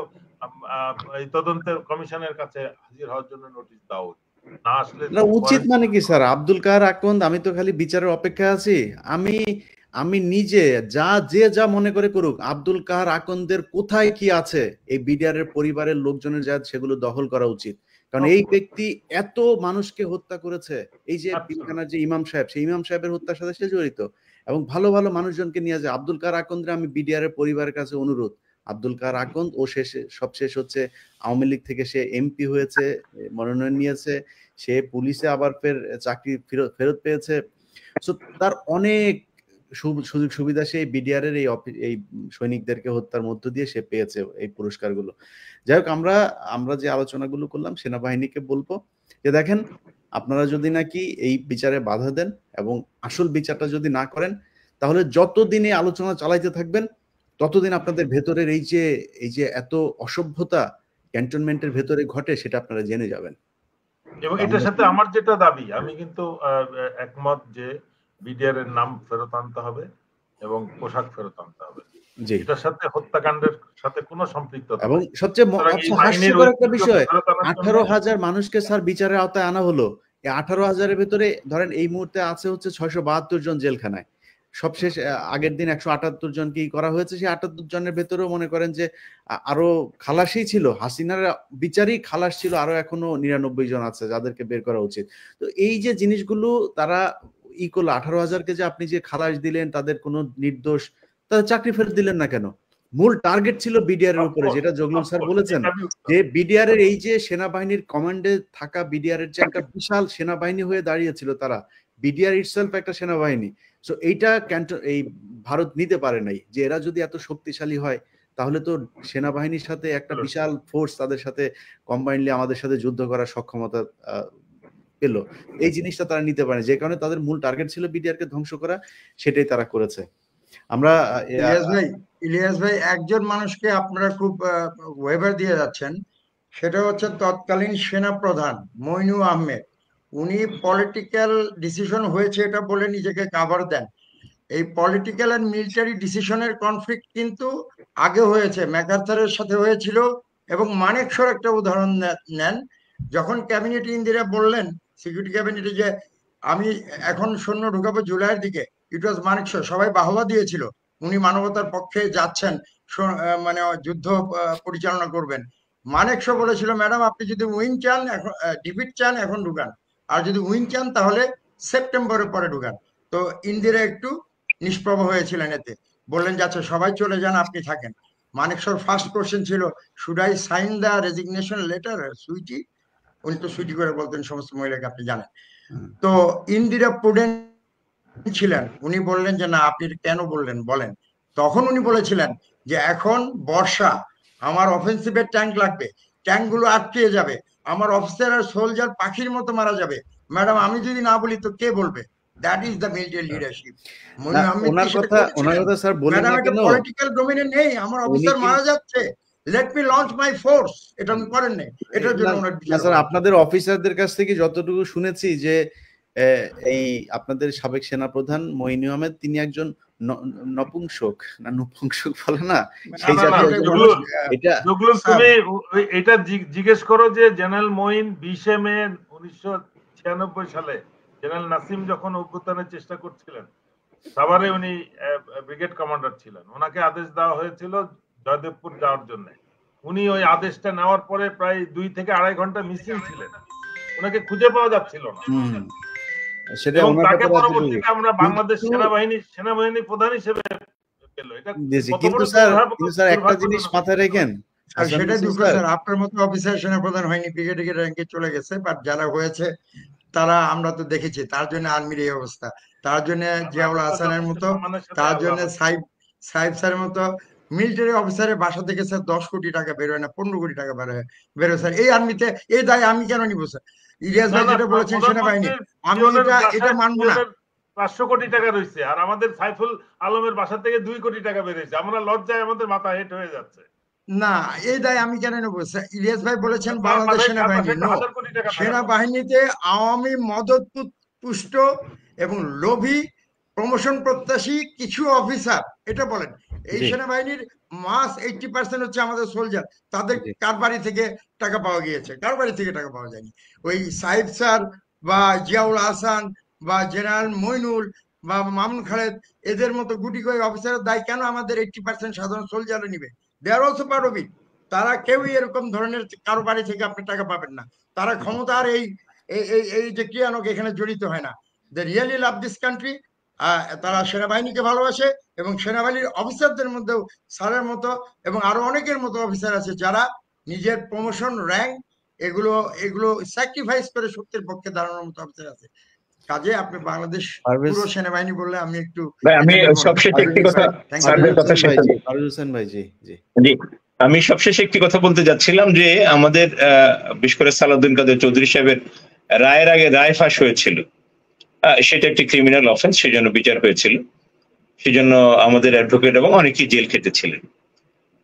এই তদন্তের কমিশনের কাছে হাজির হওয়ার জন্য নোটিশ দেওয়া না আসলে উচিত। মানে কি স্যার, আব্দুল কাহার আকন্দ, আমি তো খালি বিচারের অপেক্ষায় আছি। আমি নিজে যা মনে করে করুক, আব্দুল কাহার আকন্দের কোথায় কি আছে এই বিডিআর এর পরিবারের লোকজনের যা সেগুলো দখল করা উচিত। কারণ এই ব্যক্তি এত মানুষকে হত্যা করেছে। এই যে পিলখানার যে ইমাম সাহেব, সেই ইমাম সাহেবের হত্যার সাথে সে জড়িত এবং ভালো ভালো মানুষজনকে নিয়ে যায়। আব্দুল কাহার আকন্দের আমি বিডিআর এর পরিবারের কাছে অনুরোধ, আব্দুল কাহার আকন্দ ও সবশেষ হচ্ছে আওয়ামী লীগ থেকে সে এমপি হয়েছে, মনোনয়ন নিয়েছে, সে পুলিশে আবার চাকরি ফেরত পেয়েছে। তার অনেক সুযোগ সুবিধা সেই বিডিআর এর এই সৈনিকদেরকে হত্যার মধ্য দিয়ে সে পেয়েছে এই পুরস্কারগুলো। যাই হোক, আমরা যে আলোচনাগুলো করলাম, সেনাবাহিনীকে বলবো যে দেখেন, আপনারা যদি নাকি এই বিচারে বাধা দেন এবং আসল বিচারটা যদি না করেন, তাহলে যতদিন এই আলোচনা চালাইতে থাকবেন ততদিন আপনাদের ভেতরের এই যে এত অসভ্যতা ক্যান্টনমেন্টের ভেতরে ঘটে সেটা আপনারা জেনে যাবেন। এবং এটার সাথে আমার যেটা দাবি, আমি কিন্তু একমত যে বিডিআর এর নাম ফেরত আনতে হবে এবং পোশাক ফেরত আনতে হবে। এটার সাথে হত্যাকাণ্ডের সাথে কোনো সম্পৃক্ততা এবং সবচেয়ে হাস্যকর একটা বিষয়, 18,000 মানুষকে স্যার বিচারের আওতায় আনা হলো। এই 18,000-এর ভেতরে ধরেন এই মুহূর্তে আছে হচ্ছে 672 জন জেলখানায়। সবশেষ আগের দিন 178 জনকে করা হয়েছে। সেই 78 জনের ভেতরেও মনে করেন যে আরো খালাসি ছিল, হাসিনার বিচারই খালাস ছিল, আরো এখনো 99 জন আছে যাদেরকে বের করা উচিত। তো এই যে জিনিসগুলো তারা করলো, 18,000-কে যে আপনি যে খালাস দিলেন, তাদের কোনো নির্দোষ, তাদের চাকরি ফেরত দিলেন না কেন? মূল টার্গেট ছিল বিডিআর এর উপরে, যেটা জগলুল স্যার বলেছেন যে বিডিআর এর এই যে সেনাবাহিনীর কমান্ডে থাকা বিডিআর এর যে একটা বিশাল সেনাবাহিনী হয়ে দাঁড়িয়েছিল, তারা বিডিআর ইটসেলফ একটা সেনাবাহিনী। সো এইটা এই ভারত নিতে পারে নাই যে এরা যদি এত শক্তিশালী হয় তাহলে তো সেনাবাহিনীর সাথে একটা বিশাল ফোর্স তাদের সাথে কম্বাইনলি আমাদের সাথে যুদ্ধ করার সক্ষমতা পেল। এই জিনিসটা তারা নিতে পারে, যে কারণে তাদের মূল টার্গেট ছিল বিডিআর কে ধ্বংস করা, সেটাই তারা করেছে। আমরা ইলিয়াস ভাই একজন মানুষকে আপনারা খুব ওয়েভার দিয়ে যাচ্ছেন, সেটা হচ্ছে তৎকালীন সেনা প্রধান মইনু আহমেদ। উনি পলিটিক্যাল ডিসিশন হয়েছে এটা বলে নিজেকে কাভার দেন। এই পলিটিক্যাল এন্ড মিলিটারি ডিসিশনের কনফ্লিক্ট কিন্তু আগে হয়েছে, ম্যাকার্থারের সাথে হয়েছিল। এবং মানেকশর একটা উদাহরণ নেন, যখন ক্যাবিনেট ইন্দিরা বললেন সিকিউরিটি ক্যাবিনেটে যে আমি এখন সৈন্য ঢুকাবো জুলাইয়ের দিকে, ইট ওয়াজ মানেকশর, সবাই বাহবা দিয়েছিল, উনি মানবতার পক্ষে যাচ্ছেন, মানে যুদ্ধ পরিচালনা করবেন। মানেকশো বলেছিল ম্যাডাম আপনি যদি উইন চান, এখন ডিফিট চান এখন ঢুকান, আর যদি উইন চান তাহলে সেপ্টেম্বরের পরে ঢুকান। তো ইন্দিরা একটু নিষ্প্রভ হয়েছিলেন, এতে বললেন যাচ্ছে সবাই চলে যান আপনি থাকেন। মানেকশর ফার্স্ট কোশ্চেন ছিল should I sign the resignation letter sweetie, উনি তো সুইটি করে বলতেন সমস্ত মহিলাকে, আপনি জানেন। তো ইন্দিরা প্রুডেন্ট ছিলেন, উনি বললেন যে না আপনি কেন বললেন বলেন। তখন উনি বলেছিলেন যে এখন বর্ষা, আমার অফেন্সিভের ট্যাঙ্ক লাগবে, ট্যাঙ্ক গুলো আটকে যাবে, আমার অফিসার আর সোলজার পাখির মতো মারা যাবে। ম্যাডাম আমি যদি না বলি তো কে বলবে? That is the military leadership. ওনার কথা স্যার বলেন না কেন? পলিটিক্যাল ডোমেইনে নেই, আমার অফিসার মারা যাচ্ছে, লেট মি লঞ্চ মাই ফোর্স, এটা উনি করেন নাই। এটার জন্য ওনার বিচার। স্যার আপনাদের অফিসারদের কাছ থেকে যতটুকু শুনেছি যে এই আপনাদের সাবেক সেনাপ্রধান মইনু আহমেদ তিনি একজন নপুংসক না নপুংসক বলে না, সেই জাতীয়। তুমি এটা জিজ্ঞেস করো যে জেনারেল মঈন 20 মে 1996 সালে জেনারেল নাসিম যখন অভ্যুত্থানের চেষ্টা করছিলেন, সাভারে উনি ব্রিগেড কমান্ডার ছিলেন, ওনাকে আদেশ দেওয়া হয়েছিল জয়দেবপুর যাওয়ার জন্য। উনি ওই আদেশটা নেওয়ার পরে প্রায় 2 থেকে 2.5 ঘন্টা মিসিং ছিলেন, ওনাকে খুঁজে পাওয়া যাচ্ছিল না। সেটা এবং ওনার তাকে ব্যাপারে পরবর্তীতে আমরা বাংলাদেশ কিন্তু সেনাবাহিনী প্রধান হিসেবে পেল। এটা কত কিন্তু বড় স্যার একটা জিনিস দুর্ভাগ্যজনক। মাথায় রেখেন, আর হাসান সেটাই হোসেন দুঃখ স্যার, স্যার, আপনার মতো অফিসার সেনাপ্রধান হয়নি, ব্রিগেডিয়ার র্যাঙ্কে চলে গেছে, বাট যারা হয়েছে তারা আমরা তো দেখেছি, তার জন্য আর্মির এই অবস্থা, তার জন্য জিয়াউল আমি তো হাসানের যথেষ্ট মতো, সম্মানের সাথে তার আল্লাহ জন্য হাফেজ। সাইফ স্যারের মতো মিলিটারি অফিসারের বাসা থেকে স্যার 10 কোটি টাকা বেরোয় না, 15 কোটি টাকা বেরোয় স্যার। এই আর্মিতে এই দায় আমি কেন নিবো স্যার? ইলিয়াস না ভাই না, যেটা বলেছেন সেনাবাহিনী, প্রধানমন্ত্রীর আমি পিয়নের এটা বাসায় মানবো না। 500 কোটি টাকা রয়েছে, আর আমাদের সাইফুল আলমের বাসা থেকে 2 কোটি টাকা বেরিয়েছে। আমরা লজ্জায় আমাদের মাথা হেট হয়ে যাচ্ছে। না, এই দায় আমি কেন নেবো স্যার? ইলিয়াস ভাই বলেছেন তার বাংলাদেশ পাশে সেনাবাহিনী, নো, 1000 কোটি টাকা থাকার কথা। সেনাবাহিনীতে আওয়ামী মদত পুষ্ট এবং লোভী প্রমোশন প্রত্যাশী কিছু অফিসার, এটা বলেন। এই জি সেনাবাহিনীর মাস 80% হচ্ছে আমাদের সোলজার, তাদের জি কার বাড়ি থেকে টাকা পাওয়া গিয়েছে? কার বাড়ি থেকে টাকা পাওয়া যায়নি। ওই সাইফ স্যার বা জিয়াউল হাসান বা জেনারেল মইনুল বা মামুন খালেদ, এদের মতো গুটি কয়েক অফিসারের দায় কেন আমাদের 80% সাধারণ সোলজাররা নিবে? They are also part of it. তারা কেউই এরকম ধরনের কারো বাড়ি থেকে আপনি টাকা পাবেন না। তারা ক্ষমতার এই এই যে ক্রিয়ানক এখানে জড়িত হয় না। They really love this country. তারা সেনাবাহিনীকে ভালোবাসে এবং সেনাবাহিনীর অফিসারদের মধ্যেও স্যারের মতো এবং আরো অনেকের মতো অফিসার আছে যারা নিজের প্রমোশন র্যাঙ্ক এগুলো এগুলো স্যাক্রিফাইস করে সত্যের পক্ষে দাঁড়ানোর মতো অফিসার আছে। কাজে আপনি বাংলাদেশ পারভেজ পুরো সেনাবাহিনী বললে আমি একটু ভাই আমি এটা নেব না। সবশেষে একটি কথা থ্যাংক স্যারদের ইউ। কথা শেষ করব। পারভেজ হোসেন ভাই, জি জি জি, আমি সবশেষে একটি কথা বলতে যাচ্ছিলাম যে আমাদের বিশেষ করে সালাউদ্দিন কাদের চৌধুরী সাহেবের রায়ের আগে রায় ফাঁস হয়েছিল, সেটা একটি ক্রিমিনাল অফেন্স, সেজন্য বিচার হয়েছিল, সেজন্য আমাদের অ্যাডভোকেট এবং অনেকেই জেল খেটেছিলেন।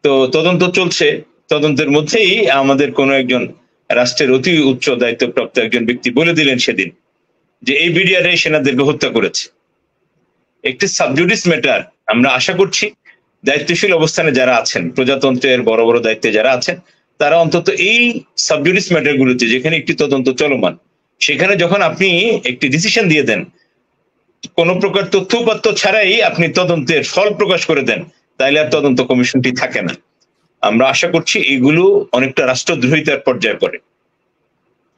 তো তদন্ত চলছে, তদন্তের মধ্যেই আমাদের কোনো একজন রাষ্ট্রের অতি উচ্চ দায়িত্বপ্রাপ্ত একজন ব্যক্তি বলে দিলেন সেদিন যে এই বিডিআরএ সেনাদেরকে হত্যা করেছে। একটি সাবজুডিস ম্যাটার। আমরা আশা করছি দায়িত্বশীল অবস্থানে যারা আছেন, প্রজাতন্ত্রের বড় বড় দায়িত্বে যারা আছেন, তারা অন্তত এই সাবজুডিস ম্যাটার গুলোতে, যেখানে একটি তদন্ত চলমান, সেখানে যখন আপনি একটি ডিসিশন দিয়ে দেন, কোন প্রকার তথ্য উপাত্ত ছাড়াই আপনি তদন্তের ফল প্রকাশ করে দেন, তাইলে আর তদন্ত কমিশনটি থাকে না। আমরা আশা করছি এগুলো অনেকটা রাষ্ট্রদ্রোহিতার পর্যায়ে পড়ে।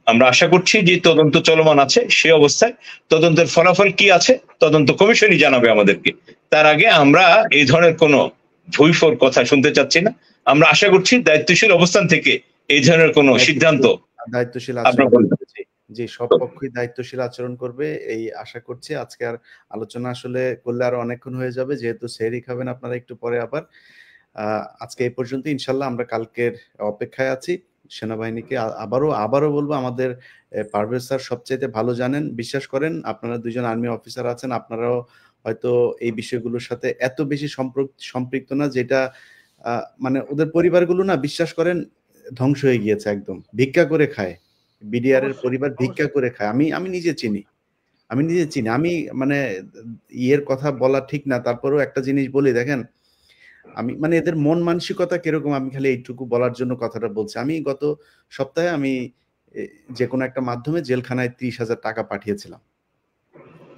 আমরা আশা করছি যে তদন্ত চলমান আছে, সে অবস্থায় তদন্তের ফলাফল কি আছে তদন্ত কমিশনই জানাবে আমাদেরকে। তার আগে আমরা এই ধরনের কোনো ভুইফোর কথা শুনতে চাচ্ছি না। আমরা আশা করছি দায়িত্বশীল অবস্থান থেকে এই ধরনের কোনো সিদ্ধান্ত দায়িত্বশীল আপনারা আচরণ বলবেন। করবে। জি, সব পক্ষই দায়িত্বশীল আচরণ করবে এই আশা করছি। আজকে আর আলোচনা আসলে করলে আরো অনেকক্ষণ হয়ে যাবে, যেহেতু সেহরি খাবেন আপনারা একটু পরে আবার। আজকে এই পর্যন্ত, ইনশাল্লাহ আমরা কালকের অপেক্ষায় আছি। সেনাবাহিনীকে আবারও বলবো, আমাদের পারভেজ স্যার সবচাইতে ভালো জানেন, বিশ্বাস করেন। আপনারা দুজন আর্মি অফিসার আছেন, আপনারাও হয়তো এই বিষয়গুলোর সাথে এত বেশি সম্পৃক্ত না, যেটা মানে ওদের পরিবারগুলো না, বিশ্বাস করেন, ধ্বংস হয়ে গিয়েছে একদম। ভিক্ষা করে খায়, বিডিআর এর পরিবার ভিক্ষা করে খায়। আমি নিজে চিনি, আমি মানে ইয়ের কথা বলা ঠিক না, তারপরেও একটা জিনিস বলি, দেখেন আমি মানে এদের মন মানসিকতা কিরকম, আমি খালি এইটুকু বলার জন্য কথাটা বলছি। আমি গত সপ্তাহে আমি যে কোনো একটা মাধ্যমে জেলখানায় 30,000 টাকা পাঠিয়েছিলাম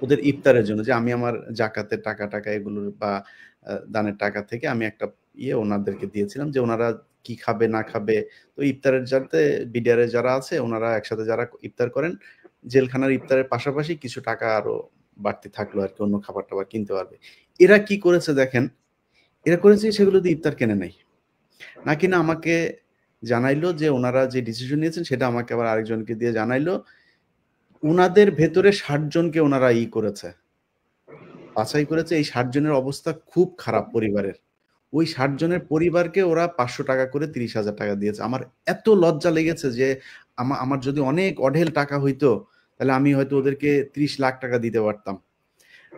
ওদের ইফতারের জন্য, যে আমি আমার জাকাতের টাকা এগুলোর বা দানের টাকা থেকে আমি একটা ওনাদেরকে দিয়েছিলাম, যে ওনারা কি খাবে না খাবে। তো ইফতারের যাতে বিডিআর এ যারা আছে ওনারা একসাথে যারা ইফতার করেন, জেলখানার ইফতারের পাশাপাশি কিছু টাকা আরো বাড়তি থাকলো আর কি, অন্য খাবার টাবার কিনতে পারবে। এরা কি করেছে দেখেন, এরা করেছে সেগুলো দিয়ে ইফতার কেনে নাই, না কিনা আমাকে জানাইলো যে ওনারা যে ডিসিশন নিয়েছেন সেটা আমাকে আবার আরেকজনকে দিয়ে জানাইলো, ওনাদের ভেতরে 60 জনকে ওনারা করেছে, বাছাই করেছে। এই 60 জনের অবস্থা খুব খারাপ পরিবারের। ওই 60 জনের পরিবারকে ওরা 500 টাকা করে 30,000 টাকা দিয়েছে। আমার এত লজ্জা লেগেছে যে আমার যদি অনেক অঢেল টাকা হইতো, তাহলে আমি হয়তো ওদেরকে 30 লাখ টাকা দিতে পারতাম।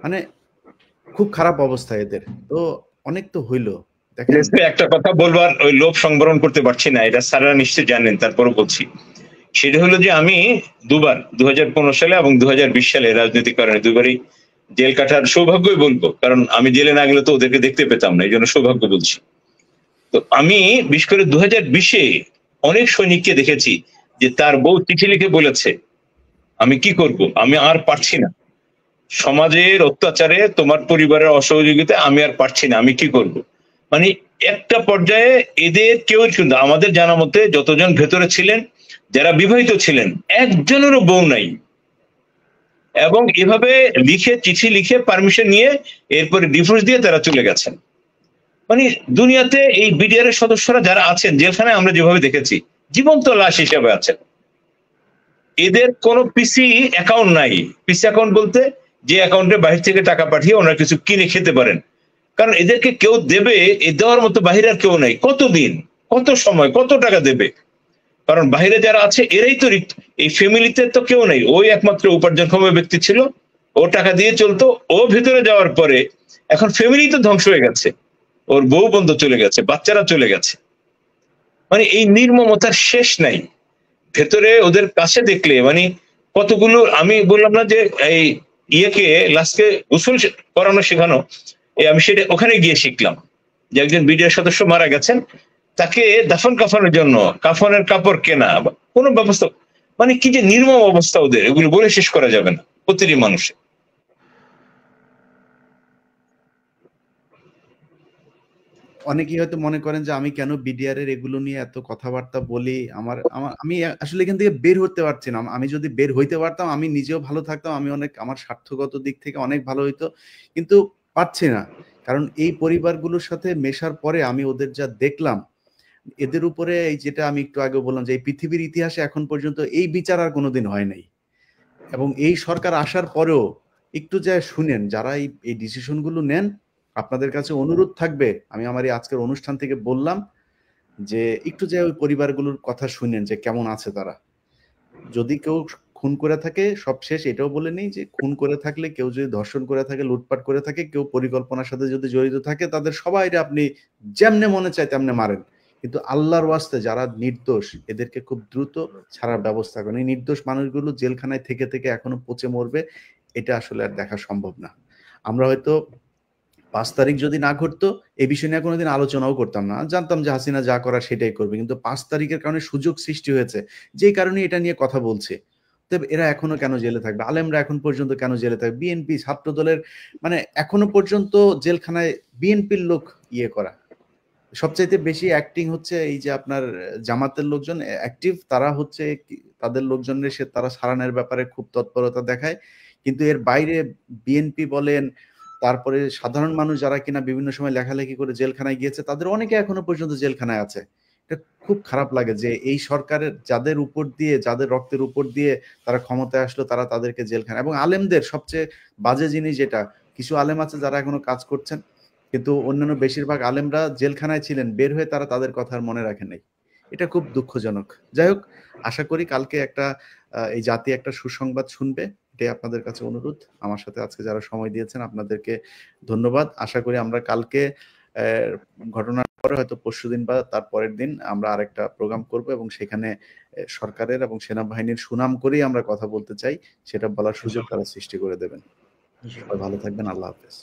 মানে খুব খারাপ অবস্থা এদের। তো অনেক তো হইলো, দেখেন একটা কথা বলবার ওই লোভ সংবরণ করতে পারছি না, এটা স্যাররা নিশ্চয় জানেন, তারপরও বলছি। সেটা হলো যে আমি দুবার 2015 সালে এবং 2020 সালে রাজনৈতিক কারণে দুবারই জেল কাটার সৌভাগ্যই বলবো, কারণ আমি জেলে না গেলে তো ওদেরকে দেখতে পেতাম না, এই জন্য সৌভাগ্য বলছি। তো আমি বিশেষ করে 2020-এ অনেক সৈনিককে দেখেছি যে তার বউ চিঠি লিখে বলেছে, আমি কি করব, আমি আর পারছি না, সমাজের অত্যাচারে, তোমার পরিবারের অসহযোগিতায় আমি আর পারছি না, আমি কি করব। মানে একটা পর্যায়ে এদের কেউ, কিন্তু আমাদের জানা মতে যতজন ভেতরে ছিলেন, যারা বিবাহিত ছিলেন, একজনেরও বউ নাই। এবং এভাবে লিখে চিঠি লিখে পারমিশন নিয়ে এরপরে ডিভোর্স দিয়ে তারা চলে গেছেন। মানে দুনিয়াতে এই বিডিআর এর সদস্যরা যারা আছেন জেলখানায় আমরা যেভাবে দেখেছি জীবন্ত লাশ হিসেবে আছেন। এদের কোনো পিসি অ্যাকাউন্ট নাই। পিসি অ্যাকাউন্ট বলতে যে অ্যাকাউন্টে বাইরে থেকে টাকা পাঠিয়ে ওনারা কিছু কিনে খেতে পারেন, কারণ এদেরকে কেউ দেবে, এ দেওয়ার মতো বাইরে আর কেউ নাই। কতদিন, কত সময়, কত টাকা দেবে? কারণ বাইরে যারা আছে এরাই তো, এই ফ্যামিলিতে তো কেউ নেই, ওই একমাত্র উপার্জনক্ষম ব্যক্তি ছিল, ও টাকা দিয়ে চলতো। ও ভেতরে যাওয়ার পরে এখন ফ্যামিলি তো ধ্বংস হয়ে গেছে, ওর বউ বন্ধু চলে গেছে, বাচ্চারা চলে গেছে। মানে এই নির্মমতার শেষ নাই। ভেতরে ওদের কাছে দেখলে মানে কতগুলো, আমি বললাম না যে এই ইয়েকে লাস্টকে গোসল করানো শেখানো, আমি সেটা ওখানে গিয়ে শিখলাম যে একজন বিডিআর সদস্য মারা গেছেন, তাকে দাফন কাফনের জন্য কাফনের কাপড় কেনা, কোনো ব্যবস্থা, মানে কি যে নির্মম অবস্থা ওদের, এগুলো বলে শেষ করা যাবে না প্রতিটি মানুষের। অনেকেই হয়তো মনে করেন যে আমি কেন বিডিআর এর এগুলো নিয়ে এত কথাবার্তা বলি, আমি আসলে এখান থেকে বের হতে পারছি না। আমি যদি বের হইতে পারতাম আমি নিজেও ভালো থাকতাম, আমি অনেক আমার স্বার্থগত দিক থেকে অনেক ভালো হইতো, কিন্তু পারছি না। কারণ এই পরিবারগুলোর সাথে মেশার পরে আমি ওদের যা দেখলাম, এদের উপরে এই যেটা আমি একটু আগে বললাম যে এই পৃথিবীর ইতিহাসে এখন পর্যন্ত এই বিচার আর কোনোদিন হয় নাই। এবং এই সরকার আসার পরেও একটু যা শুনেন, যারা এই ডিসিশনগুলো নেন, আপনাদের কাছে অনুরোধ থাকবে, আমি আমার এই আজকের অনুষ্ঠান থেকে বললাম যে একটু যে ওই পরিবারগুলোর কথা শুনেন যে কেমন আছে তারা। যদি কেউ খুন করে থাকে, সব শেষ এটাও বলে নেই যে খুন করে থাকলে, কেউ যদি ধর্ষণ করে থাকে, লুটপাট করে থাকে, কেউ পরিকল্পনার সাথে যদি জড়িত থাকে, তাদের সবাইরে আপনি যেমনে মনে চায় তেমনে মারেন, কিন্তু আল্লাহর ওয়াস্তে যারা নির্দোষ এদেরকে খুব দ্রুত ছাড়ার ব্যবস্থা করেন। এই নির্দোষ মানুষগুলো জেলখানায় থেকে থেকে এখনো পচে মরবে, এটা আসলে আর দেখা সম্ভব না। আমরা হয়তো 5 তারিখ যদি না ঘটতো এই বিষয় নিয়ে কোনোদিন আলোচনাও করতাম না, জানতাম যে হাসিনা যা করার সেটাই করবে, কিন্তু 5 তারিখের কারণে সুযোগ সৃষ্টি হয়েছে, যেই কারণে এটা নিয়ে কথা বলছে। তবে এরা এখনো কেন জেলে থাকবে? আলেমরা এখন পর্যন্ত কেন জেলে থাকবে? বিএনপি ছাত্র দলের মানে এখনো পর্যন্ত জেলখানায় বিএনপির লোক ইয়ে করা। সবচাইতে বেশি অ্যাক্টিং হচ্ছে এই যে আপনার জামাতের লোকজন অ্যাক্টিভ, তারা হচ্ছে তাদের লোকজনের তারা সারানোর ব্যাপারে খুব তৎপরতা দেখায়, কিন্তু এর বাইরে বিএনপি বলেন, তারপরে সাধারণ মানুষ যারা কিনা বিভিন্ন সময় লেখালেখি করে জেলখানায় গিয়েছে, তাদের অনেকে এখনো পর্যন্ত জেলখানায় আছে। এটা খুব খারাপ লাগে যে এই সরকারের যাদের উপর দিয়ে, যাদের রক্তের উপর দিয়ে তারা ক্ষমতায় আসলো, তারা তাদেরকে জেলখানা। এবং আলেমদের সবচেয়ে বাজে জিনিস যেটা, কিছু আলেম আছে যারা এখনো কাজ করছেন, কিন্তু অন্যান্য বেশিরভাগ আলেমরা জেলখানায় ছিলেন, বের হয়ে তারা তাদের কথা আর মনে রাখেন নাই। এটা খুব দুঃখজনক। যাই হোক, আশা করি কালকে একটা এই জাতি একটা সুসংবাদ শুনবে, এটাই আপনাদের কাছে অনুরোধ। আমার সাথে আজকে যারা সময় দিয়েছেন আপনাদেরকে ধন্যবাদ। আশা করি আমরা কালকে ঘটনার পরে হয়তো পরশুদিন বা তার পরের দিন আমরা আরেকটা প্রোগ্রাম করব এবং সেখানে সরকারের এবং সেনাবাহিনীর সুনাম করেই আমরা কথা বলতে চাই, সেটা বলার সুযোগ তারা সৃষ্টি করে দেবেন। সবাই ভালো থাকবেন। আল্লাহ হাফেজ।